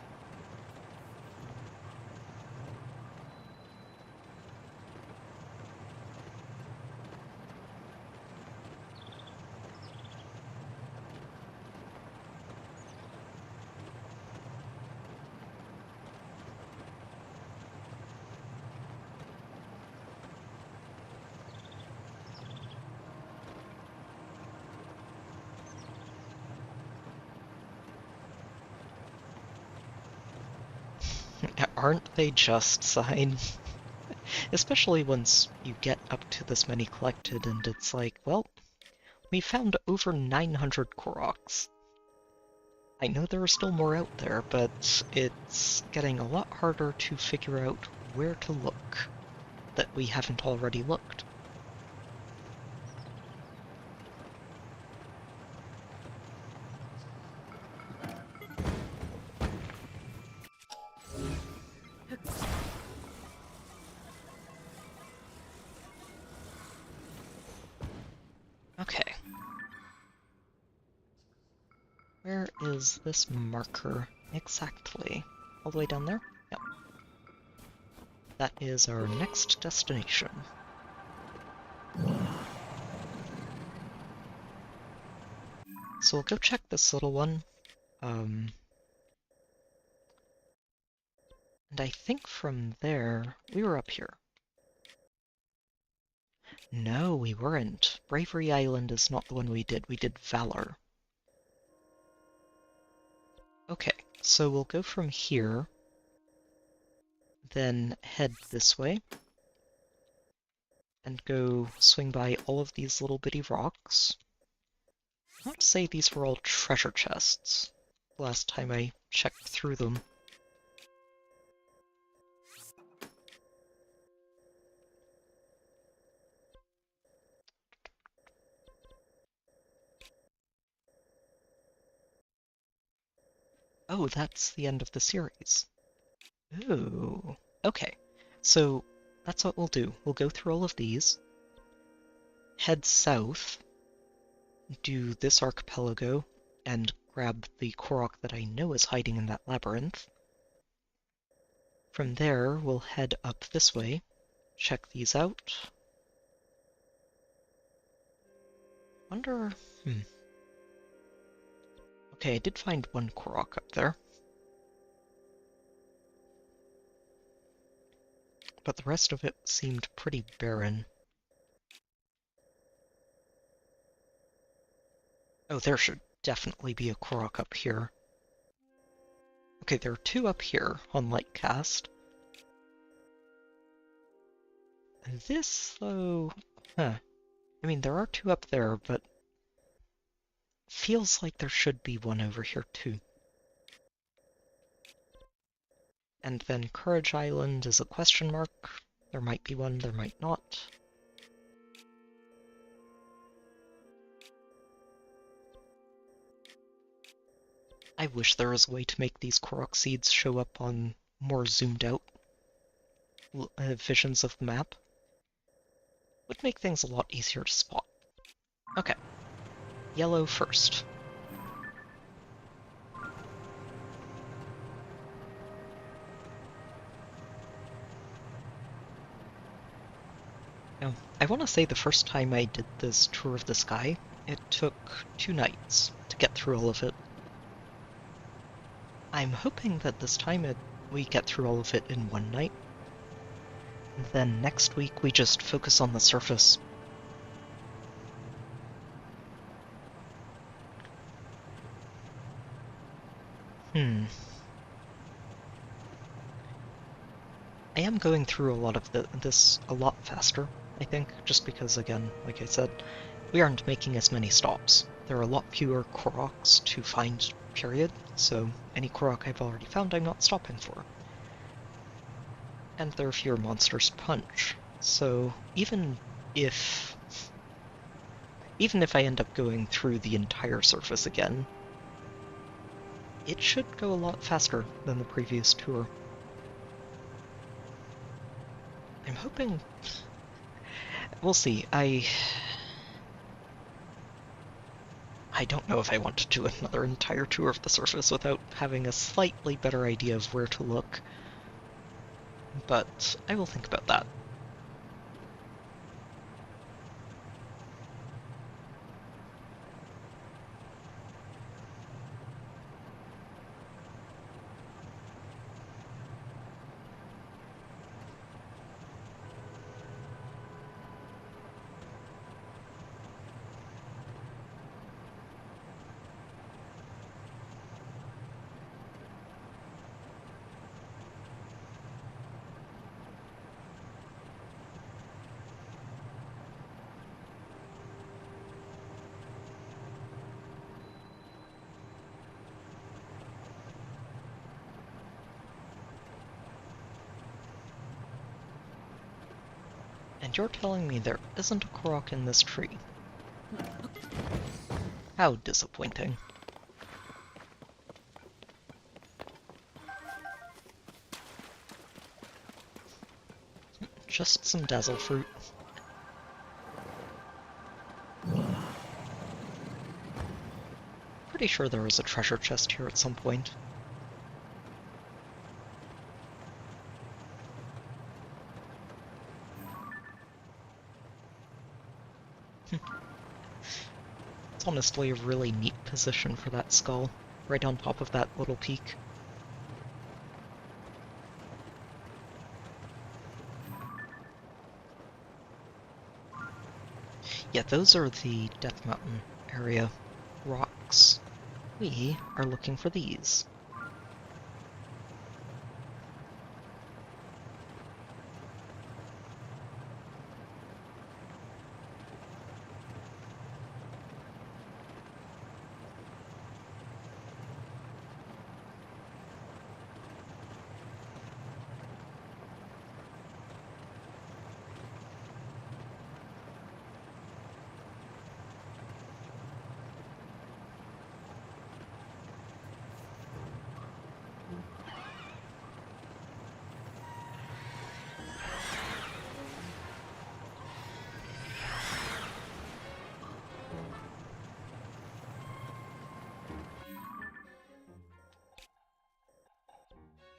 Speaker 1: Aren't they just, Sign? Especially once you get up to this many collected and it's like, well, we found over 900 Koroks. I know there are still more out there, but it's getting a lot harder to figure out where to look that we haven't already looked. Okay. Where is this marker exactly? All the way down there? Yep. That is our next destination. So we'll go check this little one. And I think from there, we were up here. No, we weren't. Bravery Island is not the one we did. We did Valor. Okay, so we'll go from here, then head this way, and go swing by all of these little bitty rocks. I want to say these were all treasure chests, last time I checked through them. Oh, that's the end of the series. Ooh. Okay, so that's what we'll do. We'll go through all of these, head south, do this archipelago, and grab the Korok that I know is hiding in that labyrinth. From there, we'll head up this way, check these out. Wonder... Okay, I did find one Korok up there. But the rest of it seemed pretty barren. Oh, there should definitely be a Korok up here. Okay, there are two up here on Lightcast. And this, though... Huh. I mean, there are two up there, but... feels like there should be one over here, too. And then Courage Island is a question mark. There might be one, there might not. I wish there was a way to make these Korok seeds show up on more zoomed out visions of the map. Would make things a lot easier to spot. Okay. Yellow first. Now, I want to say the first time I did this tour of the sky, it took 2 nights to get through all of it. I'm hoping that this time we get through all of it in 1 night. And then next week we just focus on the surface. I am going through a lot of this a lot faster, I think, just because, again, like I said, we aren't making as many stops. There are a lot fewer Koroks to find, period, so any Korok I've already found I'm not stopping for. And there are fewer monsters to punch, so even if I end up going through the entire surface again, it should go a lot faster than the previous tour. I'm hoping... We'll see. I don't know if I want to do another entire tour of the surface without having a slightly better idea of where to look. But I will think about that. And you're telling me there isn't a Korok in this tree? How disappointing. Just some dazzle fruit. Pretty sure there was a treasure chest here at some point. It's honestly a really neat position for that skull, right on top of that little peak. Yeah, those are the Death Mountain area rocks. We are looking for these.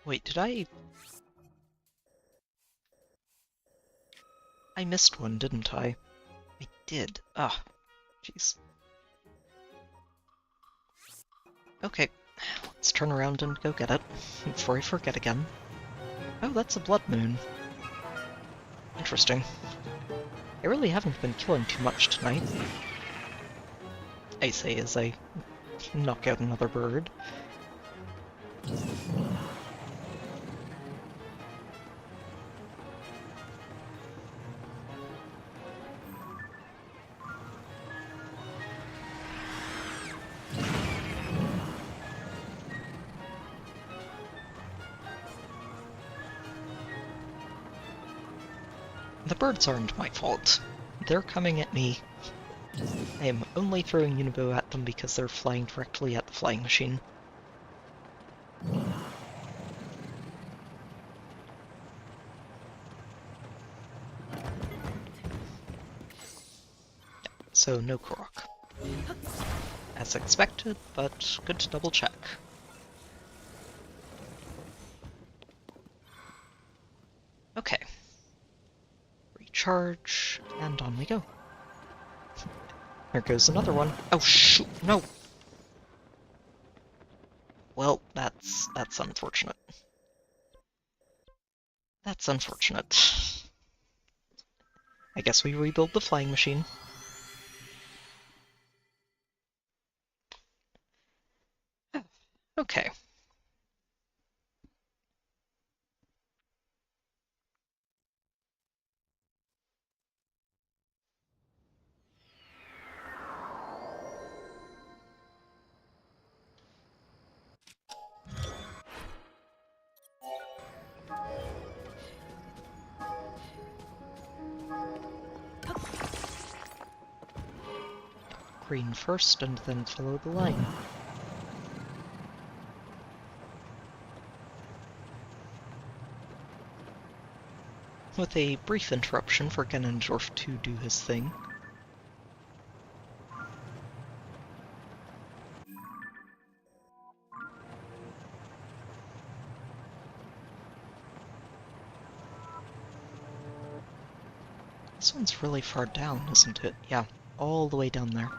Speaker 1: Wait, did I missed one, didn't I? I did. Ah, jeez. Okay, let's turn around and go get it, before I forget again. Oh, that's a blood moon. Interesting. I really haven't been killing too much tonight. I say as I knock out another bird. The birds aren't my fault. They're coming at me. I am only throwing Unibo at them because they're flying directly at the flying machine. So no Korok. As expected, but good to double check. Okay. Recharge, and on we go. There goes another one. Oh shoot, no! Well, that's unfortunate. That's unfortunate. I guess we rebuild the flying machine. Okay. Green first, and then follow the line. With a brief interruption for Ganondorf to do his thing. This one's really far down, isn't it? Yeah, all the way down there.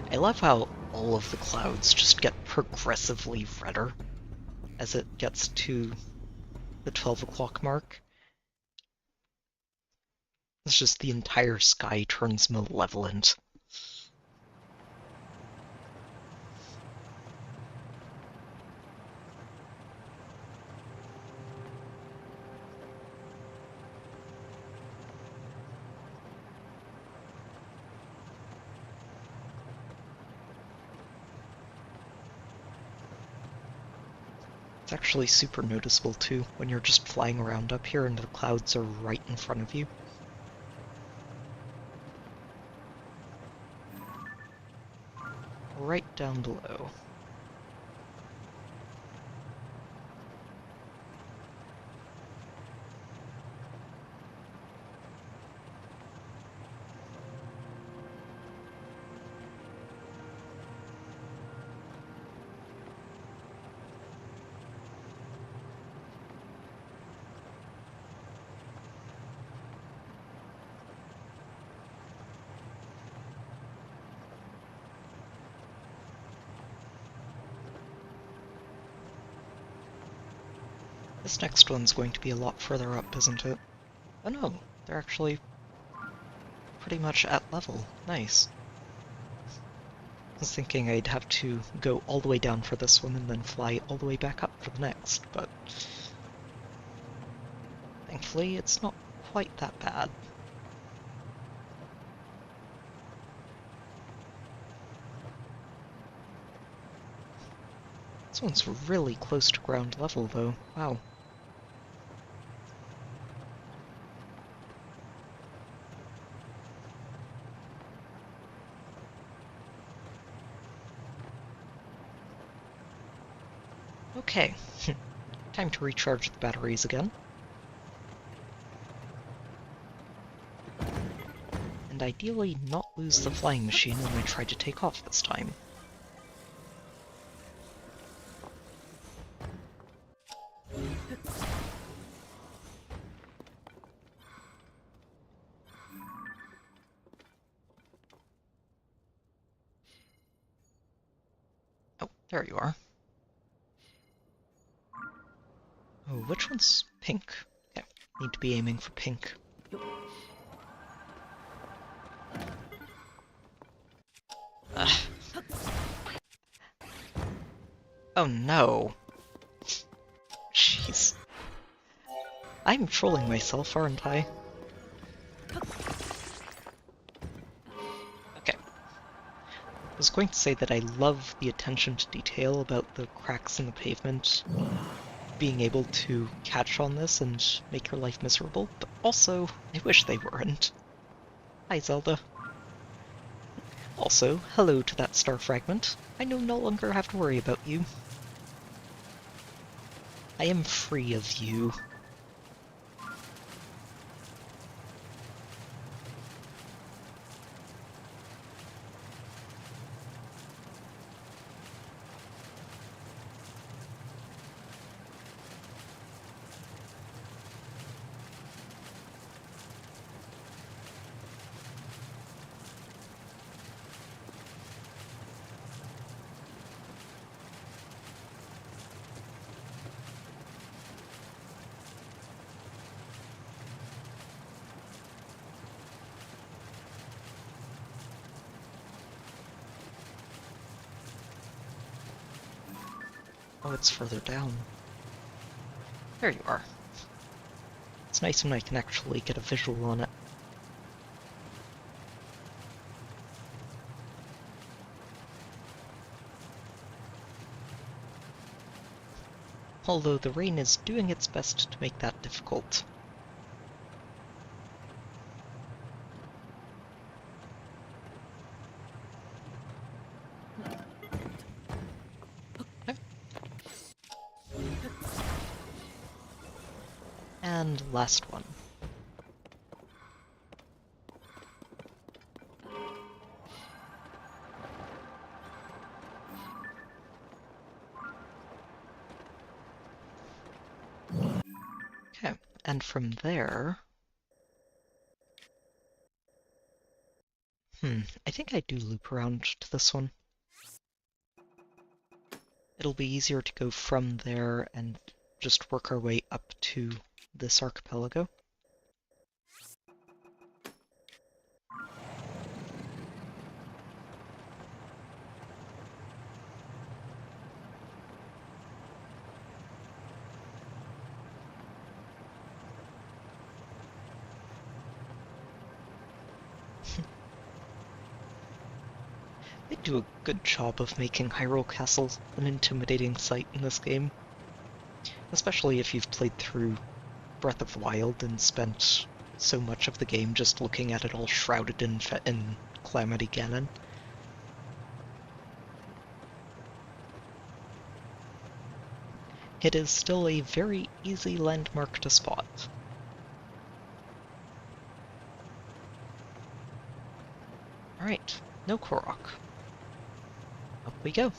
Speaker 1: I love how all of the clouds just get progressively redder as it gets to the 12 o'clock mark. It's just the entire sky turns malevolent. It's actually super noticeable too when you're just flying around up here and the clouds are right in front of you. Right down below. This next one's going to be a lot further up, isn't it? Oh no, they're actually pretty much at level. Nice. I was thinking I'd have to go all the way down for this one and then fly all the way back up for the next, but thankfully it's not quite that bad. This one's really close to ground level though, wow. Okay, time to recharge the batteries again. And ideally not lose the flying machine when I try to take off this time. Oh, there you are. Oh, which one's pink? Okay, need to be aiming for pink. Ugh. Oh no. Jeez. I'm trolling myself, aren't I? Okay. I was going to say that I love the attention to detail about the cracks in the pavement, being able to catch on this and make your life miserable, but also, I wish they weren't. Hi, Zelda. Also, hello to that star fragment. I no longer have to worry about you. I am free of you. Oh, it's further down. There you are. It's nice when I can actually get a visual on it. Although the rain is doing its best to make that difficult. Okay. And last one. Okay, and from there... I think I do loop around to this one. It'll be easier to go from there and just work our way up to this archipelago. They do a good job of making Hyrule Castle an intimidating sight in this game. Especially if you've played through Breath of the Wild and spent so much of the game just looking at it all shrouded in Calamity Ganon. It is still a very easy landmark to spot. Alright, no Korok. Up we go.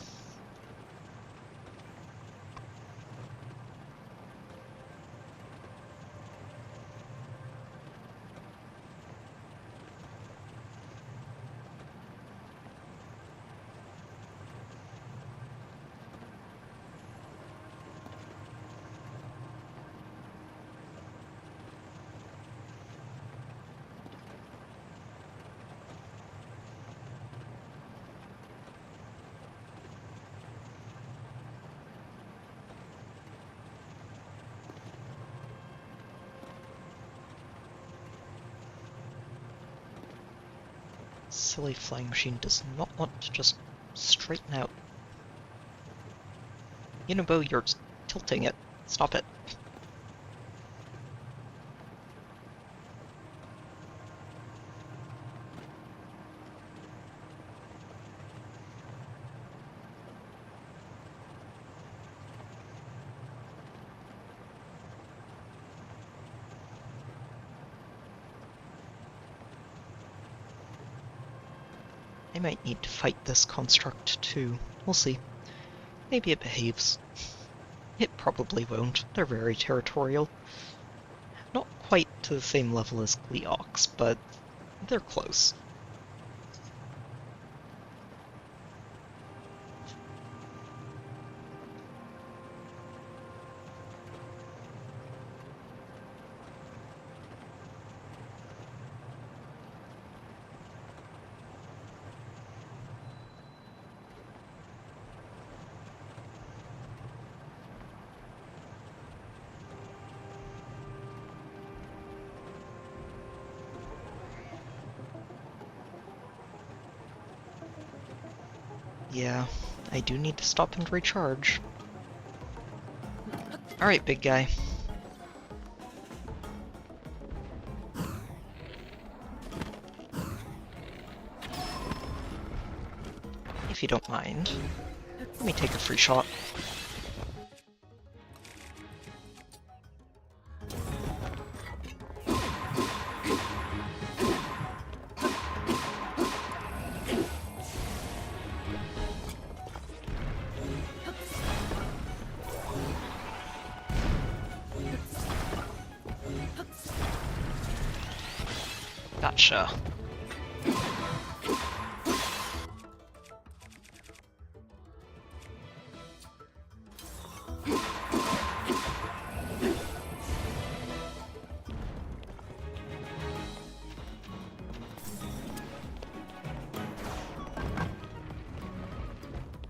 Speaker 1: Silly flying machine does not want to just straighten out. Unibo, you're tilting it. Stop it. I might need to fight this construct too. We'll see. Maybe it behaves. It probably won't. They're very territorial. Not quite to the same level as Gleeox, but they're close. Yeah, I do need to stop and recharge. Alright, big guy. If you don't mind, let me take a free shot. Gotcha.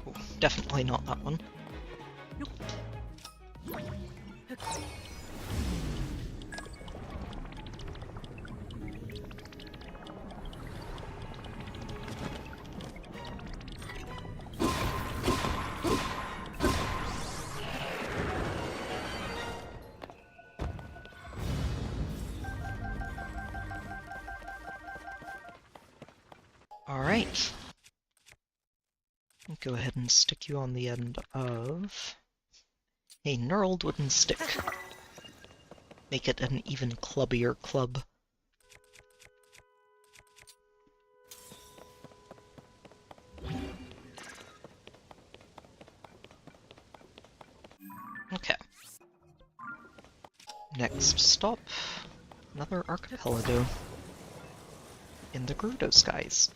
Speaker 1: Ooh, definitely not that one. Alright. I'll go ahead and stick you on the end of a knurled wooden stick. Make it an even clubbier club. Okay. Next stop, another archipelago in the Gerudo skies.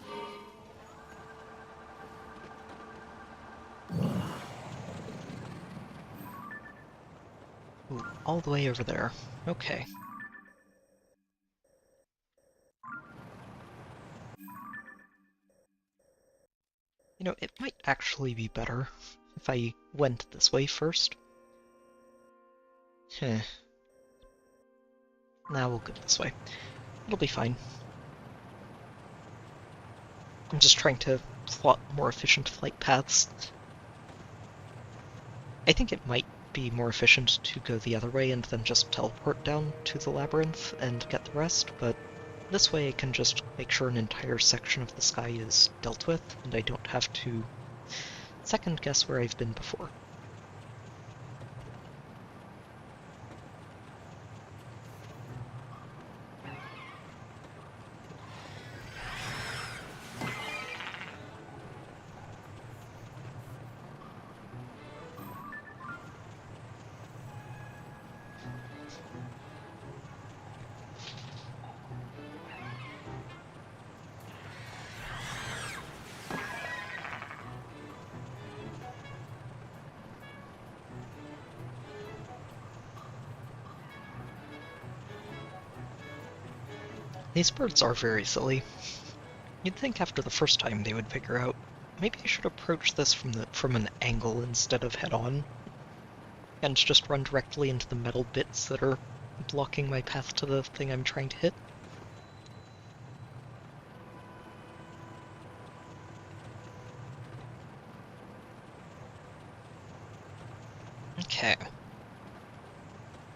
Speaker 1: Ooh, all the way over there. Okay. You know, it might actually be better if I went this way first. Nah, we'll go this way. It'll be fine. I'm just trying to plot more efficient flight paths. I think it might be more efficient to go the other way and then just teleport down to the labyrinth and get the rest, but this way I can just make sure an entire section of the sky is dealt with, and I don't have to second guess where I've been before. These birds are very silly. You'd think after the first time they would figure out, maybe I should approach this from an angle instead of head-on, and just run directly into the metal bits that are blocking my path to the thing I'm trying to hit. Okay.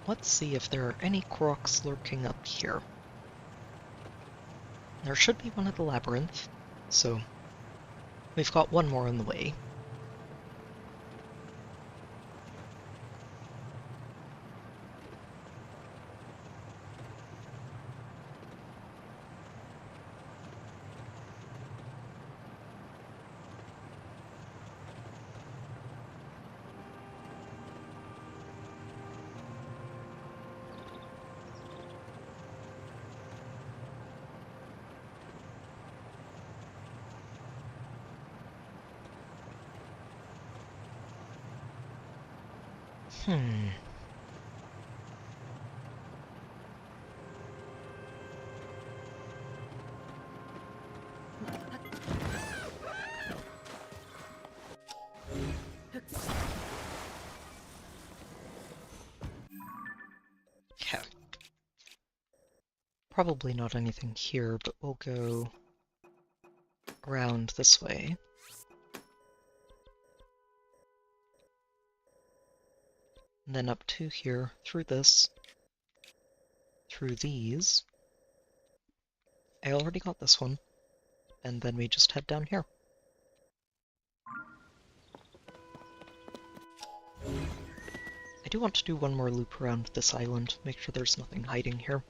Speaker 1: Let's see if there are any Koroks lurking up here. There should be one at the labyrinth, so we've got one more on the way. Hmm. Okay. Probably not anything here, but we'll go around this way. And then up to here, through this, through these. I already got this one. And then we just head down here. I do want to do one more loop around this island, make sure there's nothing hiding here.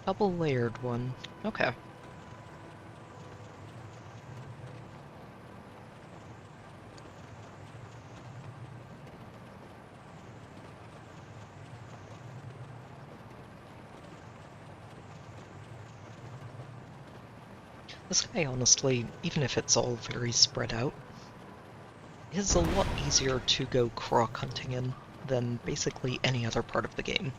Speaker 1: Double-layered one. Okay. This guy, honestly, even if it's all very spread out, is a lot easier to go Korok hunting in than basically any other part of the game.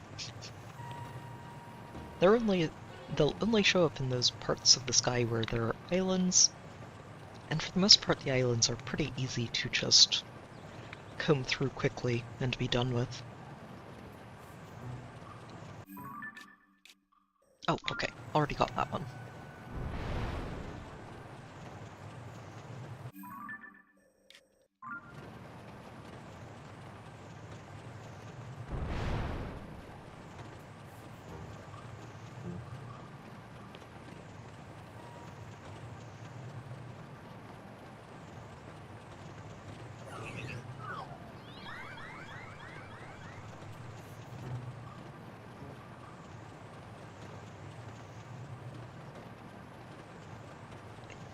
Speaker 1: They'll only show up in those parts of the sky where there are islands, and for the most part the islands are pretty easy to just comb through quickly and be done with. Oh, okay, already got that one.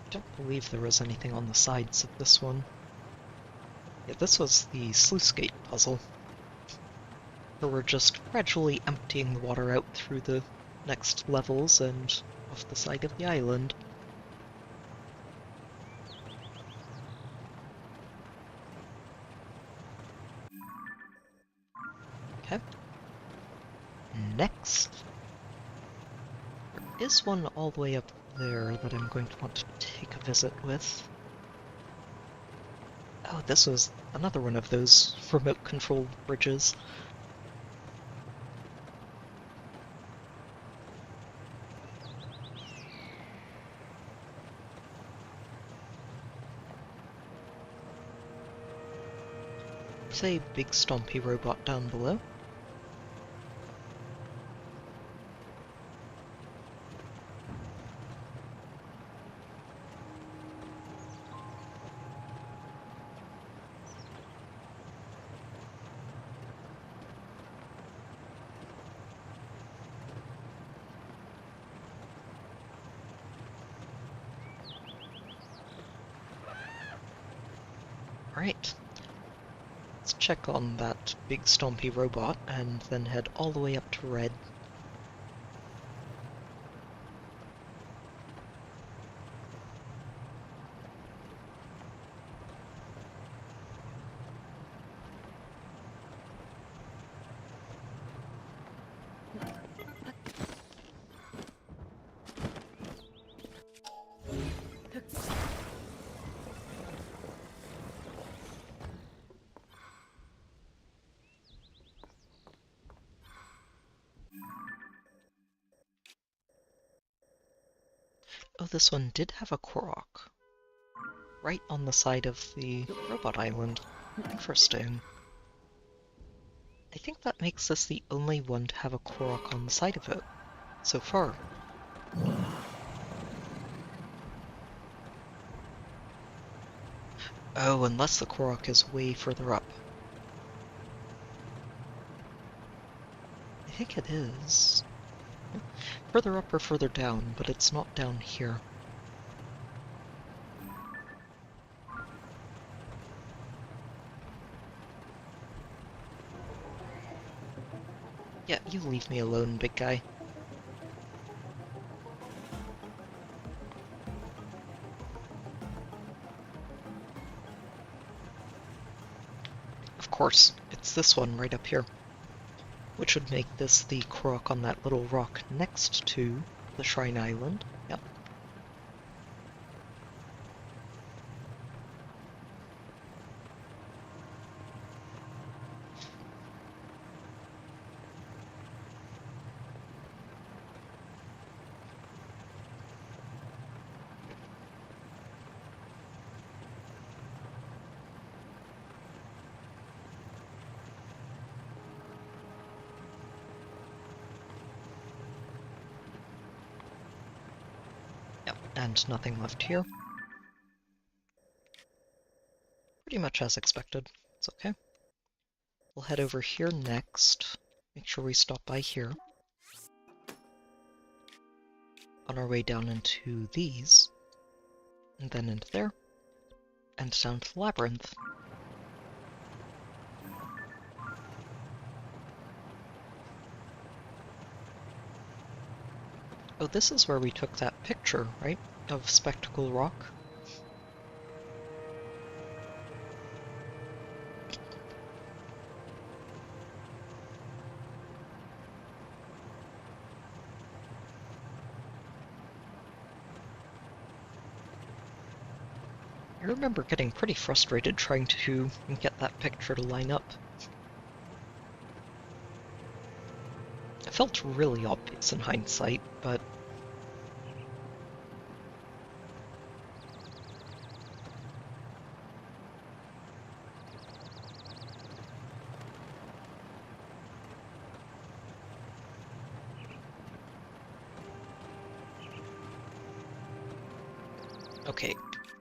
Speaker 1: I don't believe there was anything on the sides of this one. Yeah, this was the sluice gate puzzle, where we're just gradually emptying the water out through the next levels and off the side of the island. Okay. next, there is one all the way up there that I'm going to want to take a visit with. Oh, this was another one of those remote-controlled bridges. There's a big stompy robot down below. Alright. Let's check on that big stompy robot and then head all the way up to Red. Oh, this one did have a Korok. Right on the side of the robot island. Interesting. I think that makes this the only one to have a Korok on the side of it, so far. Oh, unless the Korok is way further up. I think it is. Further up or further down, but it's not down here. Yeah, you leave me alone, big guy. Of course, it's this one right up here. Which would make this the Korok on that little rock next to the Shrine Island. Yep. Yep, and nothing left here. Pretty much as expected. It's okay. We'll head over here next. Make sure we stop by here. On our way down into these. And then into there. And down to the labyrinth. Oh, this is where we took that picture, right? Of Spectacle Rock. I remember getting pretty frustrated trying to get that picture to line up. It felt really obvious in hindsight, but... Okay,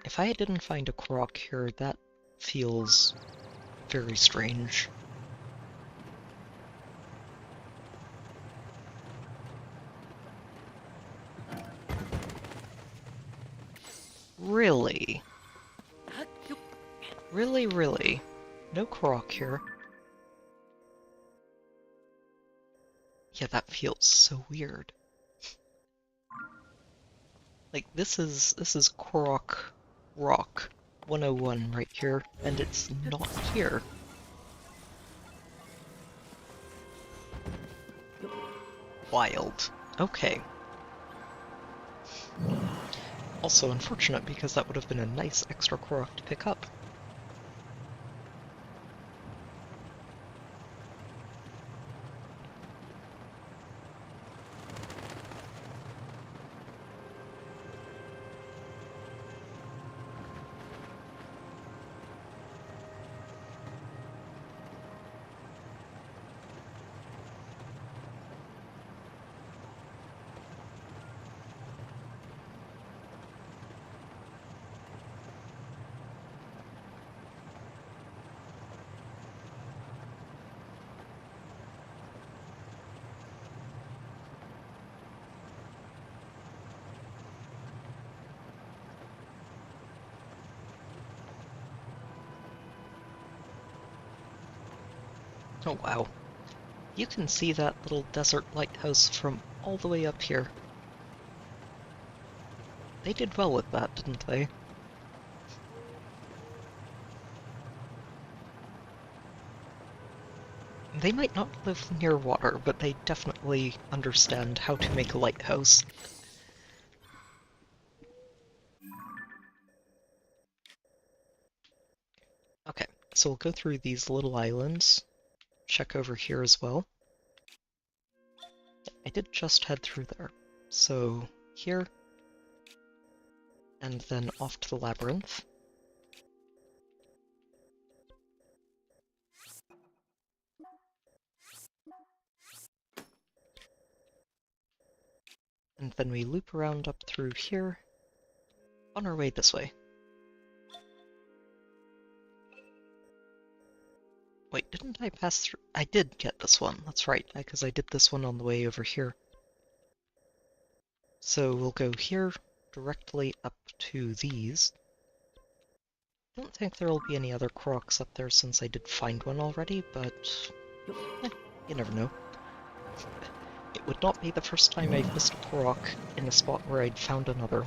Speaker 1: if I didn't find a Korok here, that feels very strange. Really? Really, really? No Korok here. Yeah, that feels so weird. Like, this is Korok Rock 101 right here, and it's not here. Wild. Okay. Also unfortunate because that would have been a nice extra Korok to pick up. Oh wow. You can see that little desert lighthouse from all the way up here. They did well with that, didn't they? They might not live near water, but they definitely understand how to make a lighthouse. Okay, so we'll go through these little islands, check over here as well. I did just head through there. So here, and then off to the labyrinth. And then we loop around up through here, on our way this way. Wait, didn't I pass through? I did get this one, that's right, because I did this one on the way over here. So we'll go here, directly up to these. Don't think there'll be any other Koroks up there since I did find one already, but you never know. It would not be the first time I've missed a Korok in a spot where I'd found another.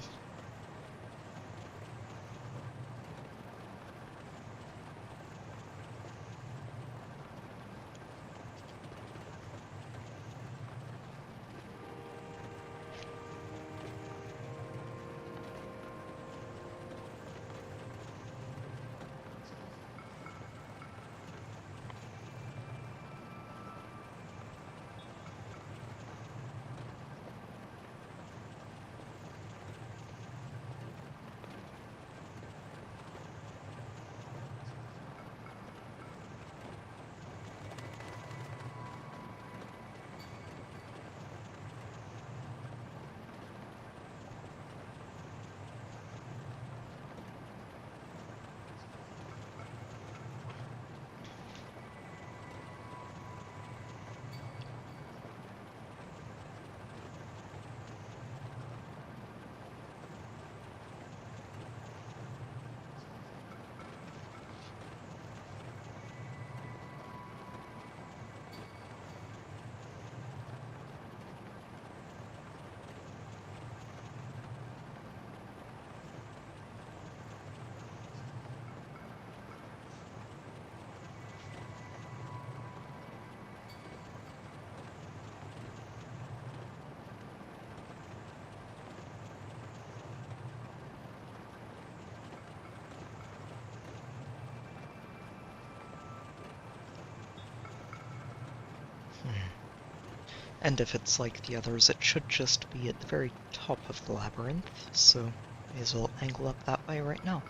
Speaker 1: And if it's like the others, it should just be at the very top of the labyrinth, so may as well angle up that way right now.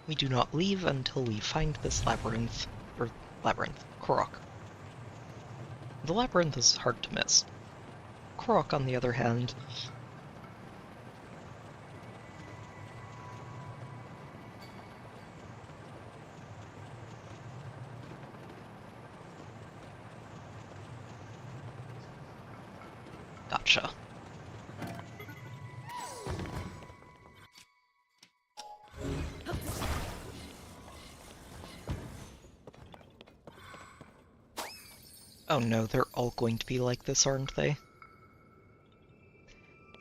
Speaker 1: We do not leave until we find this labyrinth, or labyrinth, Korok. The labyrinth is hard to miss. Korok, on the other hand, gotcha. Oh no, they're all going to be like this, aren't they?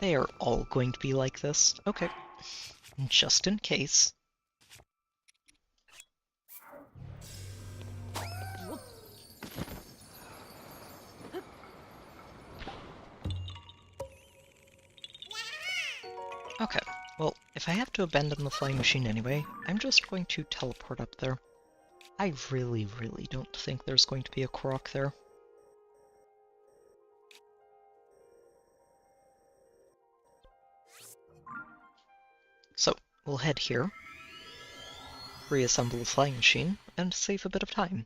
Speaker 1: They are all going to be like this. Okay. Just in case. Okay, well, if I have to abandon the flying machine anyway, I'm just going to teleport up there. I really, really don't think there's going to be a Korok there. So, we'll head here, reassemble the flying machine, and save a bit of time.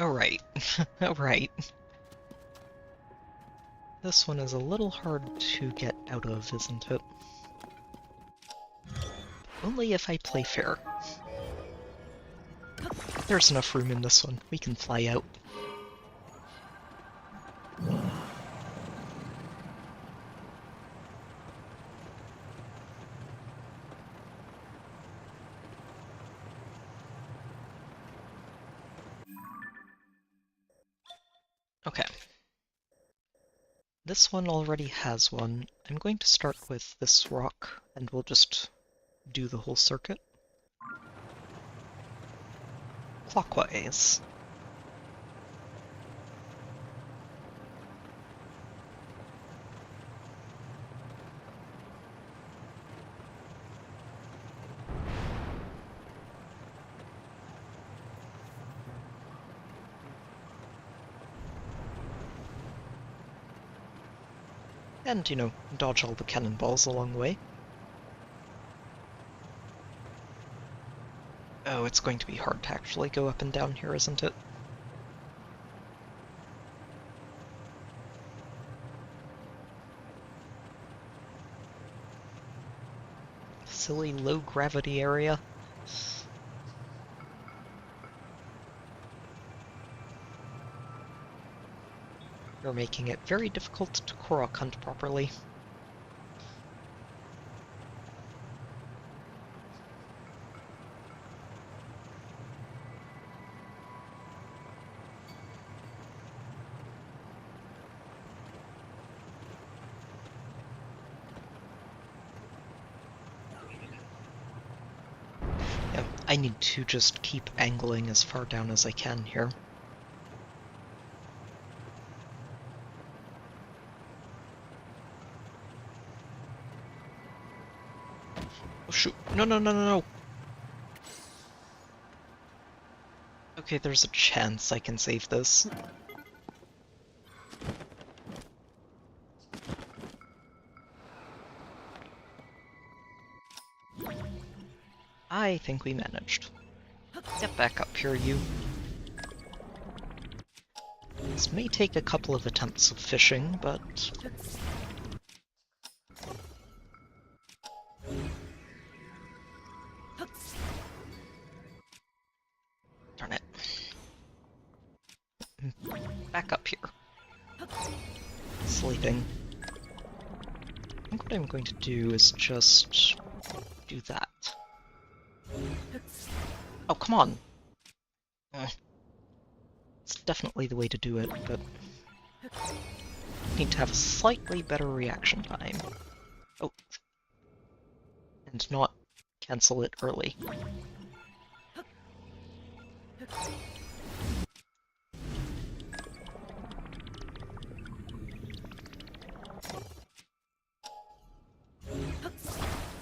Speaker 1: Alright, alright. This one is a little hard to get out of, isn't it? Only if I play fair. There's enough room in this one. We can fly out. Okay. This one already has one. I'm going to start with this rock, and we'll just do the whole circuit. Clockwise. And, you know, dodge all the cannonballs along the way. Oh, it's going to be hard to actually go up and down here, isn't it? Silly low-gravity area. You're making it very difficult to Korok hunt properly. Yeah, I need to just keep angling as far down as I can here. Oh shoot, no, no, no, no, no! Okay, there's a chance I can save this. I think we managed. Get back up here, you. This may take a couple of attempts of fishing, but... Darn it. Back up here. Sleeping. I think what I'm going to do is just do that. Oh, come on! It's definitely the way to do it, but... need to have a slightly better reaction time. Oh. And not cancel it early.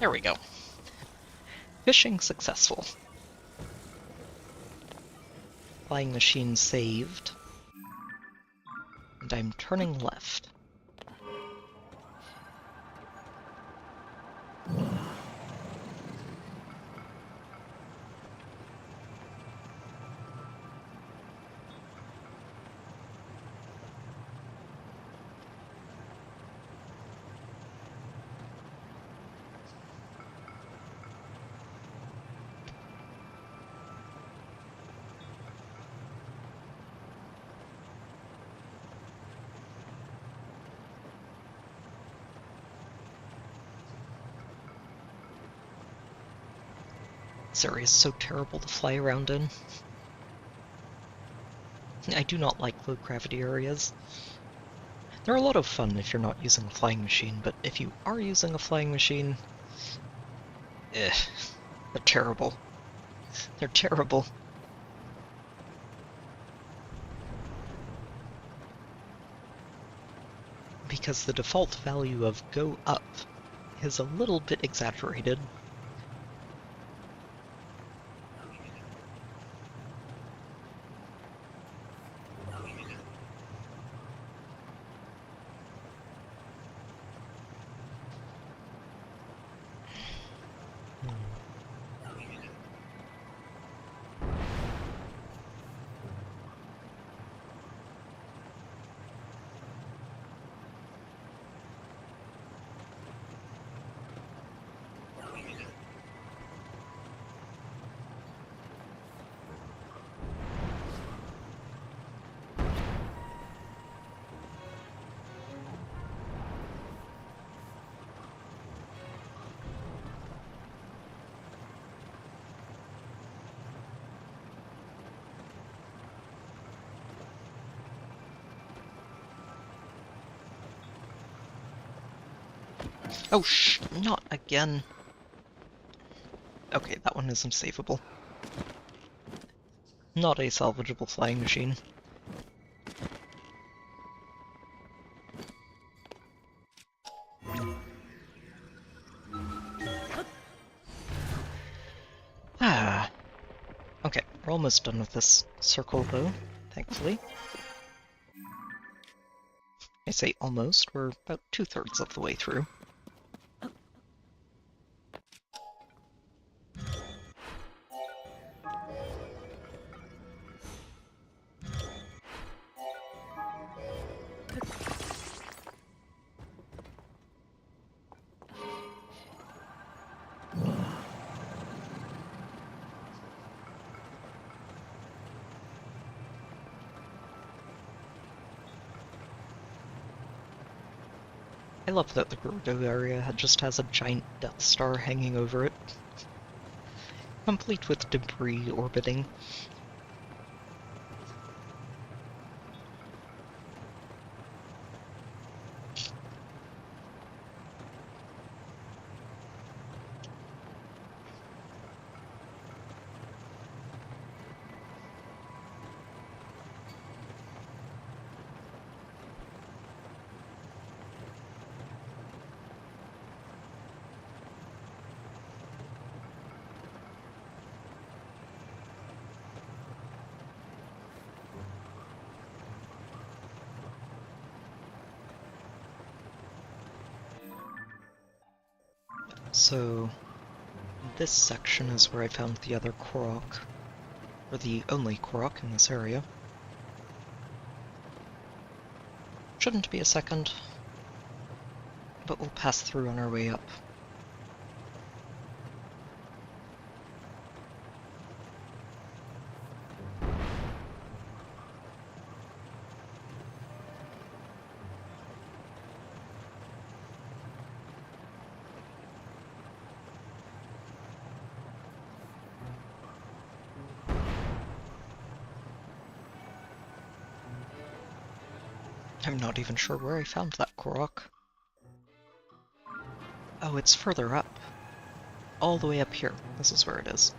Speaker 1: There we go. Fishing successful. Flying machine saved. And I'm turning left. This area is so terrible to fly around in. I do not like low gravity areas. They're a lot of fun if you're not using a flying machine, but if you are using a flying machine, they're terrible. They're terrible. Because the default value of go up is a little bit exaggerated. Oh, not again. Okay, that one is unsavable. Not a salvageable flying machine. Ah. Okay, we're almost done with this circle, though, thankfully. I say almost, we're about 2/3 of the way through. I love that the Gerudo area just has a giant Death Star hanging over it, complete with debris orbiting. So, this section is where I found the other Korok, or the only Korok in this area. Shouldn't be a second, but we'll pass through on our way up. I'm not even sure where I found that Korok. Oh, it's further up. All the way up here. This is where it is.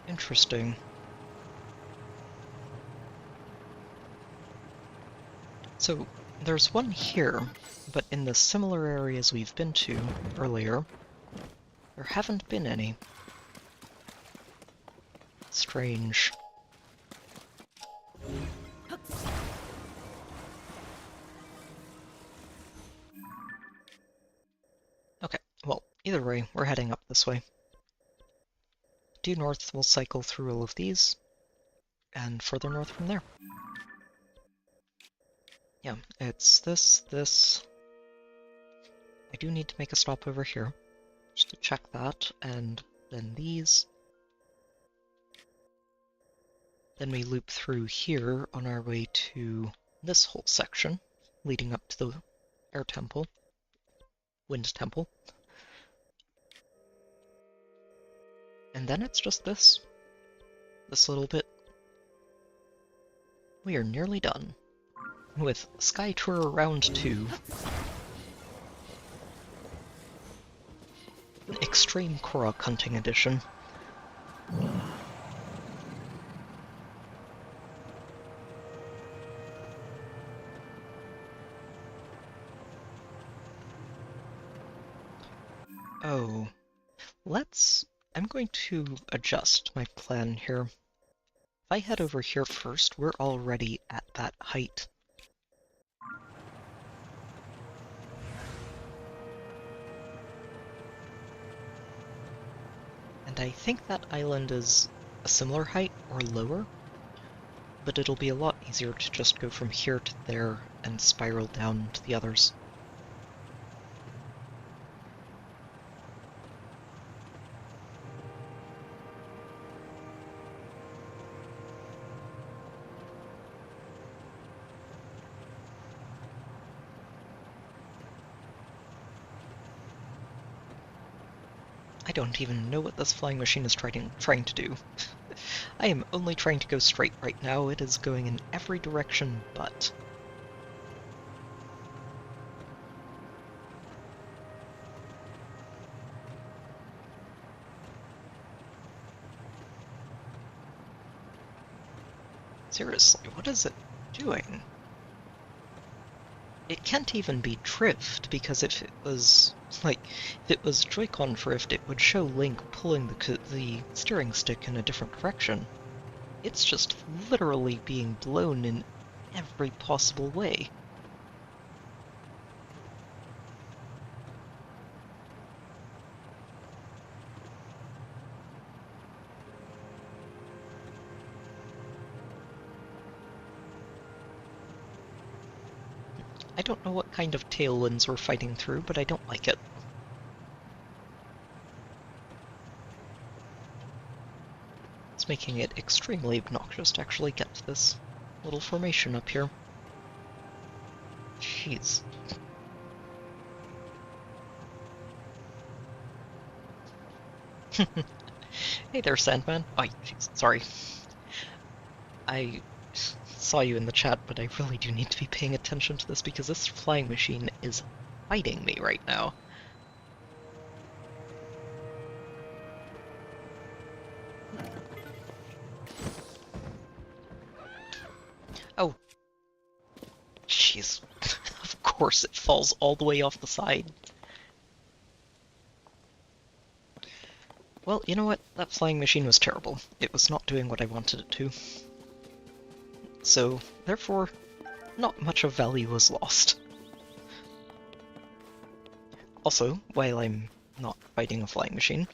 Speaker 1: Interesting. So, there's one here, but in the similar areas we've been to earlier, there haven't been any. Strange. Okay, well, either way, we're heading up this way. Due north, we'll cycle through all of these, and further north from there. Yeah, it's this. I do need to make a stop over here, just to check that, and then these. Then we loop through here on our way to this whole section, leading up to the air temple, wind temple. And then it's just this little bit. We are nearly done with Sky Tour Round 2. Extreme Korok Hunting Edition. Oh, I'm going to adjust my plan here. If I head over here first, we're already at that height. And I think that island is a similar height or lower, but it'll be a lot easier to just go from here to there and spiral down to the others. I don't even know what this flying machine is trying to do. I am only trying to go straight right now. It is going in every direction but. Seriously, what is it doing? It can't even be drift, because if it was Joy-Con drift, it would show Link pulling the steering stick in a different direction. It's just literally being blown in every possible way. I don't know what kind of tailwinds we're fighting through, but I don't like it. It's making it extremely obnoxious to actually get to this little formation up here. Jeez. Hey there, Sandman. Oh, jeez, sorry. I saw you in the chat, but I really do need to be paying attention to this because this flying machine is fighting me right now. Oh. Jeez. Of course it falls all the way off the side. Well, you know what? That flying machine was terrible. It was not doing what I wanted it to. So, therefore, not much of value was lost. Also, while I'm not fighting a flying machine,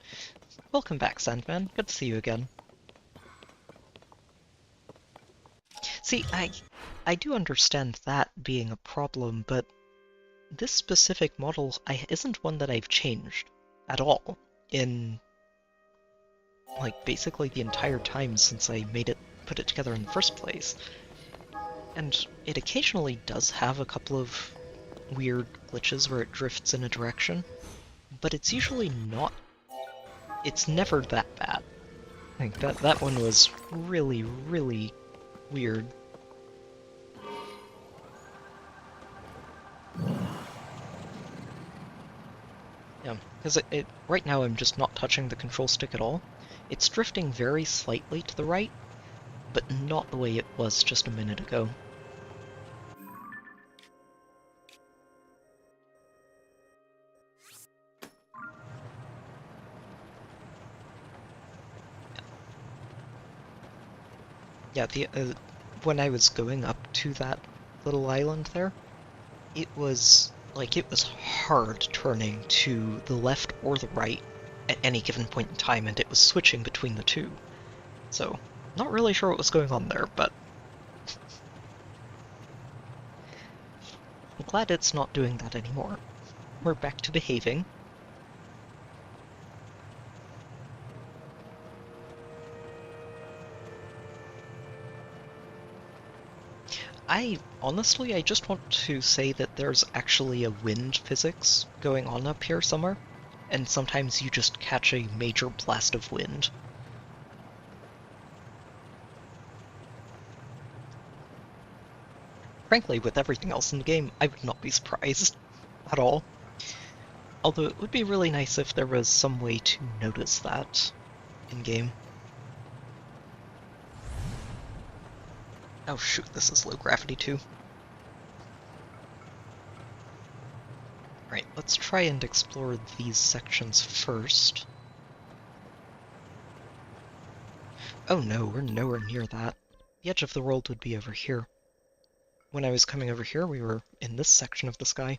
Speaker 1: welcome back, Sandman. Good to see you again. See, I do understand that being a problem, but this specific model isn't one that I've changed at all in, like, basically the entire time since I put it together in the first place. And it occasionally does have a couple of weird glitches where it drifts in a direction, but it's usually not. It's never that bad. Like, that one was really, really weird. Yeah, because right now I'm just not touching the control stick at all. It's drifting very slightly to the right, but not the way it was just a minute ago. Yeah, when I was going up to that little island there, it was hard turning to the left or the right at any given point in time, and it was switching between the two. So, not really sure what was going on there, but I'm glad it's not doing that anymore. We're back to behaving. Honestly, I just want to say that there's actually a wind physics going on up here somewhere, and sometimes you just catch a major blast of wind. Frankly, with everything else in the game, I would not be surprised at all. Although it would be really nice if there was some way to notice that in-game. Oh shoot, this is low gravity too. Alright, let's try and explore these sections first. Oh no, we're nowhere near that. The edge of the world would be over here. When I was coming over here, we were in this section of the sky.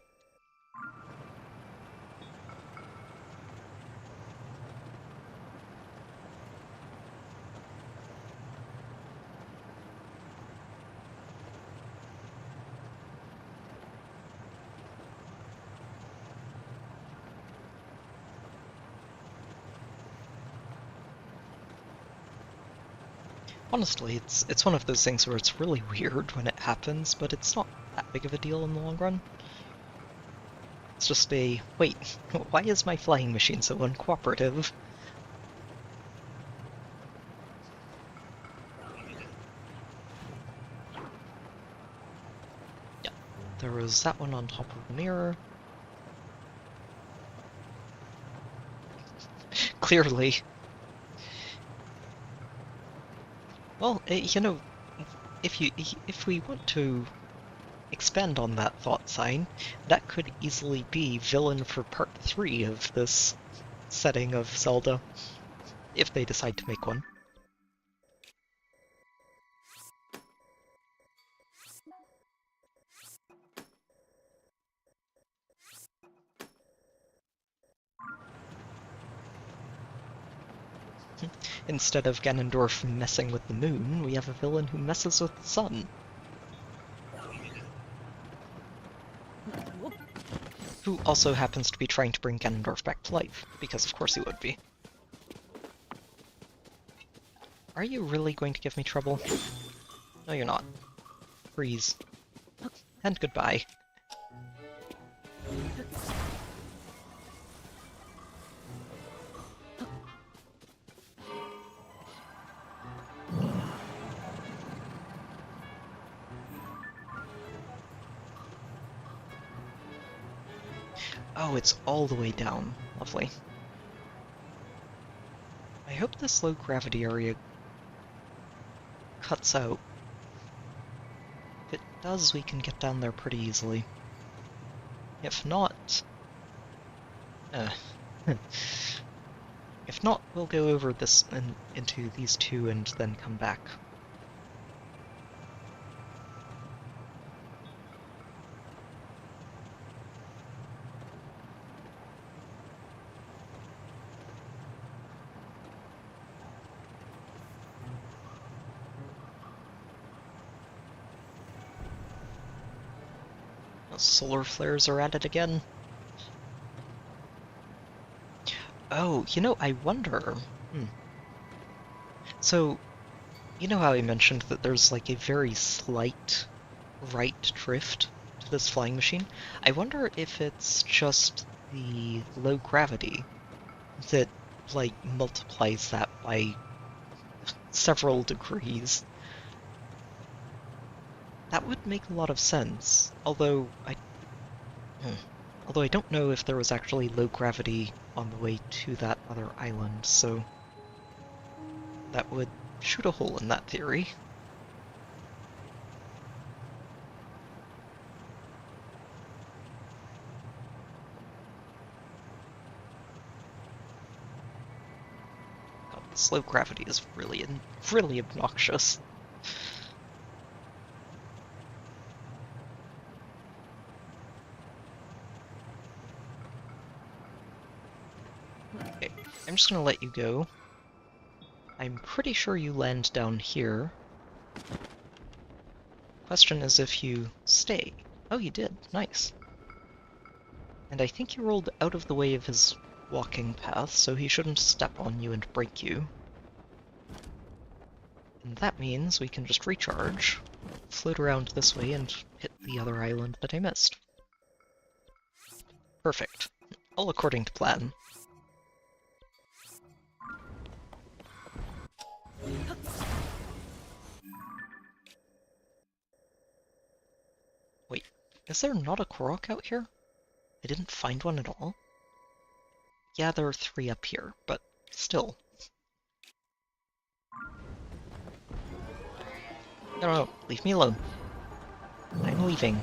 Speaker 1: Honestly, it's one of those things where it's really weird when it happens, but it's not that big of a deal in the long run. It's just a, wait, why is my flying machine so uncooperative? Yeah, there was that one on top of the mirror. Clearly. Well, you know, if we want to expand on that thought sign, that could easily be villain for part 3 of this setting of Zelda, if they decide to make one. Instead of Ganondorf messing with the moon, we have a villain who messes with the sun. Who also happens to be trying to bring Ganondorf back to life, because of course he would be. Are you really going to give me trouble? No, you're not. Freeze. And goodbye. Oh, it's all the way down. Lovely. I hope this low gravity area cuts out. If it does, we can get down there pretty easily. If not... if not, we'll go over this and into these two and then come back. Solar flares are at it again. Oh, you know, I wonder... So, you know how I mentioned that there's like a very slight right drift to this flying machine? I wonder if it's just the low gravity that, like, multiplies that by several degrees. That would make a lot of sense, although I don't know if there was actually low gravity on the way to that other island, so that would shoot a hole in that theory. God, this low gravity is really obnoxious. Okay, I'm just gonna let you go. I'm pretty sure you land down here. Question is if you stay. Oh, you did. Nice. And I think you rolled out of the way of his walking path, so he shouldn't step on you and break you. And that means we can just recharge. float around this way and hit the other island that I missed. Perfect. All according to plan. Wait, is there not a Korok out here? I didn't find one at all? Yeah, there are 3 up here, but still. No, leave me alone. I'm leaving.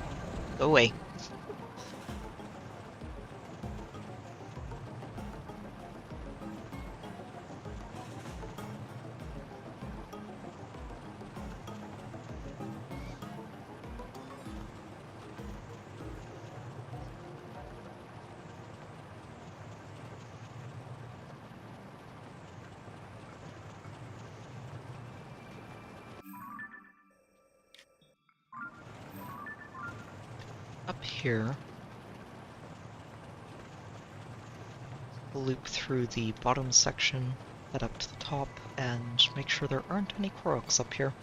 Speaker 1: Go away. Up here, we'll loop through the bottom section, head up to the top, and make sure there aren't any Koroks up here.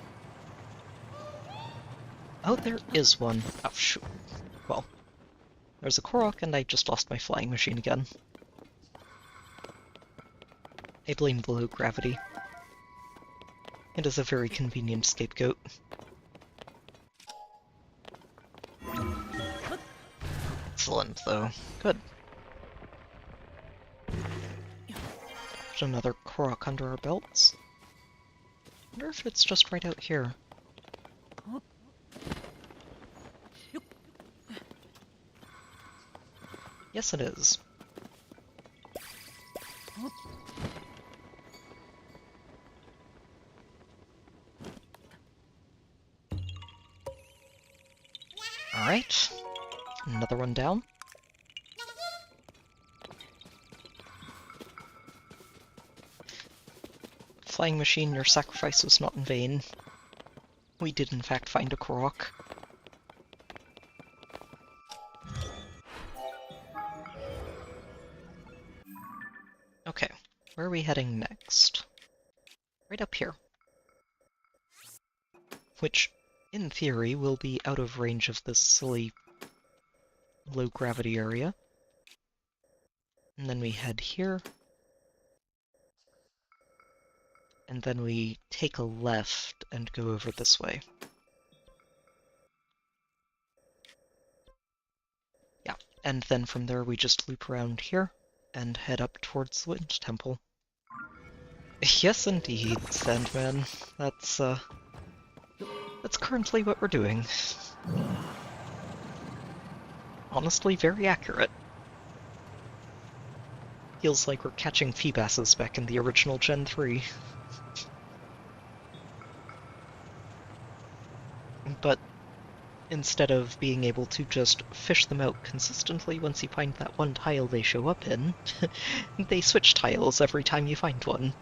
Speaker 1: Oh, there is one. Oh, shoot. Well, there's a Korok, and I just lost my flying machine again. I blame the low gravity. It is a very convenient scapegoat. Excellent, though. Good. There's another Korok under our belts. Wonder if it's just right out here. Yes, it is. Alright. Another one down. Flying machine, your sacrifice was not in vain. We did in fact find a Korok. Okay, where are we heading next? Right up here. Which, in theory, will be out of range of this silly low-gravity area. And then we head here. And then we take a left and go over this way. Yeah, and then from there we just loop around here and head up towards the Wind Temple. Yes, indeed, Sandman. That's currently what we're doing. Honestly, very accurate. Feels like we're catching Feebasses back in the original Gen 3. But instead of being able to just fish them out consistently once you find that one tile they show up in, they switch tiles every time you find one.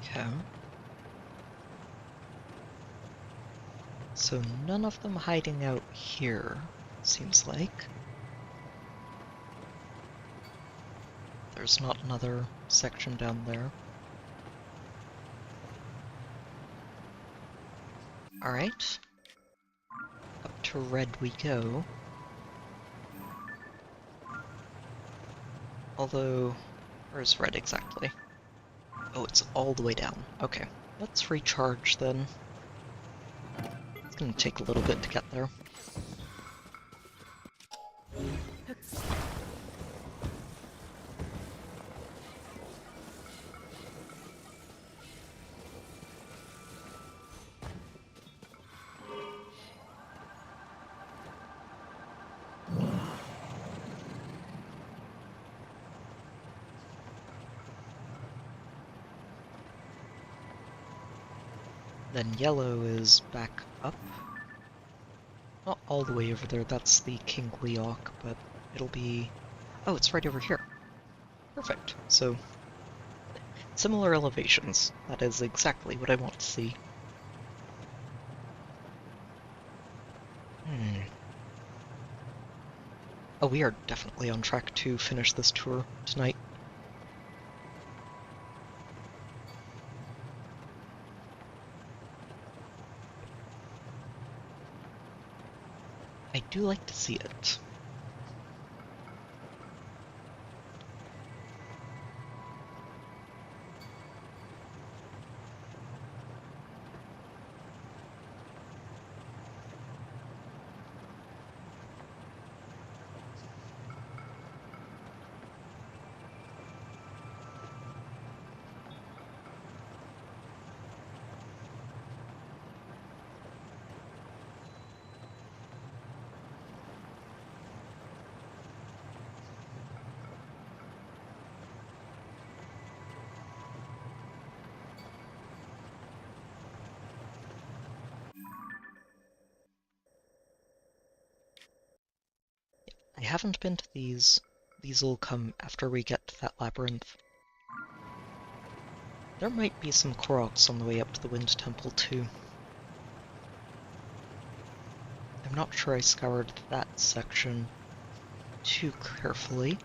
Speaker 1: Okay. So none of them hiding out here, seems like. there's not another section down there. Alright. Up to red we go. Although, where's red exactly? Oh, it's all the way down. Okay, let's recharge then. It's gonna take a little bit to get there. Then yellow is back up. Not all the way over there, that's the King Leok, but it'll be... Oh, it's right over here. Perfect. So, similar elevations. That is exactly what I want to see. Oh, we are definitely on track to finish this tour tonight. I do like to see it. I haven't been to these. These will come after we get to that labyrinth. There might be some Koroks on the way up to the Wind Temple, too. I'm not sure I scoured that section too carefully.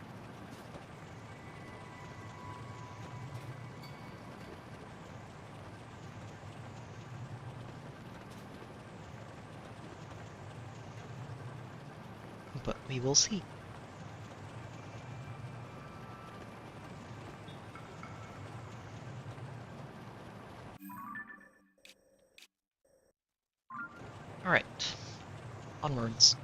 Speaker 1: But we will see. Alright. Onwards.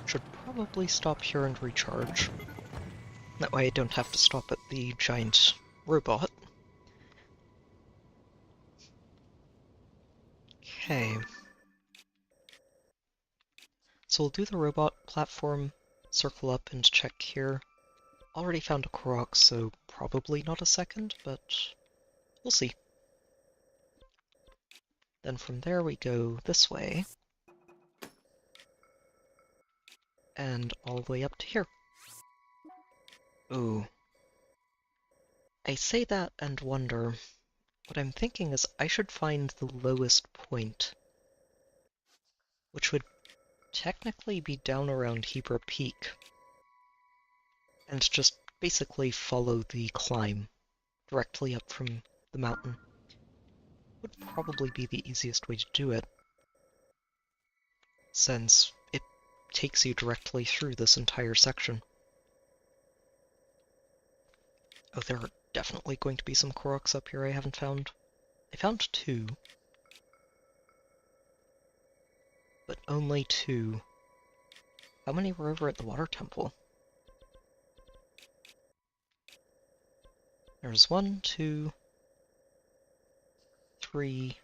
Speaker 1: Should probably stop here and recharge. That way I don't have to stop at the giant robot. Okay. So we'll do the robot platform, circle up and check here. Already found a Korok, so probably not a second, but we'll see. Then from there we go this way. And all the way up to here. Ooh. I say that and wonder. What I'm thinking is I should find the lowest point, which would technically be down around Hebra Peak, and just basically follow the climb directly up from the mountain. Would probably be the easiest way to do it, since it takes you directly through this entire section. Oh, there are definitely going to be some Koroks up here I haven't found. I found 2. But only 2. How many were over at the Water Temple? There's 1, 2, 3,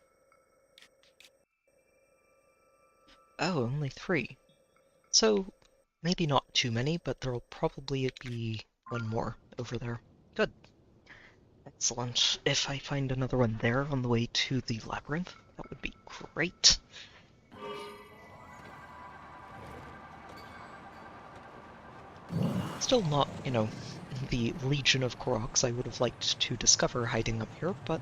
Speaker 1: Oh, only 3. So, maybe not too many, but there'll probably be one more over there. Good. Excellent. If I find another one there on the way to the labyrinth, that would be great. Still not, the legion of Koroks I would have liked to discover hiding up here, but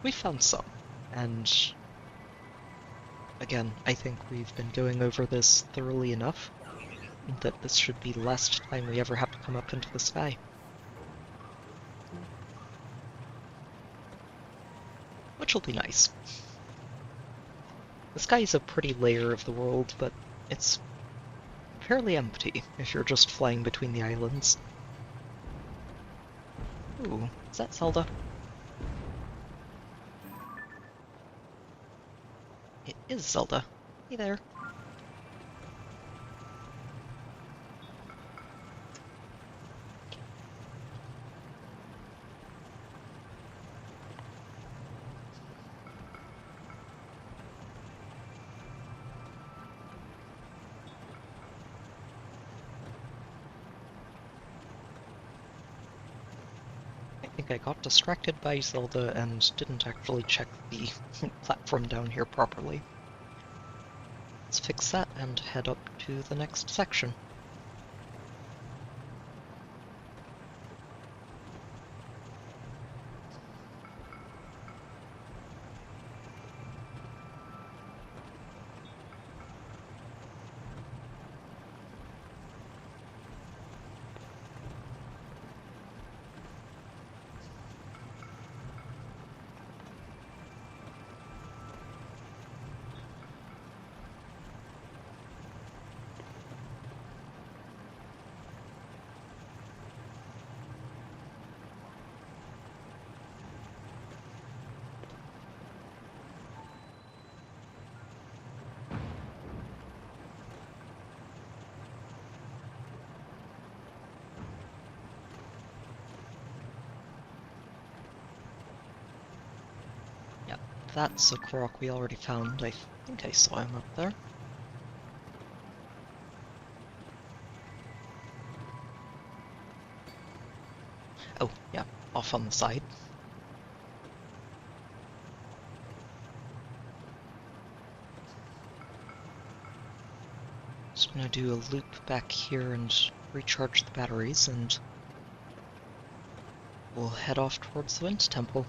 Speaker 1: we found some. And again, I think we've been going over this thoroughly enough that this should be the last time we ever have to come up into the sky. Which will be nice. The sky is a pretty layer of the world, but it's fairly empty if you're just flying between the islands. Ooh, is that Zelda? It is Zelda. Hey there. I think I got distracted by Zelda and didn't actually check the platform down here properly. Let's fix that and head up to the next section. That's a Korok we already found. I think I saw him up there. Oh, yeah, off on the side. Just gonna do a loop back here and recharge the batteries, and we'll head off towards the Wind Temple.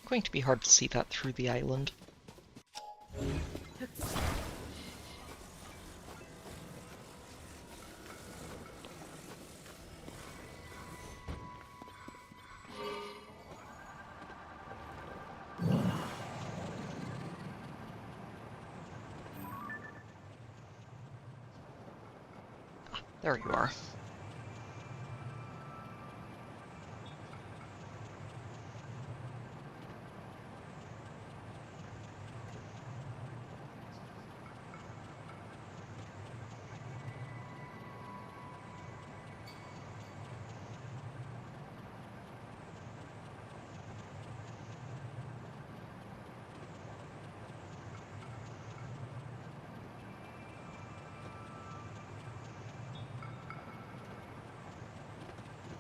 Speaker 1: Going to be hard to see that through the island. Ah, there you are.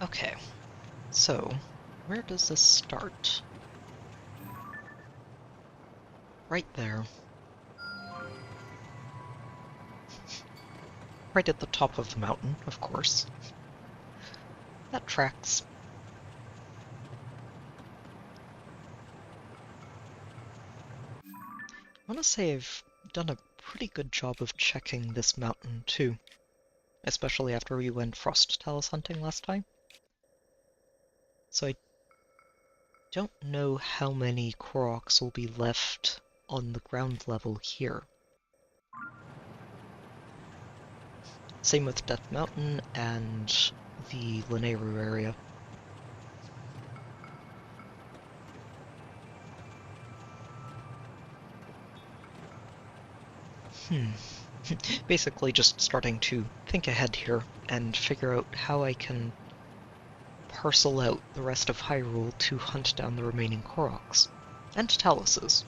Speaker 1: Okay, so where does this start? Right there. Right at the top of the mountain, of course. That tracks. I want to say I've done a pretty good job of checking this mountain too, especially after we went frost talus hunting last time. So I don't know how many Koroks will be left on the ground level here. Same with Death Mountain and the Lanayru area. Basically just starting to think ahead here and figure out how I can parcel out the rest of Hyrule to hunt down the remaining Koroks. And Taluses.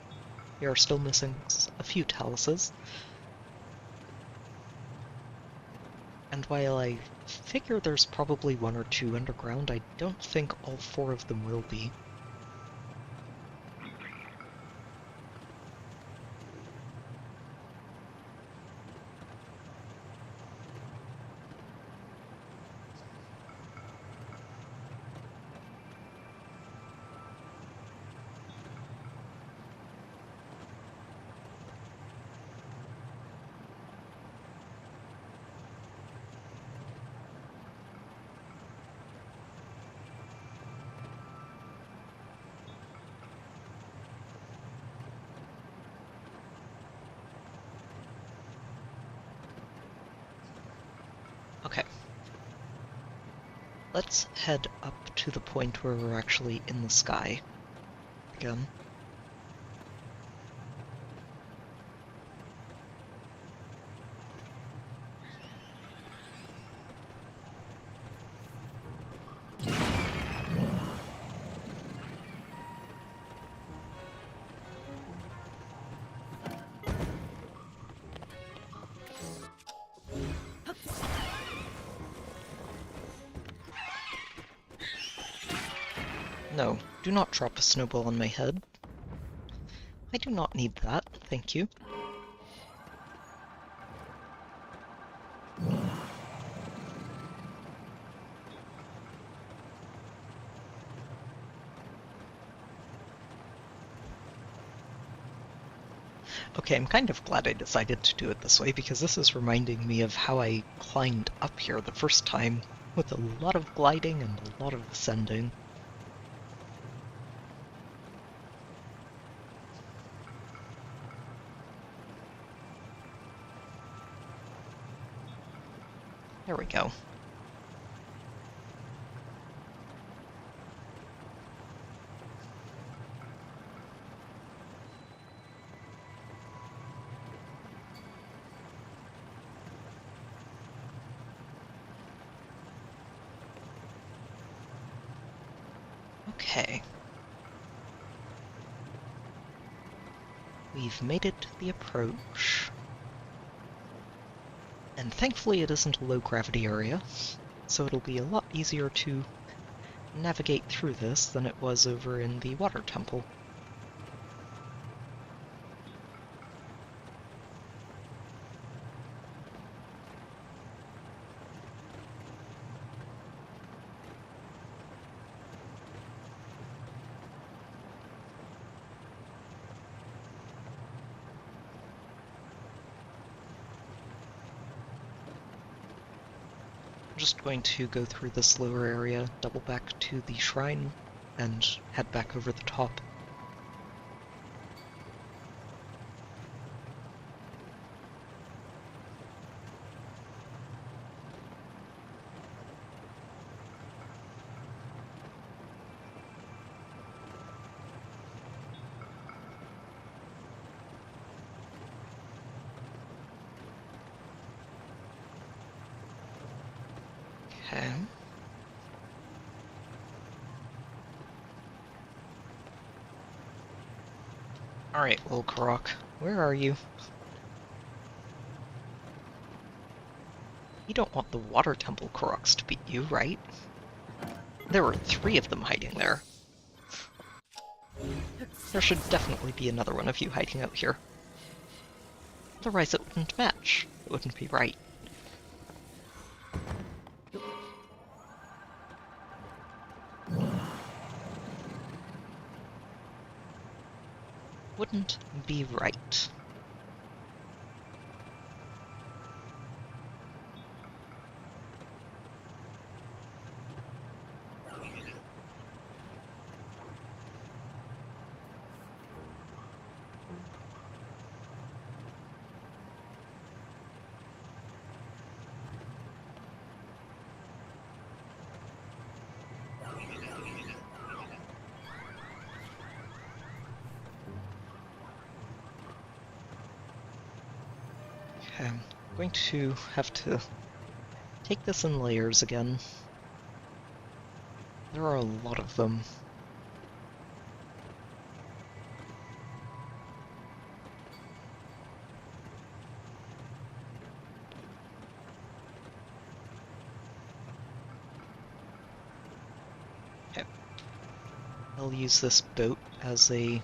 Speaker 1: We are still missing a few Taluses. And while I figure there's probably 1 or 2 underground, I don't think all 4 of them will be. Okay. Let's head up to the point where we're actually in the sky again. No, do not drop a snowball on my head. I do not need that, thank you. Okay, I'm kind of glad I decided to do it this way, because this is reminding me of how I climbed up here the first time, with a lot of gliding and a lot of ascending. There we go. Okay. We've made it to the approach. And thankfully it isn't a low-gravity area, so it'll be a lot easier to navigate through this than it was over in the Water Temple. I'm just going to go through this lower area, double back to the shrine, and head back over the top. Okay. Alright, little Korok, where are you? You don't want the Water Temple Koroks to beat you, right? There were 3 of them hiding there. There should definitely be another one of you hiding out here. Otherwise it wouldn't match. It wouldn't be right. Wouldn't be right. Okay, I'm going to have to take this in layers again. There are a lot of them. Okay. I'll use this boat as a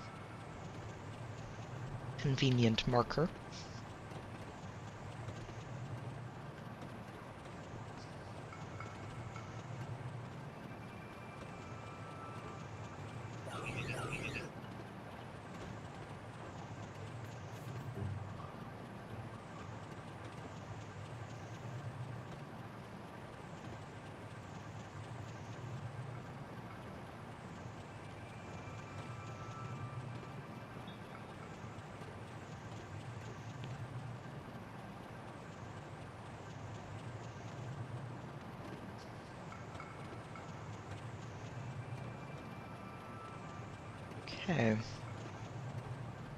Speaker 1: convenient marker. Okay.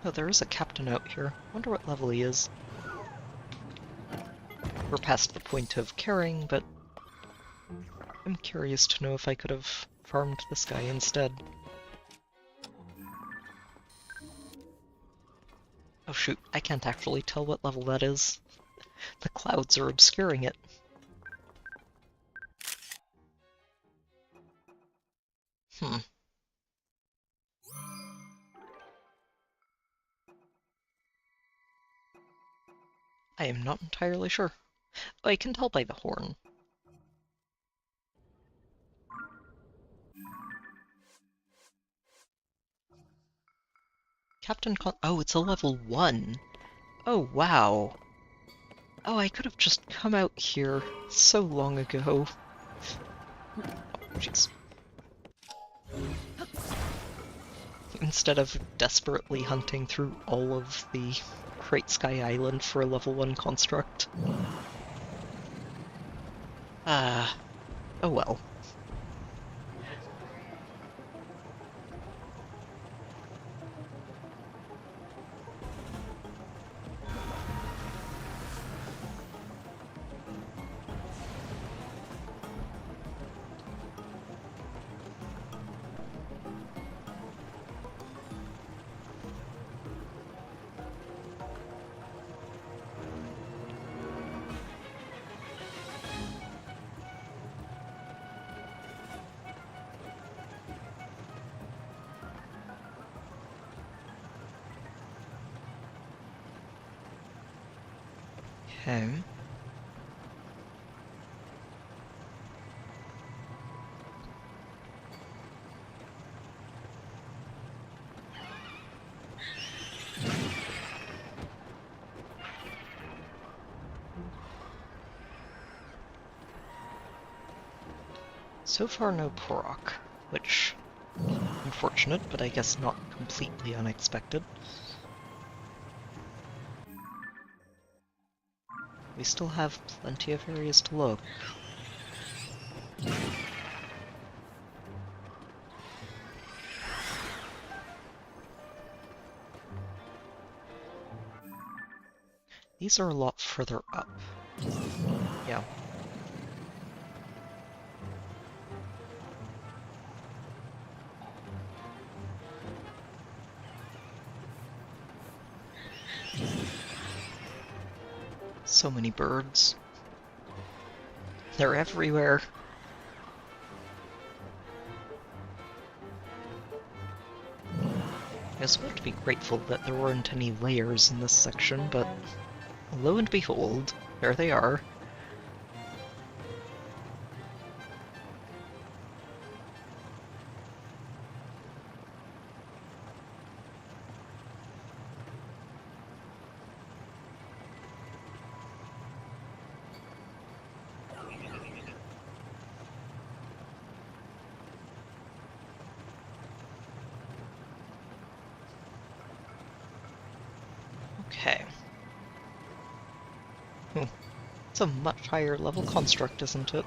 Speaker 1: Oh, there is a captain out here. Wonder what level he is. We're past the point of caring, but I'm curious to know if I could have farmed this guy instead. Oh shoot, I can't actually tell what level that is. The clouds are obscuring it. Hmm. I am not entirely sure. Oh, I can tell by the horn. Oh, it's a level 1! Oh, wow! Oh, I could have just come out here so long ago. Oh, jeez. Instead of desperately hunting through all of the Great Sky Island for a level 1 construct. Ah, oh well. Okay. So far no Porok, which unfortunate, but I guess not completely unexpected. We still have plenty of areas to look. These are a lot further up. Yeah. So many birds. They're everywhere. I was about to be grateful that there weren't any layers in this section, but lo and behold, there they are. Okay. It's a much higher level construct, isn't it?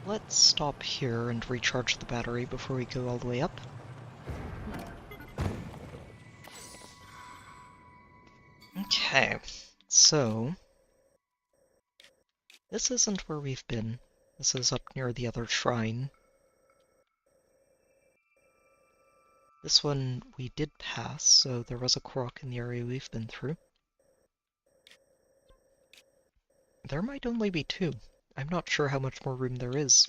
Speaker 1: let's stop here and recharge the battery before we go all the way up. Okay, so this isn't where we've been. This is up near the other shrine. This one we did pass, so there was a Korok in the area we've been through. There might only be two. I'm not sure how much more room there is.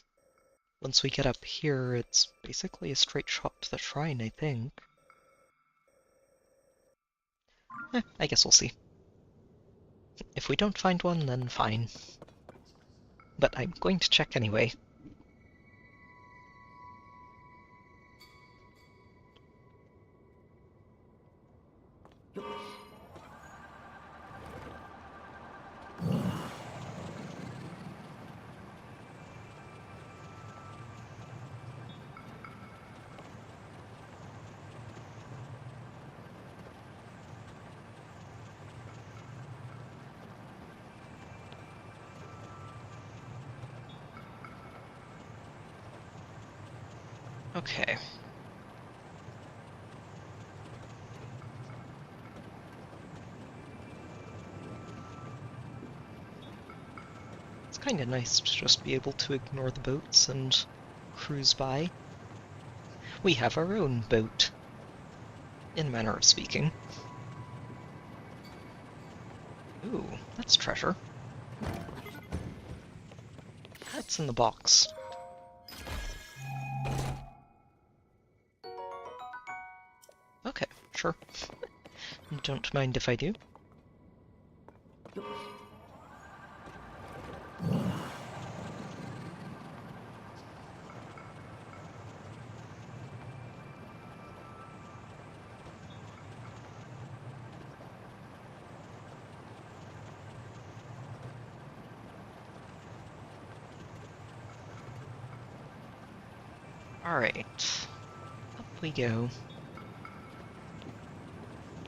Speaker 1: Once we get up here, it's basically a straight shot to the shrine, I think. I guess we'll see. If we don't find one, then fine. But I'm going to check anyway. Okay. It's kinda nice to just be able to ignore the boats and cruise by. We have our own boat, in a manner of speaking. Ooh, that's treasure. What's in the box? Okay, sure. Don't mind if I do. Alright. Up we go.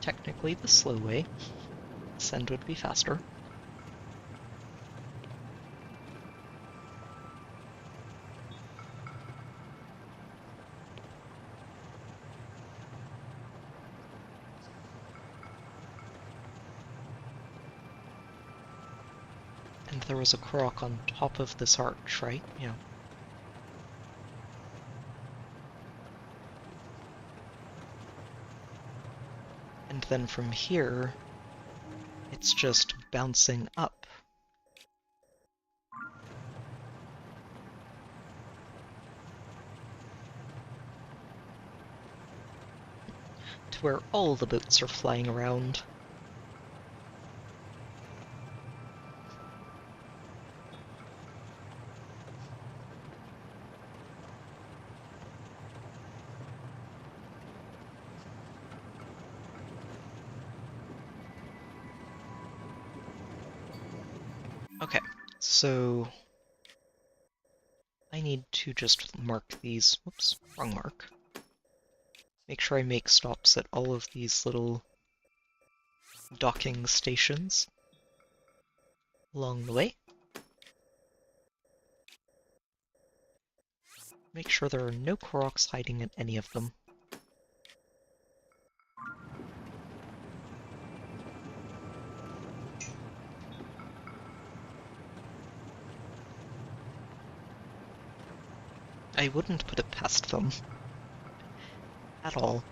Speaker 1: Technically the slow way. Ascend would be faster. And there was a Korok on top of this arch, right? Yeah. And then from here, it's just bouncing up. To where all the boats are flying around. Okay, so I need to just mark these. Whoops, wrong mark. Make sure I make stops at all of these little docking stations along the way. Make sure there are no Koroks hiding in any of them. I wouldn't put it past them. At all.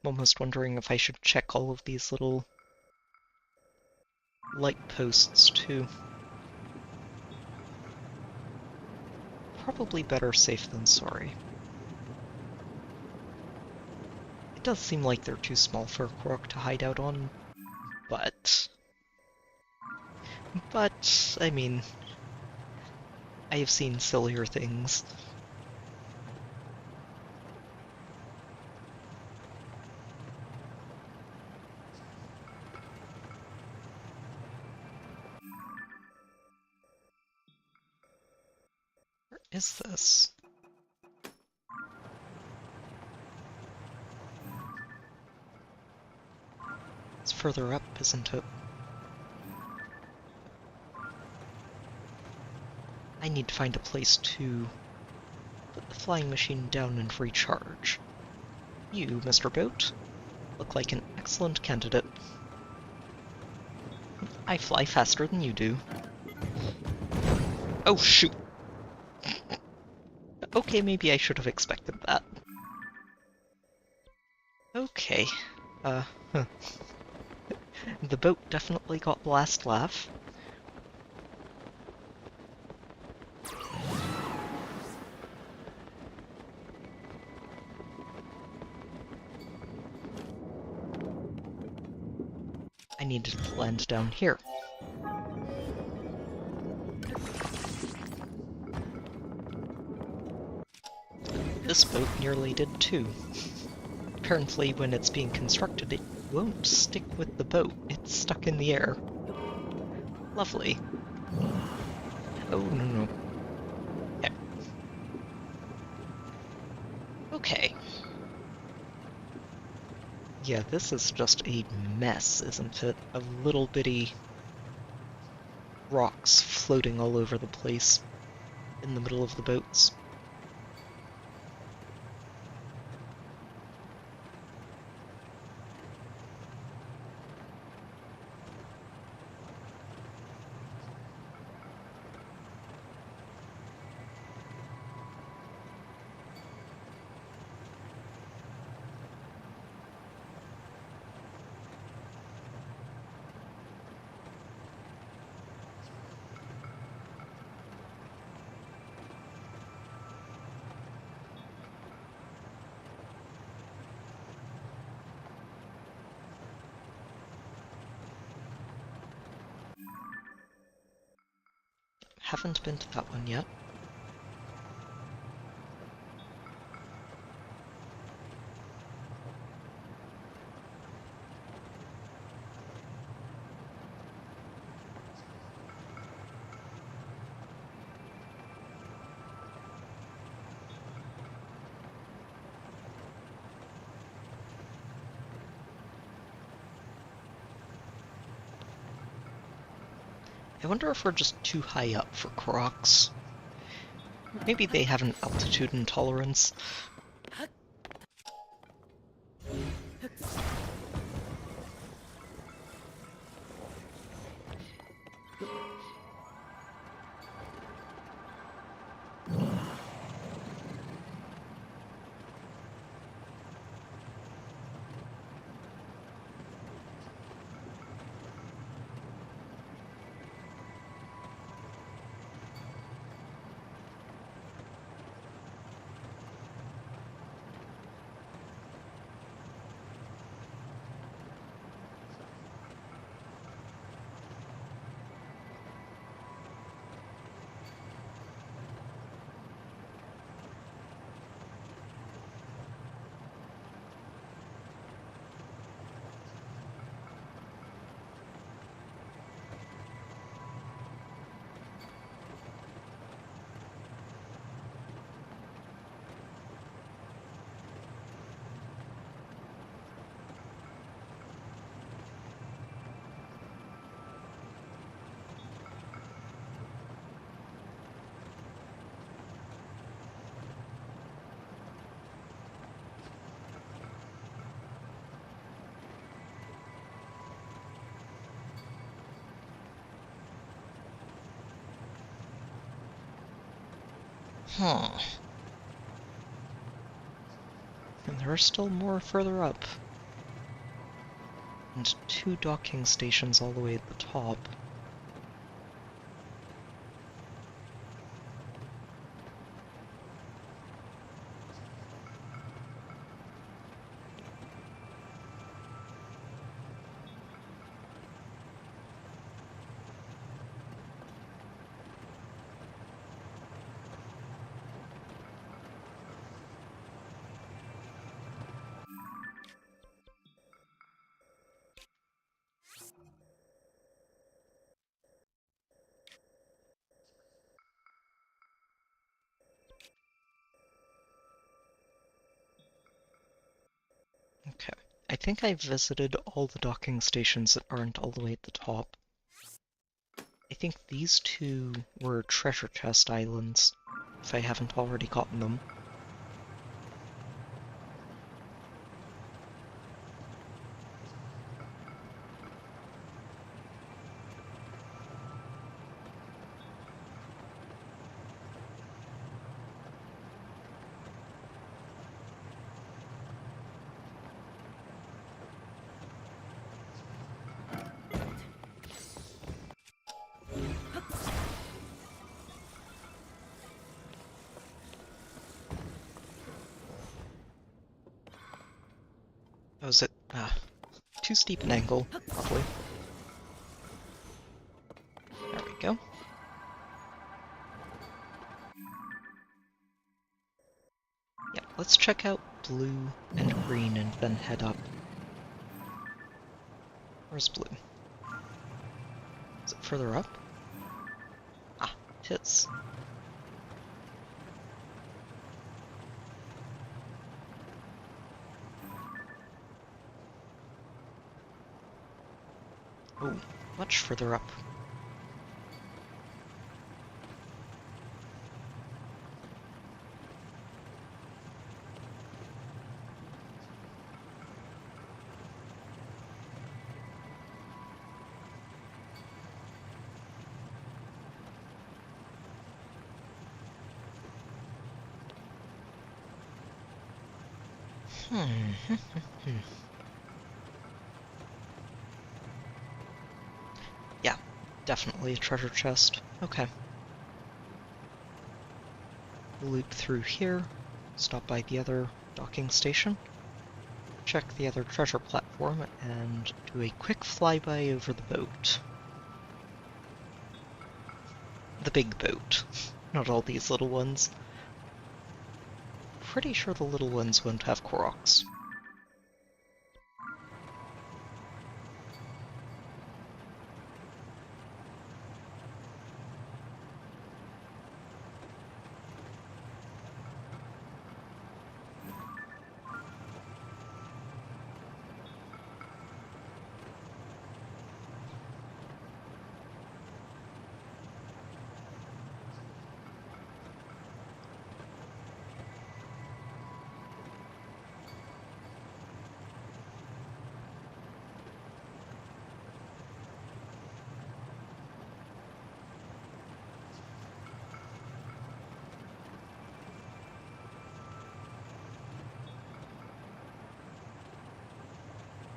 Speaker 1: I'm almost wondering if I should check all of these little light posts too. Probably better safe than sorry. does seem like they're too small for a Korok to hide out on, but... I mean, I have seen sillier things. Where is this? It's further up, isn't it? I need to find a place to put the flying machine down and recharge. You, Mr. Boat, look like an excellent candidate. I fly faster than you do. Oh, shoot! Okay, maybe I should have expected that. Okay. Huh. The boat definitely got the last laugh. I needed to land down here. This boat nearly did too. Apparently, when it's being constructed, it won't stick with the boat. It's stuck in the air. Lovely. Oh, no. Okay. Okay. Yeah, this is just a mess, isn't it? Of little bitty rocks floating all over the place in the middle of the boats. Haven't been to that one yet. I wonder if we're just too high up for Koroks. Maybe they have an altitude intolerance. Huh. And there are still more further up. And 2 docking stations all the way at the top. I think I visited all the docking stations that aren't all the way at the top. I think these two were treasure chest islands, if I haven't already gotten them. Oh, is it too steep an angle, probably. There we go. Yeah, let's check out blue and green and then head up. Where's blue? Is it further up? Ah, it is. Oh, much further up. Yeah, definitely a treasure chest. Okay. We'll loop through here, stop by the other docking station, check the other treasure platform, and do a quick flyby over the boat. The big boat, not all these little ones. Pretty sure the little ones won't have Koroks.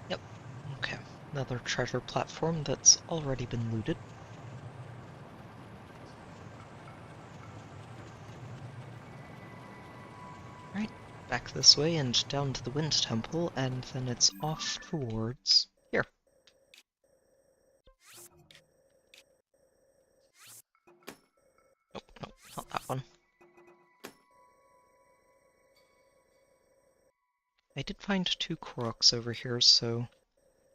Speaker 1: Yep, okay. Another treasure platform that's already been looted. Right, back this way and down to the Wind Temple, and then it's off towards here. Nope, nope, not that one. I did find 2 Koroks over here, so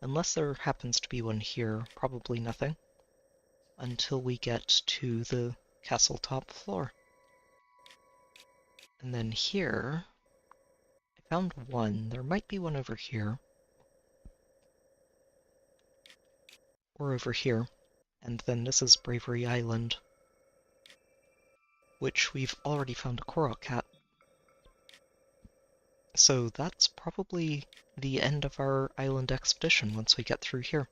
Speaker 1: unless there happens to be one here, probably nothing. Until we get to the castle top floor. And then here, I found one. There might be one over here. Or over here. And then this is Bravery Island, which we've already found a Korok at. So that's probably the end of our island expedition once we get through here.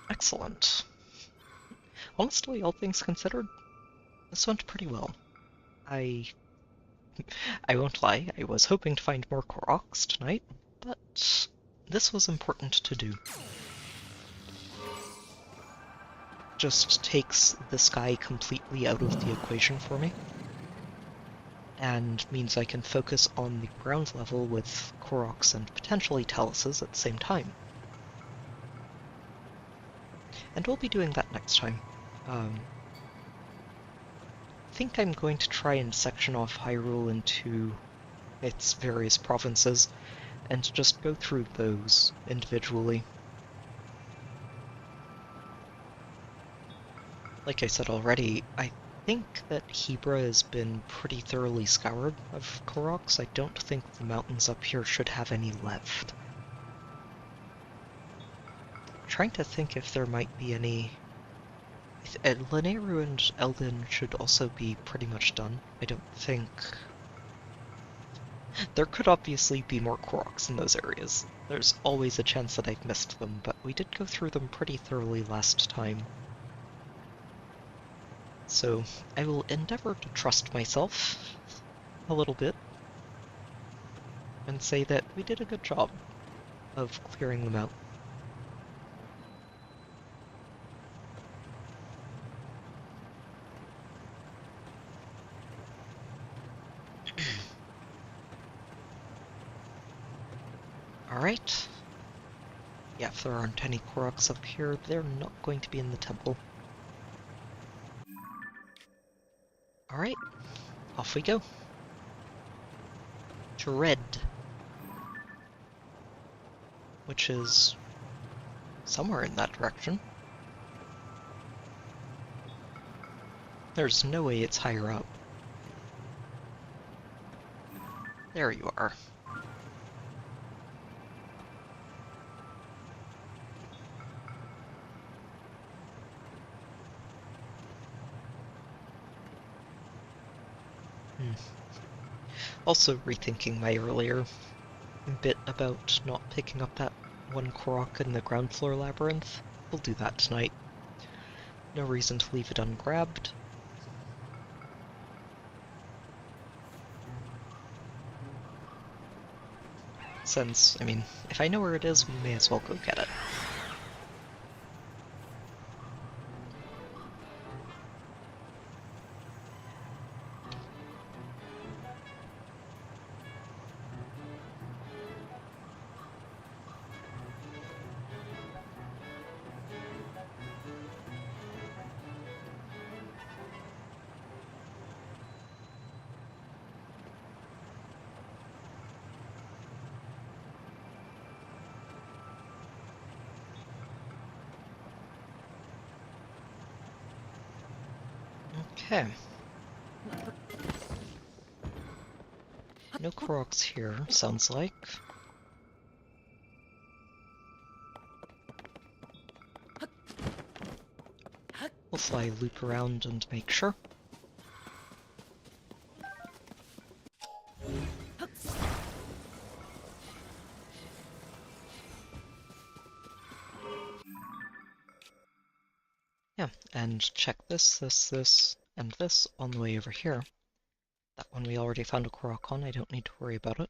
Speaker 1: Excellent. Honestly, all things considered, this went pretty well. I won't lie, I was hoping to find more Koroks tonight, but this was important to do. Just takes this guy completely out of the equation for me, and means I can focus on the ground level with Koroks and potentially Taluses at the same time. And we'll be doing that next time. I think I'm going to try and section off Hyrule into its various provinces, and just go through those individually. Like I said already, I think that Hebra has been pretty thoroughly scoured of Koroks. I don't think the mountains up here should have any left. I'm trying to think if there might be any... Lanayru and Eldin should also be pretty much done. I don't think... There could obviously be more Koroks in those areas. There's always a chance that I've missed them, but we did go through them pretty thoroughly last time. So I will endeavor to trust myself a little bit and say that we did a good job of clearing them out. Alright. Yeah, if there aren't any Koroks up here, they're not going to be in the temple. Alright, off we go. To Red. Which is somewhere in that direction. There's no way it's higher up. There you are. Also rethinking my earlier bit about not picking up that one Korok in the ground floor labyrinth. We'll do that tonight. No reason to leave it ungrabbed. Since, I mean, if I know where it is, we may as well go get it. Okay. No Koroks here, sounds like. We'll fly loop around and make sure. Yeah, and check this, and this on the way over here. That one we already found a Korok on, I don't need to worry about it.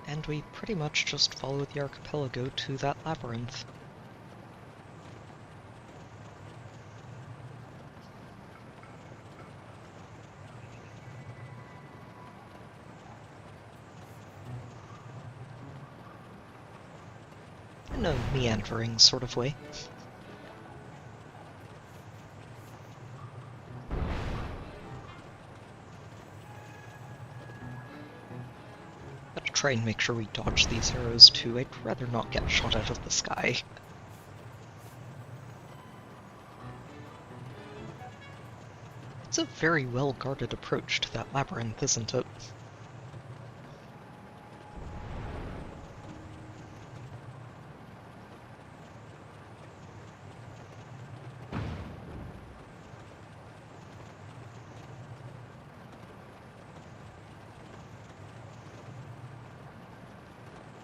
Speaker 1: And we pretty much just follow the archipelago to that labyrinth. In a meandering sort of way. Gotta try and make sure we dodge these arrows too. I'd rather not get shot out of the sky. It's a very well-guarded approach to that labyrinth, isn't it?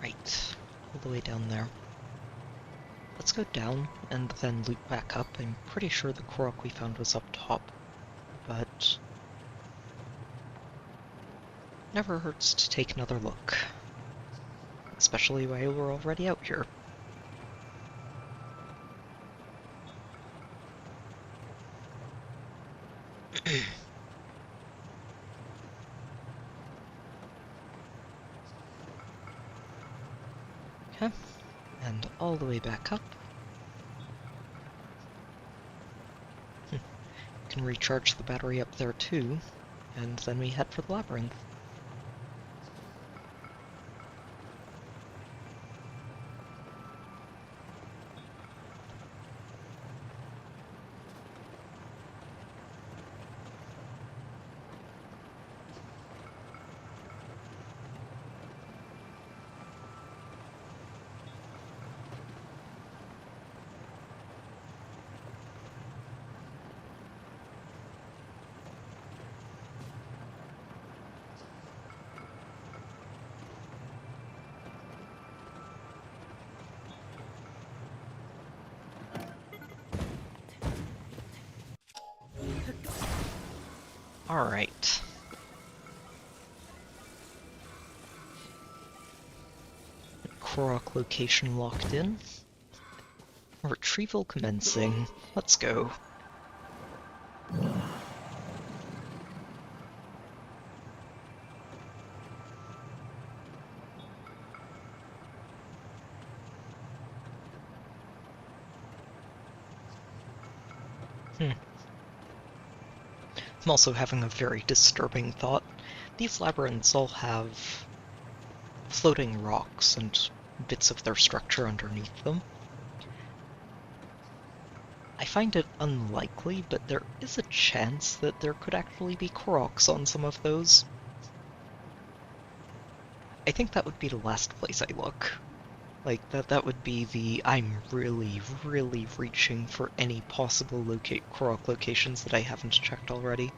Speaker 1: Right, all the way down there. Let's go down and then loop back up. I'm pretty sure the Korok we found was up top, but never hurts to take another look. Especially while we're already out here. Okay, and all the way back up. Can recharge the battery up there too, and then we head for the labyrinth. Alright. Korok location locked in. Retrieval commencing. Let's go. I'm also having a very disturbing thought. These labyrinths all have floating rocks and bits of their structure underneath them. I find it unlikely, but there is a chance that there could actually be Koroks on some of those. I think that would be the last place I look. Like, that would be the I'm really, really reaching for any possible Korok locations that I haven't checked already. It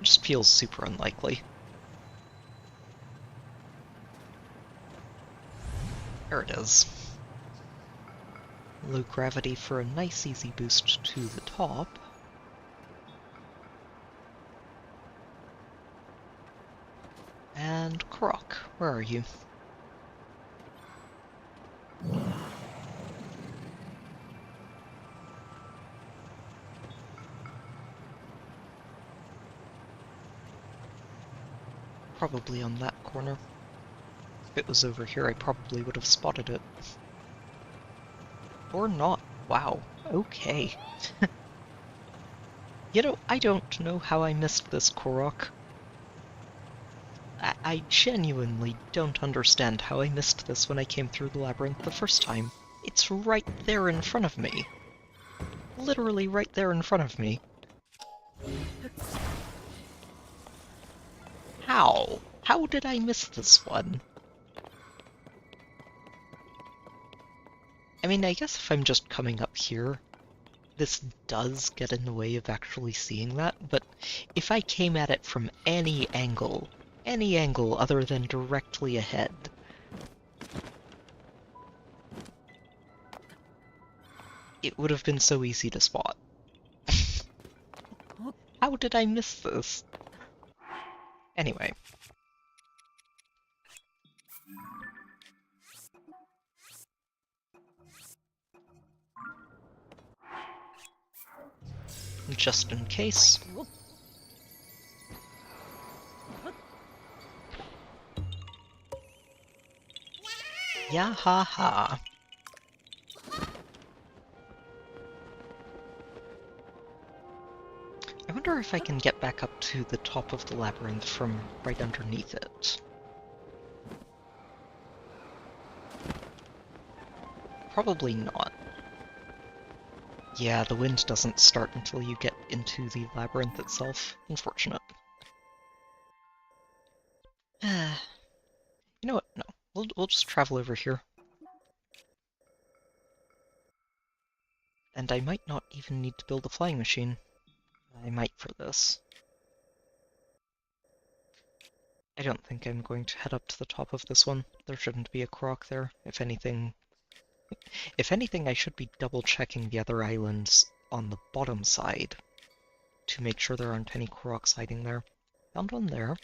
Speaker 1: just feels super unlikely. There it is. Low gravity for a nice easy boost to the top. And Korok, where are you? Probably on that corner. If it was over here, I probably would have spotted it. Or not. Wow. Okay. You know, I don't know how I missed this Korok. I genuinely don't understand how I missed this when I came through the labyrinth the first time. It's right there in front of me. Literally right there in front of me. How? How did I miss this one? I mean, I guess if I'm just coming up here, this does get in the way of actually seeing that, but if I came at it from any angle other than directly ahead, it would have been so easy to spot. How did I miss this? Anyway. Just in case. Yeah ha ha. I wonder if I can get back up to the top of the labyrinth from right underneath it. Probably not. Yeah, the wind doesn't start until you get into the labyrinth itself. Unfortunate. You know what? No. We'll just travel over here. And I might not even need to build a flying machine. I might for this. I don't think I'm going to head up to the top of this one. There shouldn't be a Korok there. If anything, I should be double-checking the other islands on the bottom side to make sure there aren't any Koroks hiding there. Found one there.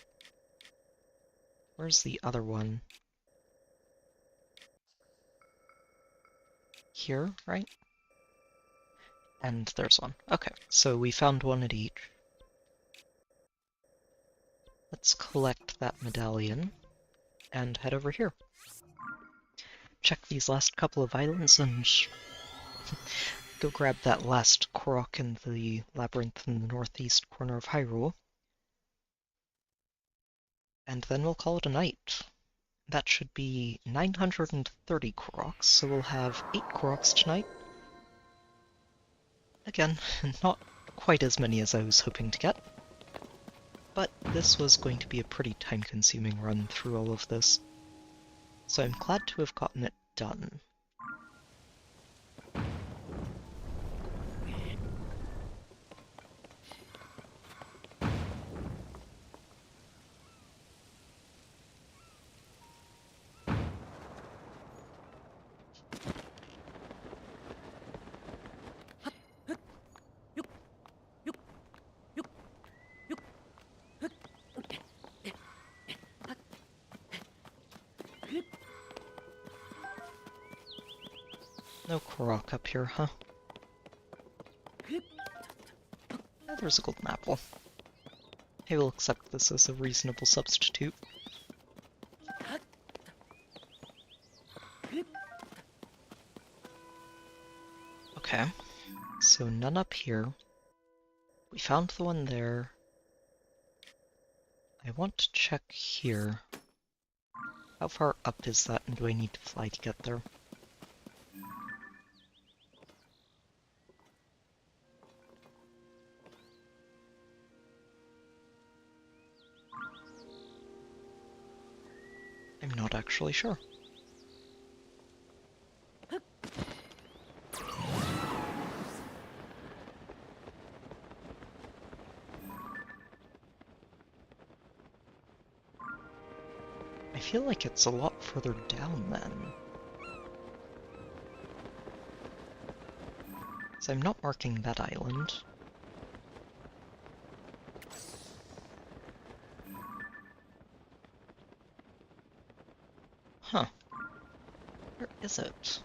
Speaker 1: Where's the other one? Here, right? And there's one. Okay, so we found one at each. Let's collect that medallion. and head over here. Check these last couple of islands and go grab that last Korok in the labyrinth in the northeast corner of Hyrule. And then we'll call it a night. That should be 930 Koroks, so we'll have 8 Koroks tonight. Again, not quite as many as I was hoping to get, but this was going to be a pretty time-consuming run through all of this, so I'm glad to have gotten it done. No Korok up here, huh? Oh, there's a golden apple. I will accept this as a reasonable substitute. Okay, so none up here. We found the one there. I want to check here. How far up is that, and do I need to fly to get there? I'm not actually sure. I feel like it's a lot further down then. So I'm not marking that island. Huh. Where is it?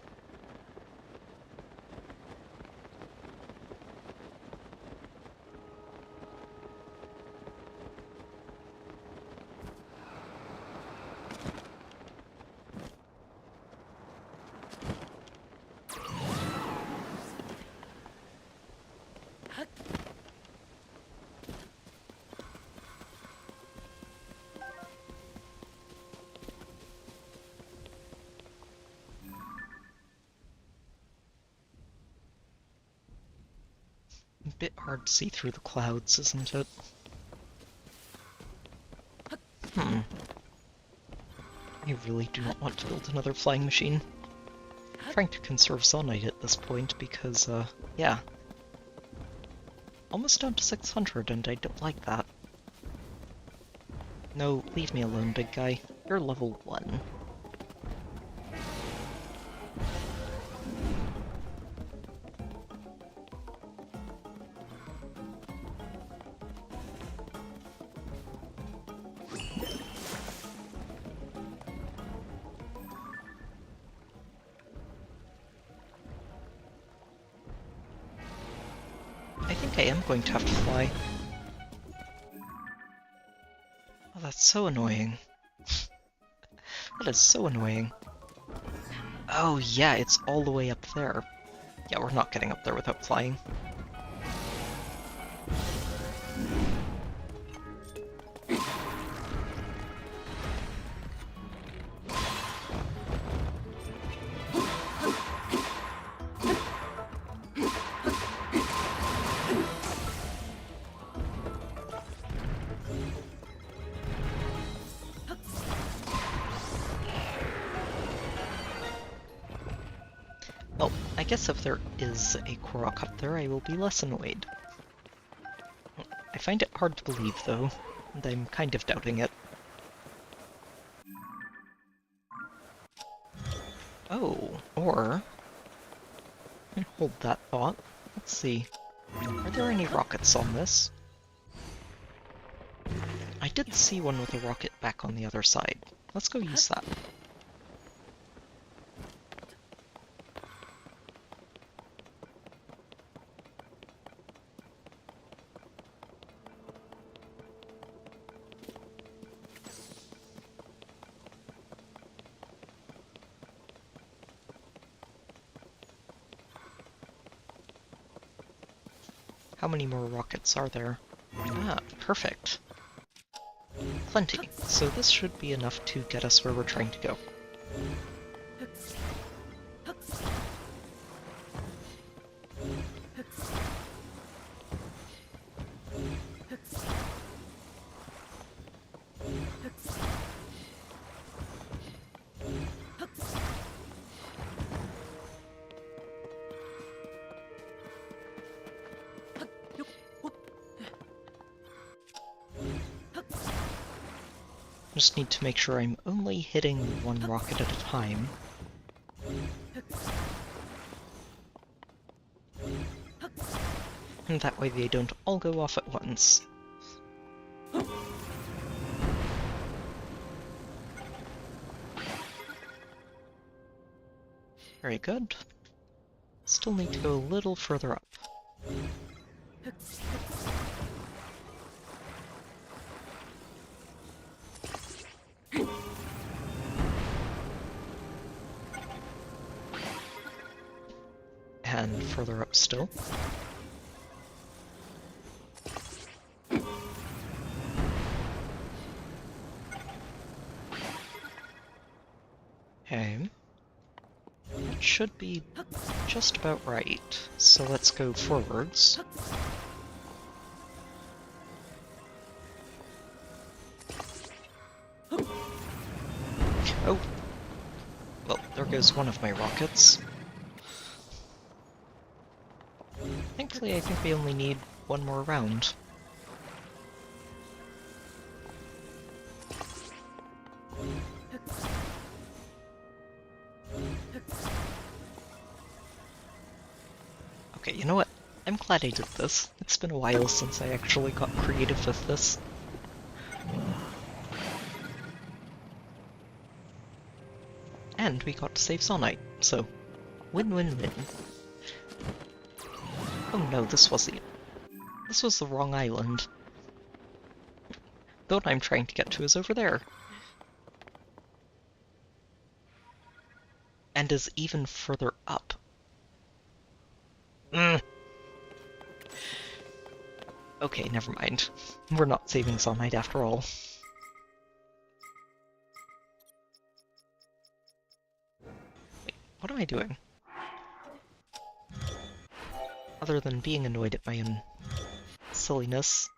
Speaker 1: A bit hard to see through the clouds, isn't it? I really do not want to build another flying machine. I'm trying to conserve Zonite at this point because, yeah. Almost down to 600 and I don't like that. No, leave me alone, big guy. You're level 1. I think I am going to have to fly. Oh, that's so annoying. That is so annoying. Oh yeah, it's all the way up there. Yeah, we're not getting up there without flying. Well, I guess if there is a Korok up there, I will be less annoyed. I find it hard to believe, though, and I'm kind of doubting it. Oh, or... hold that thought. Let's see. Are there any rockets on this? I did see one with a rocket back on the other side. Let's go use that. How many more rockets are there? Ah, perfect. Plenty. So this should be enough to get us where we're trying to go. Just need to make sure I'm only hitting one rocket at a time. And that way they don't all go off at once. Very good. Still need to go a little further up. And further up still. Okay. That should be just about right. So let's go forwards. Oh! Well, there goes one of my rockets. Thankfully, I think we only need one more round. Okay, you know what? I'm glad I did this. It's been a while since I actually got creative with this. And we got to save Sonite, so win-win-win. Oh no, this was the wrong island. The one I'm trying to get to is over there. And is even further up. Okay, never mind. We're not saving Sonite after all. Wait, what am I doing? Other than being annoyed at my own silliness.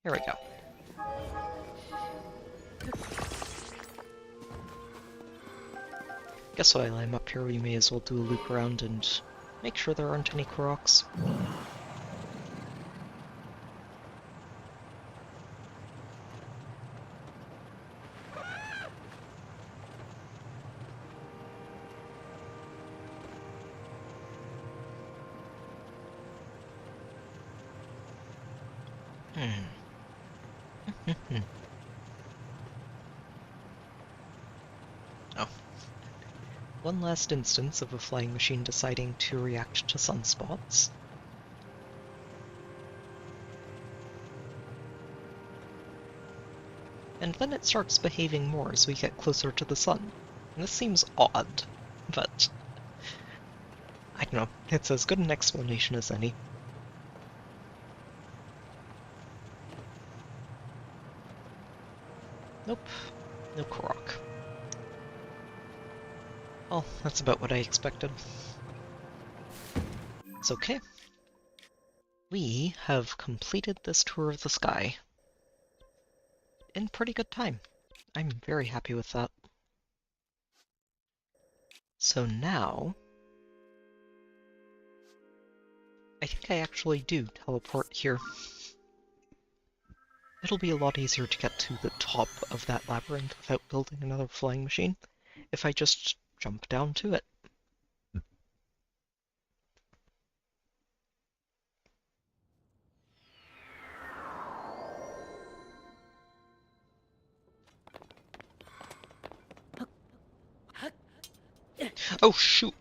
Speaker 1: Here we go. Guess while I'm up here we may as well do a loop around and make sure there aren't any Koroks. Oh. One last instance of a flying machine deciding to react to sunspots. And then it starts behaving more as we get closer to the sun. And this seems odd, but I don't know, it's as good an explanation as any. Nope, no Korok. Well, that's about what I expected. It's okay. We have completed this tour of the sky in pretty good time. I'm very happy with that. So now, I think I actually do teleport here. It'll be a lot easier to get to the top of that labyrinth without building another flying machine if I just jump down to it. Oh shoot!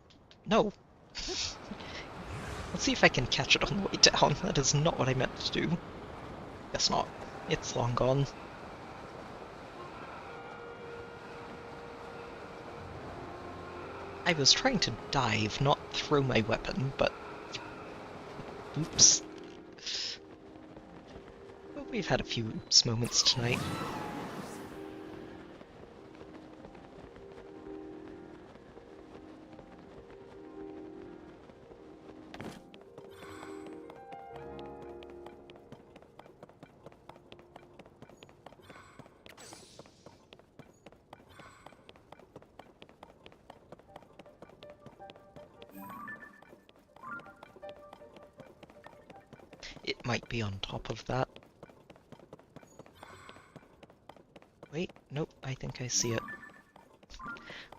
Speaker 1: No! Let's see if I can catch it on the way down. That is not what I meant to do. Guess not. It's long gone. I was trying to dive, not throw my weapon, but... Oops. We've had a few moments tonight. It might be on top of that. Wait, nope, I think I see it.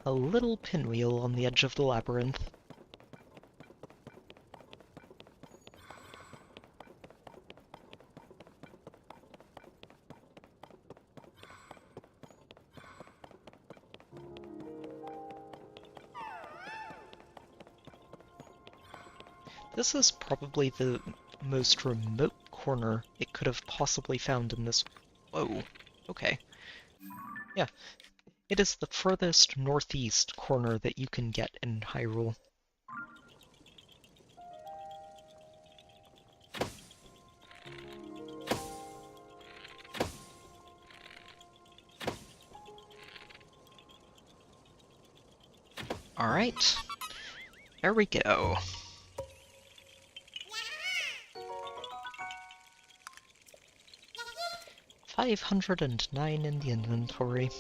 Speaker 1: A little pinwheel on the edge of the labyrinth. This is probably the most remote corner it could have possibly found in this... Whoa, okay. Yeah, it is the furthest northeast corner that you can get in Hyrule. Alright, there we go. $509 in the inventory.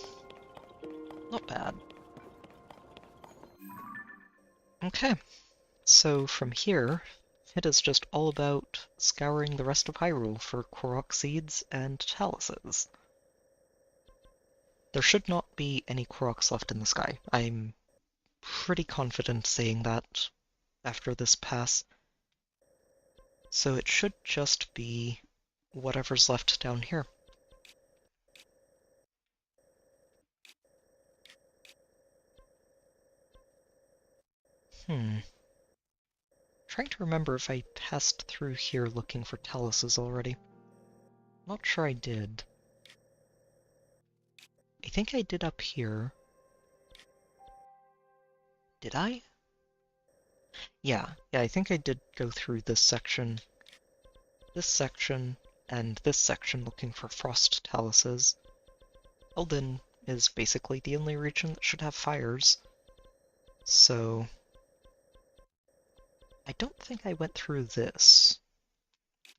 Speaker 1: Not bad. Okay, so from here, it is just all about scouring the rest of Hyrule for Korok seeds and chalices. There should not be any Koroks left in the sky. I'm pretty confident saying that after this pass. So it should just be whatever's left down here. Trying to remember if I passed through here looking for chalices already. Not sure I did. I think I did up here. Did I? Yeah, I think I did go through this section, and this section looking for frost chalices. Eldin is basically the only region that should have fires, so I don't think I went through this,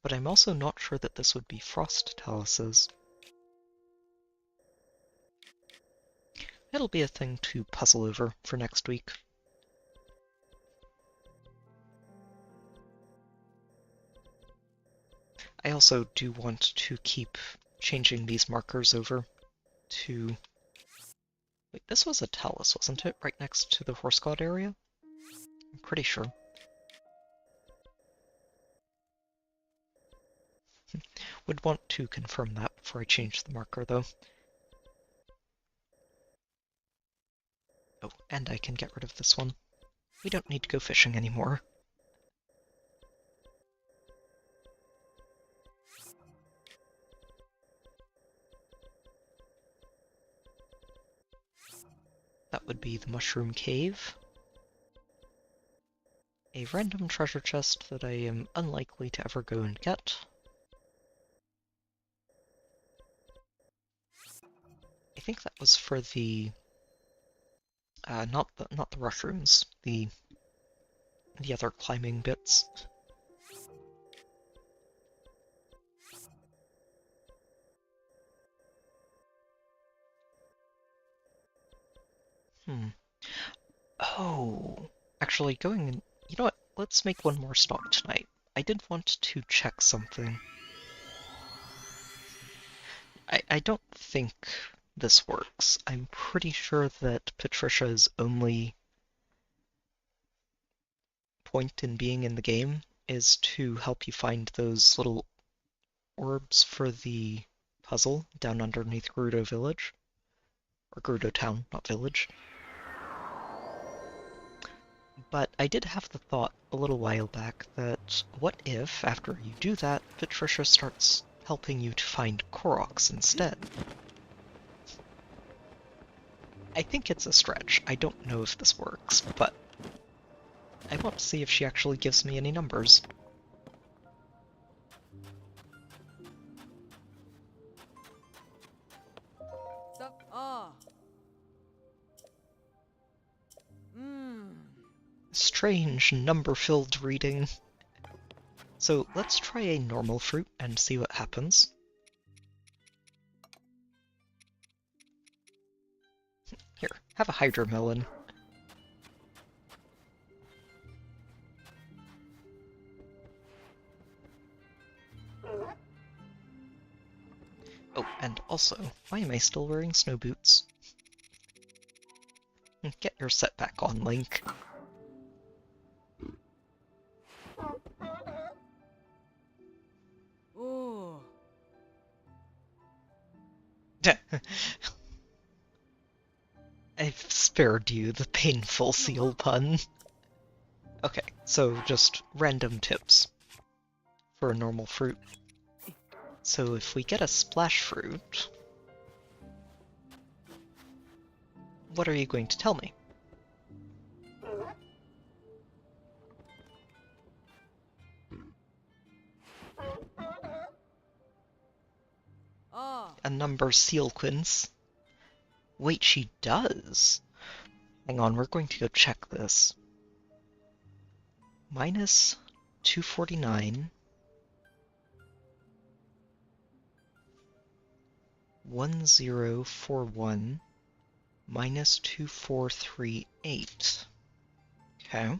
Speaker 1: but I'm also not sure that this would be frost chalices. It'll be a thing to puzzle over for next week. I also do want to keep changing these markers over to... Wait, this was a talus, wasn't it? Right next to the horse god area? I'm pretty sure. Would want to confirm that before I change the marker, though. Oh, and I can get rid of this one. We don't need to go fishing anymore. That would be the Mushroom Cave. A random treasure chest that I am unlikely to ever go and get. I think that was for the... not the mushrooms, the other climbing bits. Oh, actually going in... You know what? Let's make one more stop tonight. I did want to check something. I don't think this works. I'm pretty sure that Patricia's only point in being in the game is to help you find those little orbs for the puzzle down underneath Gerudo Village. Or Gerudo Town, not village. But I did have the thought a little while back that what if, after you do that, Patricia starts helping you to find Koroks instead? I think it's a stretch. I don't know if this works, but I want to see if she actually gives me any numbers. Strange number-filled reading. So let's try a normal fruit and see what happens. Here, have a hydromelon. Oh, and also, why am I still wearing snow boots? Get your set back on, Link.
Speaker 2: Ooh.
Speaker 1: I've spared you the painful seal pun. Okay, so just random tips for a normal fruit. So if we get a splash fruit, what are you going to tell me?
Speaker 2: Oh.
Speaker 1: A number sequence. Wait, she does? Hang on, we're going to go check this. Minus 249. 1041 minus 2438. Okay.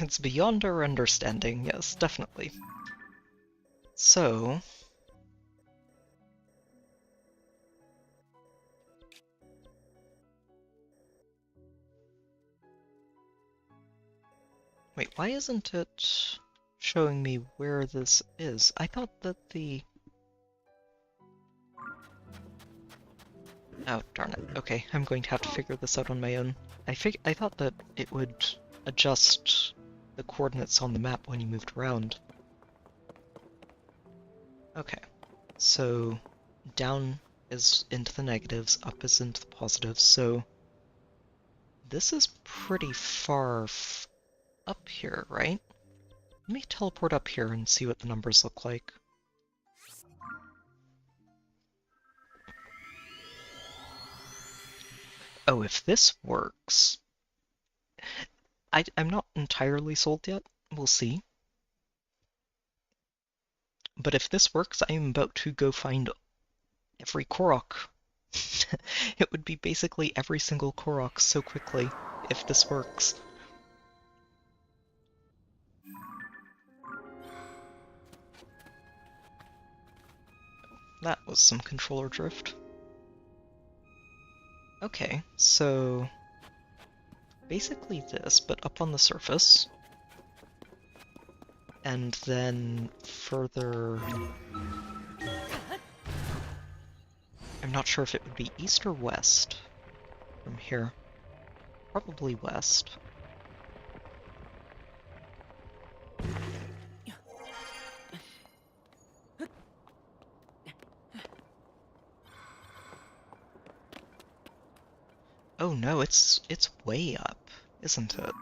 Speaker 1: It's beyond our understanding, yes, definitely. So... Wait, why isn't it showing me where this is? I thought that the... Oh, darn it. Okay, I'm going to have to figure this out on my own. I thought that it would adjust the coordinates on the map when you moved around. Okay, so down is into the negatives, up is into the positives, so this is pretty far up here, right? Let me teleport up here and see what the numbers look like. Oh, if this works... I'm not entirely sold yet. We'll see. But if this works, I am about to go find every Korok. It would be basically every single Korok so quickly, if this works. That was some controller drift. Okay, so... basically this, but up on the surface. And then further... I'm not sure if it would be east or west from here. Probably west. Oh no, it's way up, isn't it?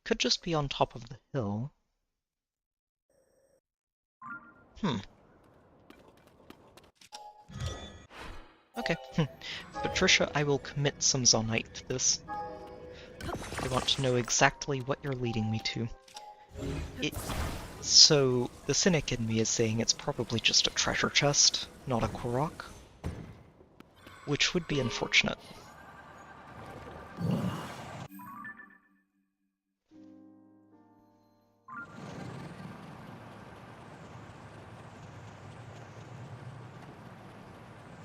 Speaker 1: Could just be on top of the hill. Okay. Patricia, I will commit some Zonite to this. I want to know exactly what you're leading me to. So, the cynic in me is saying it's probably just a treasure chest, not a Korok. Which would be unfortunate.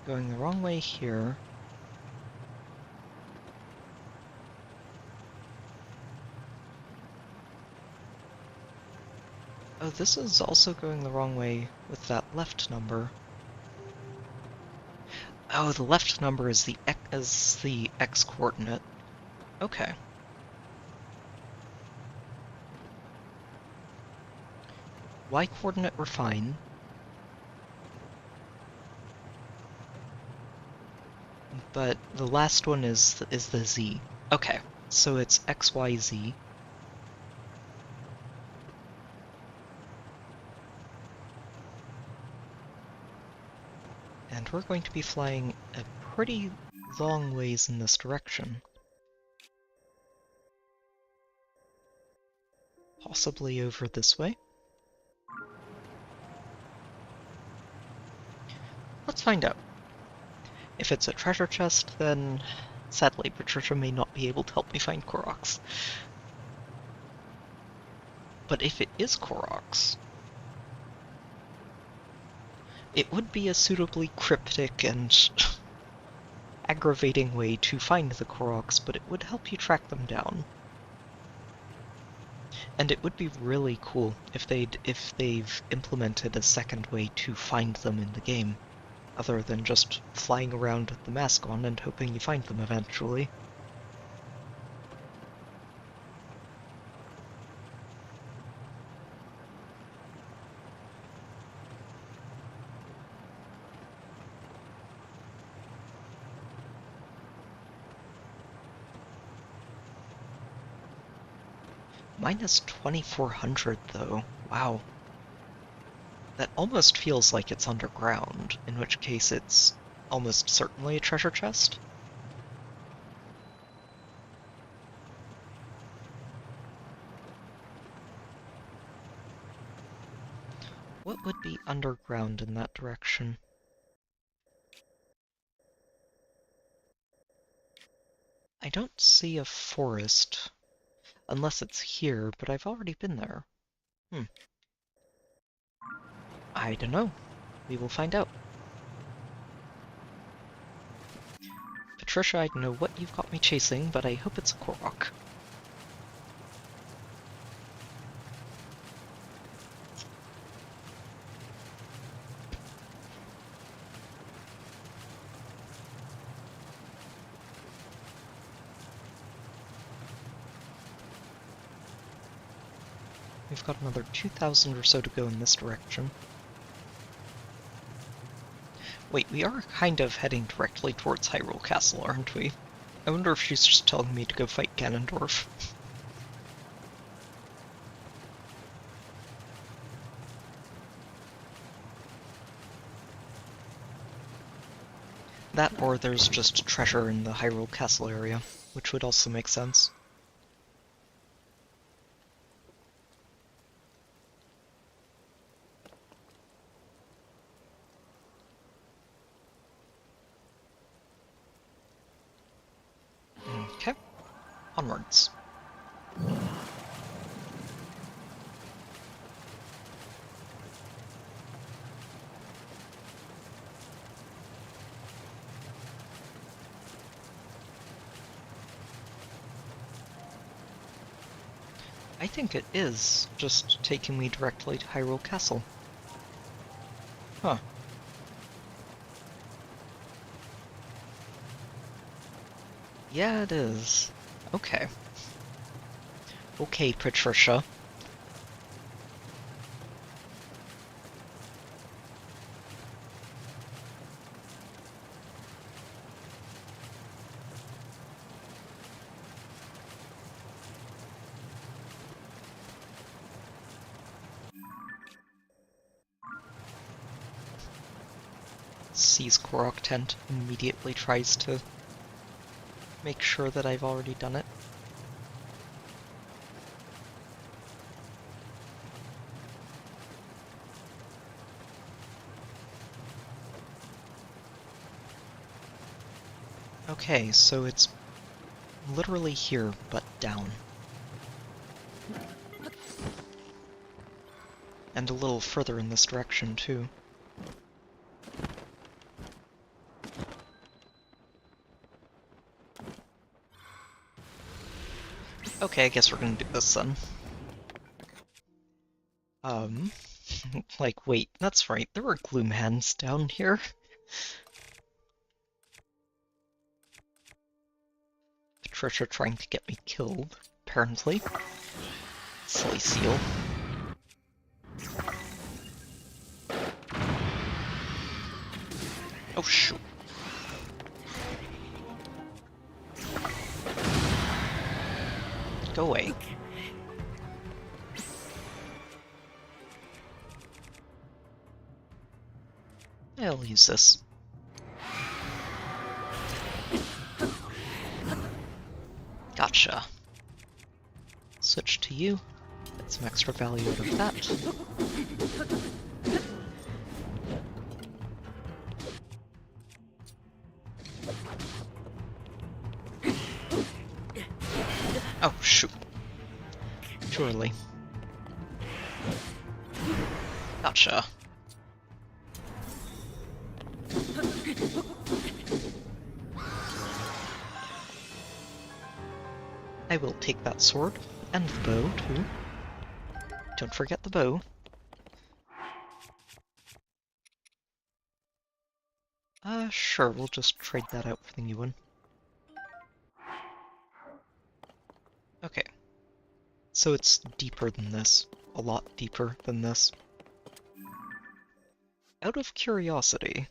Speaker 1: Going the wrong way here. Oh, this is also going the wrong way with that left number. Oh, the left number is the X coordinate. Okay. Y coordinate we're fine. But the last one is the Z. Okay, so it's XYZ. And we're going to be flying a pretty long ways in this direction. Possibly over this way. Let's find out. If it's a treasure chest, then sadly Patricia may not be able to help me find Koroks. But if it is Koroks, it would be a suitably cryptic and aggravating way to find the Koroks, but it would help you track them down. And it would be really cool if they've implemented a second way to find them in the game, other than just flying around with the mask on and hoping you find them eventually. Minus 2400 though, wow. That almost feels like it's underground, in which case it's almost certainly a treasure chest. What would be underground in that direction? I don't see a forest. Unless it's here, but I've already been there. I don't know. We will find out. Patricia, I don't know what you've got me chasing, but I hope it's a Korok. We've got another 2,000 or so to go in this direction. Wait, we are kind of heading directly towards Hyrule Castle, aren't we? I wonder if she's just telling me to go fight Ganondorf. That, or there's just treasure in the Hyrule Castle area, which would also make sense. Okay, onwards. I think it is just taking me directly to Hyrule Castle. Huh. Yeah, it is. Okay. Okay, Patricia. Sees Korok tent, immediately tries to make sure that I've already done it. Okay, so it's literally here, but down. And a little further in this direction, too. Okay, I guess we're gonna do this then. Like, wait, that's right, there were gloom hands down here. Patricia trying to get me killed, apparently. Silly seal. Oh shoot. Go away. I'll use this. Gotcha. Switch to you. Get some extra value out of that. Oh, shoot. Surely. Gotcha. I will take that sword, and the bow, too. Don't forget the bow. Sure, we'll just trade that out for the new one. Okay. So it's deeper than this. A lot deeper than this. Out of curiosity,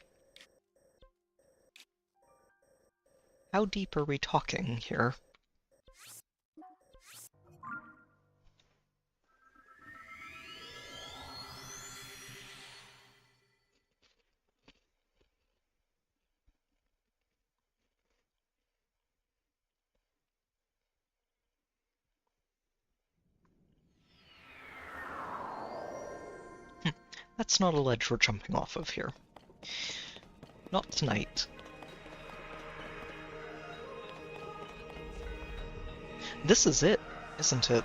Speaker 1: how deep are we talking here? That's not a ledge we're jumping off of here. Not tonight. This is it, isn't it?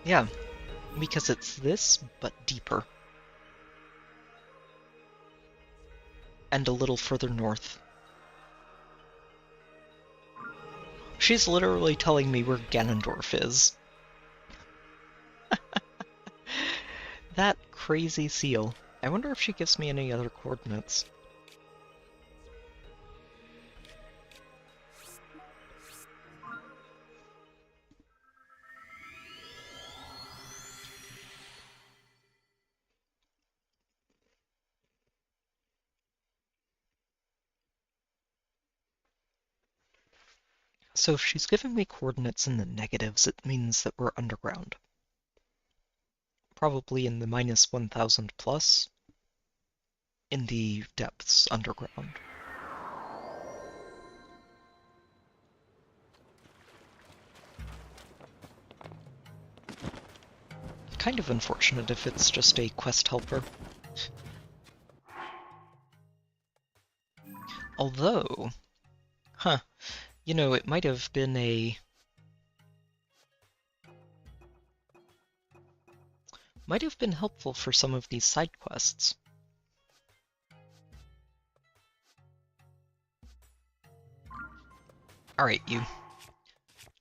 Speaker 1: Yeah, because it's this, but deeper. And a little further north. She's literally telling me where Ganondorf is. That crazy seal. I wonder if she gives me any other coordinates. So if she's giving me coordinates in the negatives, it means that we're underground. Probably in the minus 1000 plus, in the depths underground. Kind of unfortunate if it's just a quest helper. Although, you know, it might have been helpful for some of these side quests. Alright, you.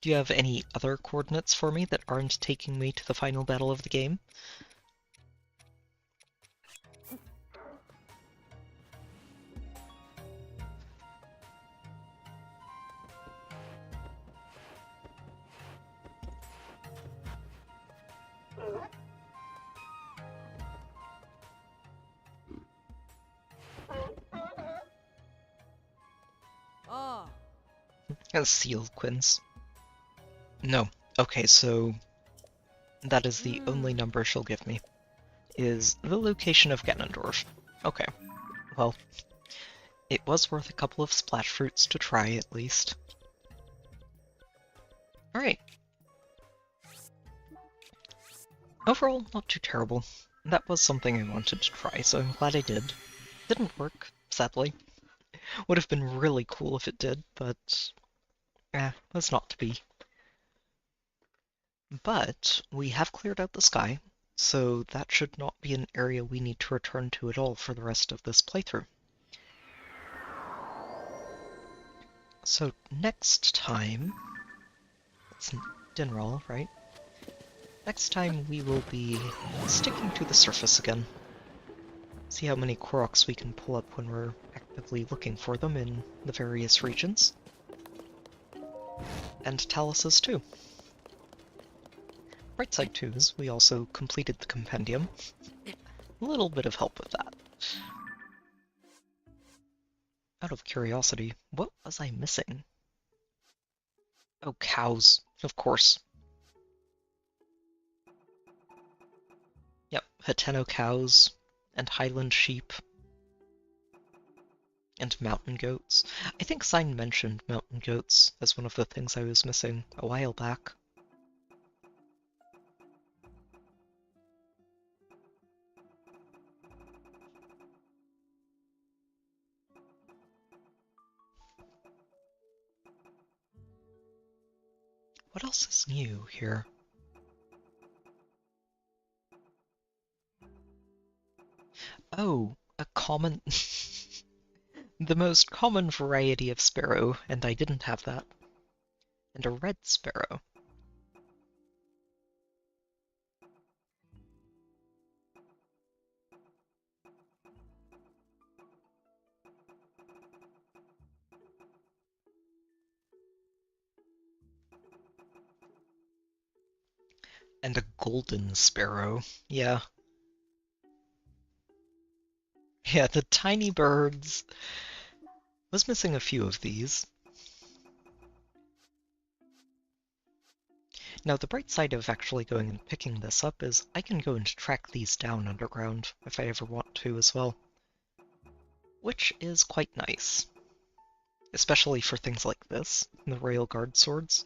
Speaker 1: Do you have any other coordinates for me that aren't taking me to the final battle of the game? Seal Quince. No. Okay, so that is the only number she'll give me. Is the location of Ganondorf. Okay. Well, it was worth a couple of splash fruits to try, at least. Alright. Overall, not too terrible. That was something I wanted to try, so I'm glad I did. Didn't work, sadly. Would have been really cool if it did, but... was not to be. But we have cleared out the sky, so that should not be an area we need to return to at all for the rest of this playthrough. So next time... It's Dinral, right? Next time we will be sticking to the surface again. See how many Koroks we can pull up when we're actively looking for them in the various regions. And Taluses too. Bright side too is we also completed the compendium. A little bit of help with that. Out of curiosity, what was I missing? Oh, cows, of course. Yep, Hateno cows and Highland sheep. And mountain goats. I think Sign mentioned mountain goats as one of the things I was missing a while back. What else is new here? Oh, a common... the most common variety of sparrow, and I didn't have that. And a red sparrow. And a golden sparrow. Yeah. Yeah, the tiny birds. Was missing a few of these. Now, the bright side of actually going and picking this up is I can go and track these down underground if I ever want to as well. Which is quite nice. Especially for things like this, the Royal Guard swords.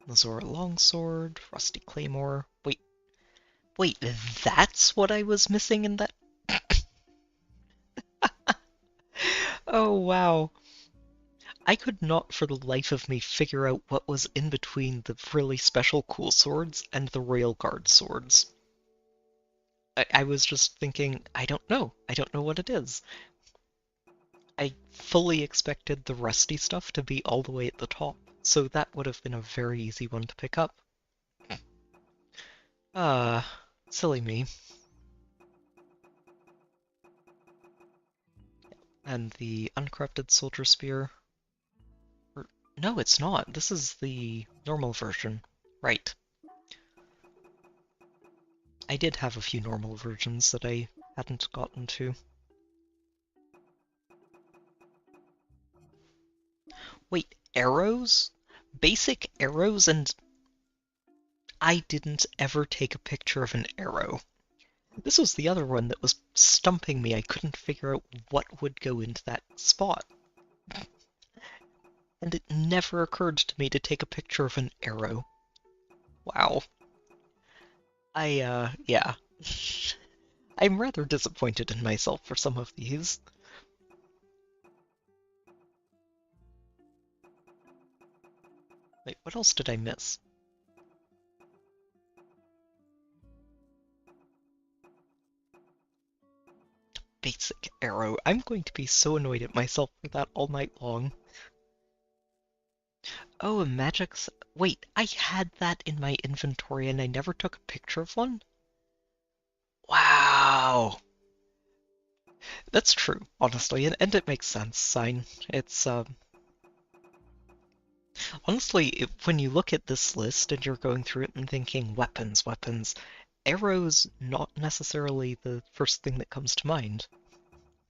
Speaker 1: The Zora Longsword, Rusty Claymore. Wait, that's what I was missing in that? Oh, wow. I could not for the life of me figure out what was in between the really special cool swords and the Royal Guard swords. I was just thinking, I don't know. I don't know what it is. I fully expected the rusty stuff to be all the way at the top, so that would have been a very easy one to pick up. Silly me. And the uncorrupted soldier spear. No, it's not. This is the normal version. Right. I did have a few normal versions that I hadn't gotten to. Wait, arrows? Basic arrows, and I didn't ever take a picture of an arrow. This was the other one that was stumping me. I couldn't figure out what would go into that spot. And it never occurred to me to take a picture of an arrow. Wow. Yeah. I'm rather disappointed in myself for some of these. Wait, what else did I miss? Basic arrow. I'm going to be so annoyed at myself for that all night long. Oh, a Wait, I had that in my inventory and I never took a picture of one? Wow! That's true, honestly, and it makes sense, Sign. It's, honestly, when you look at this list and you're going through it and thinking weapons, weapons, arrows not necessarily the first thing that comes to mind.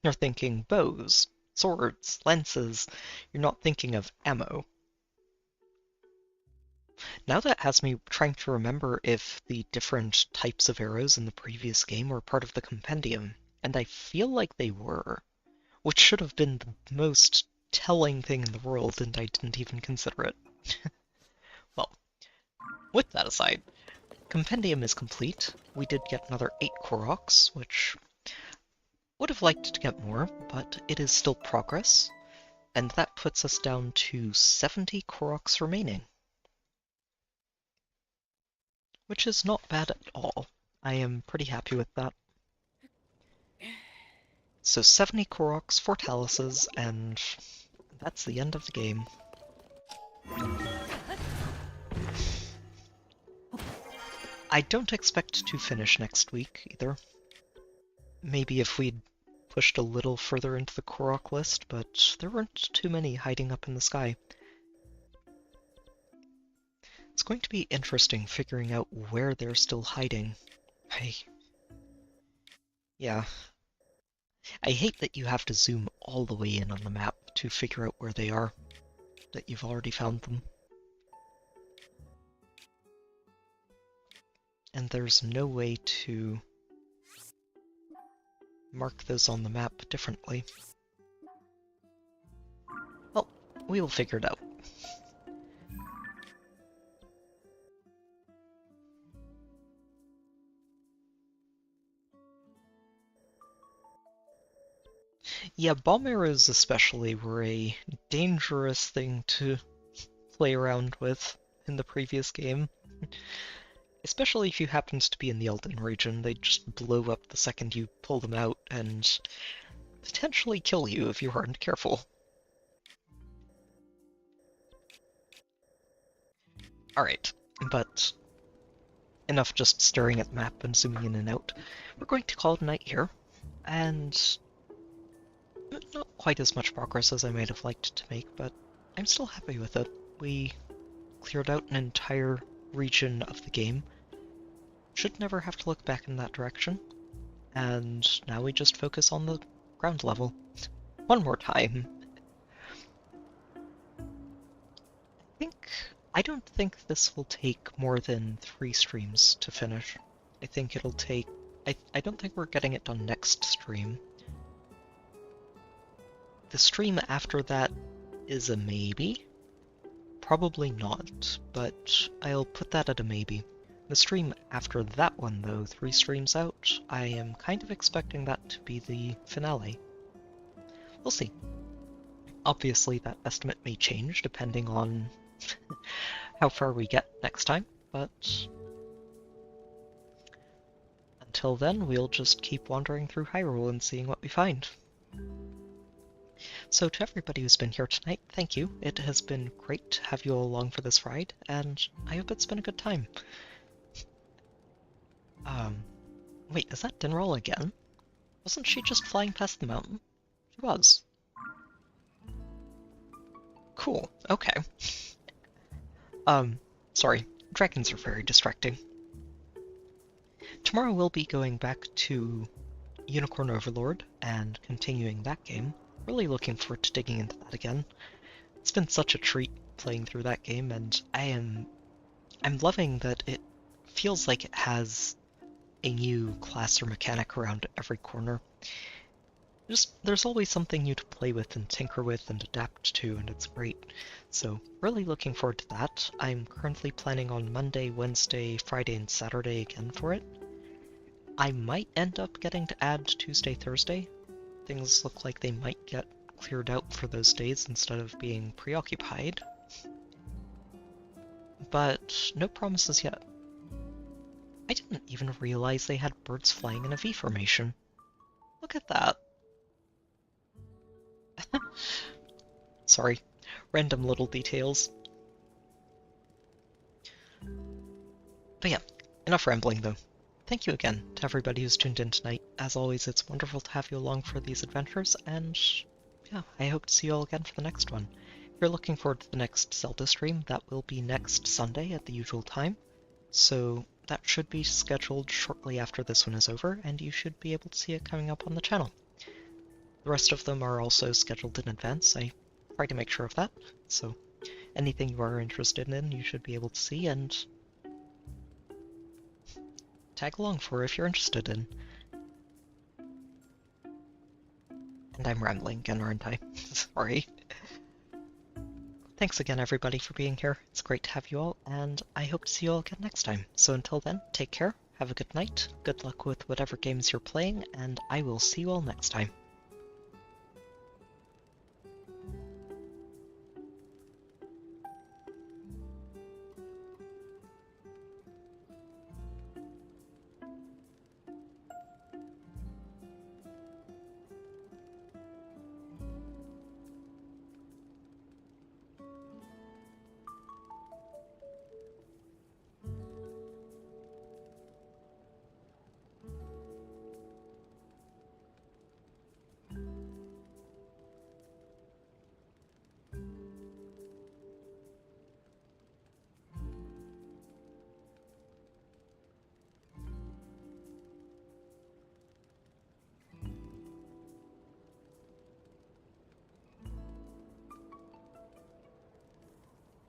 Speaker 1: You're thinking bows, swords, lances. You're not thinking of ammo. Now that has me trying to remember if the different types of arrows in the previous game were part of the compendium, and I feel like they were, which should have been the most telling thing in the world, and I didn't even consider it. Well, with that aside, compendium is complete. We did get another 8 Koroks, which would have liked to get more, but it is still progress, and that puts us down to 70 Koroks remaining. Which is not bad at all. I am pretty happy with that. So 70 Koroks, 4 Taluses, and that's the end of the game. I don't expect to finish next week, either. Maybe if we'd pushed a little further into the Korok list, but there weren't too many hiding up in the sky. It's going to be interesting figuring out where they're still hiding. Yeah. I hate that you have to zoom all the way in on the map to figure out where they are, that you've already found them. And there's no way to... mark those on the map differently. Well, we'll figure it out. Yeah, bomb arrows especially were a dangerous thing to play around with in the previous game. Especially if you happened to be in the Elden region, they'd just blow up the second you pull them out and potentially kill you if you weren't careful. Alright, but enough just staring at the map and zooming in and out. We're going to call it a night here, and not quite as much progress as I might have liked to make, but I'm still happy with it. We cleared out an entire region of the game. Should never have to look back in that direction, and now we just focus on the ground level. One more time. I don't think this will take more than 3 streams to finish. I think it'll take... I don't think we're getting it done next stream. The stream after that is a maybe. Probably not, but I'll put that at a maybe. The stream after that one, though, 3 streams out, I am kind of expecting that to be the finale. We'll see. Obviously, that estimate may change depending on how far we get next time, but until then, we'll just keep wandering through Hyrule and seeing what we find. So to everybody who's been here tonight, thank you. It has been great to have you all along for this ride, and I hope it's been a good time. Wait, is that Dinral again? Wasn't she just flying past the mountain? She was. Cool, okay. Sorry, dragons are very distracting. Tomorrow we'll be going back to Unicorn Overlord and continuing that game. Really looking forward to digging into that again. It's been such a treat playing through that game, and I'm loving that it feels like it has a new class or mechanic around every corner. There's always something new to play with and tinker with and adapt to, and it's great. So, really looking forward to that. I'm currently planning on Monday, Wednesday, Friday, and Saturday again for it. I might end up getting to add Tuesday, Thursday. Things look like they might get cleared out for those days instead of being preoccupied. But no promises yet. I didn't even realize they had birds flying in a V formation. Look at that. Sorry, random little details. But yeah, enough rambling though. Thank you again to everybody who's tuned in tonight. As always, it's wonderful to have you along for these adventures, and yeah, I hope to see you all again for the next one. If you're looking forward to the next Zelda stream, that will be next Sunday at the usual time, so that should be scheduled shortly after this one is over, and you should be able to see it coming up on the channel. The rest of them are also scheduled in advance. I try to make sure of that, so anything you are interested in, you should be able to see and tag along for if you're interested in. And I'm rambling again, aren't I? Sorry. Thanks again, everybody, for being here. It's great to have you all, and I hope to see you all again next time. So until then, take care, have a good night, good luck with whatever games you're playing, and I will see you all next time.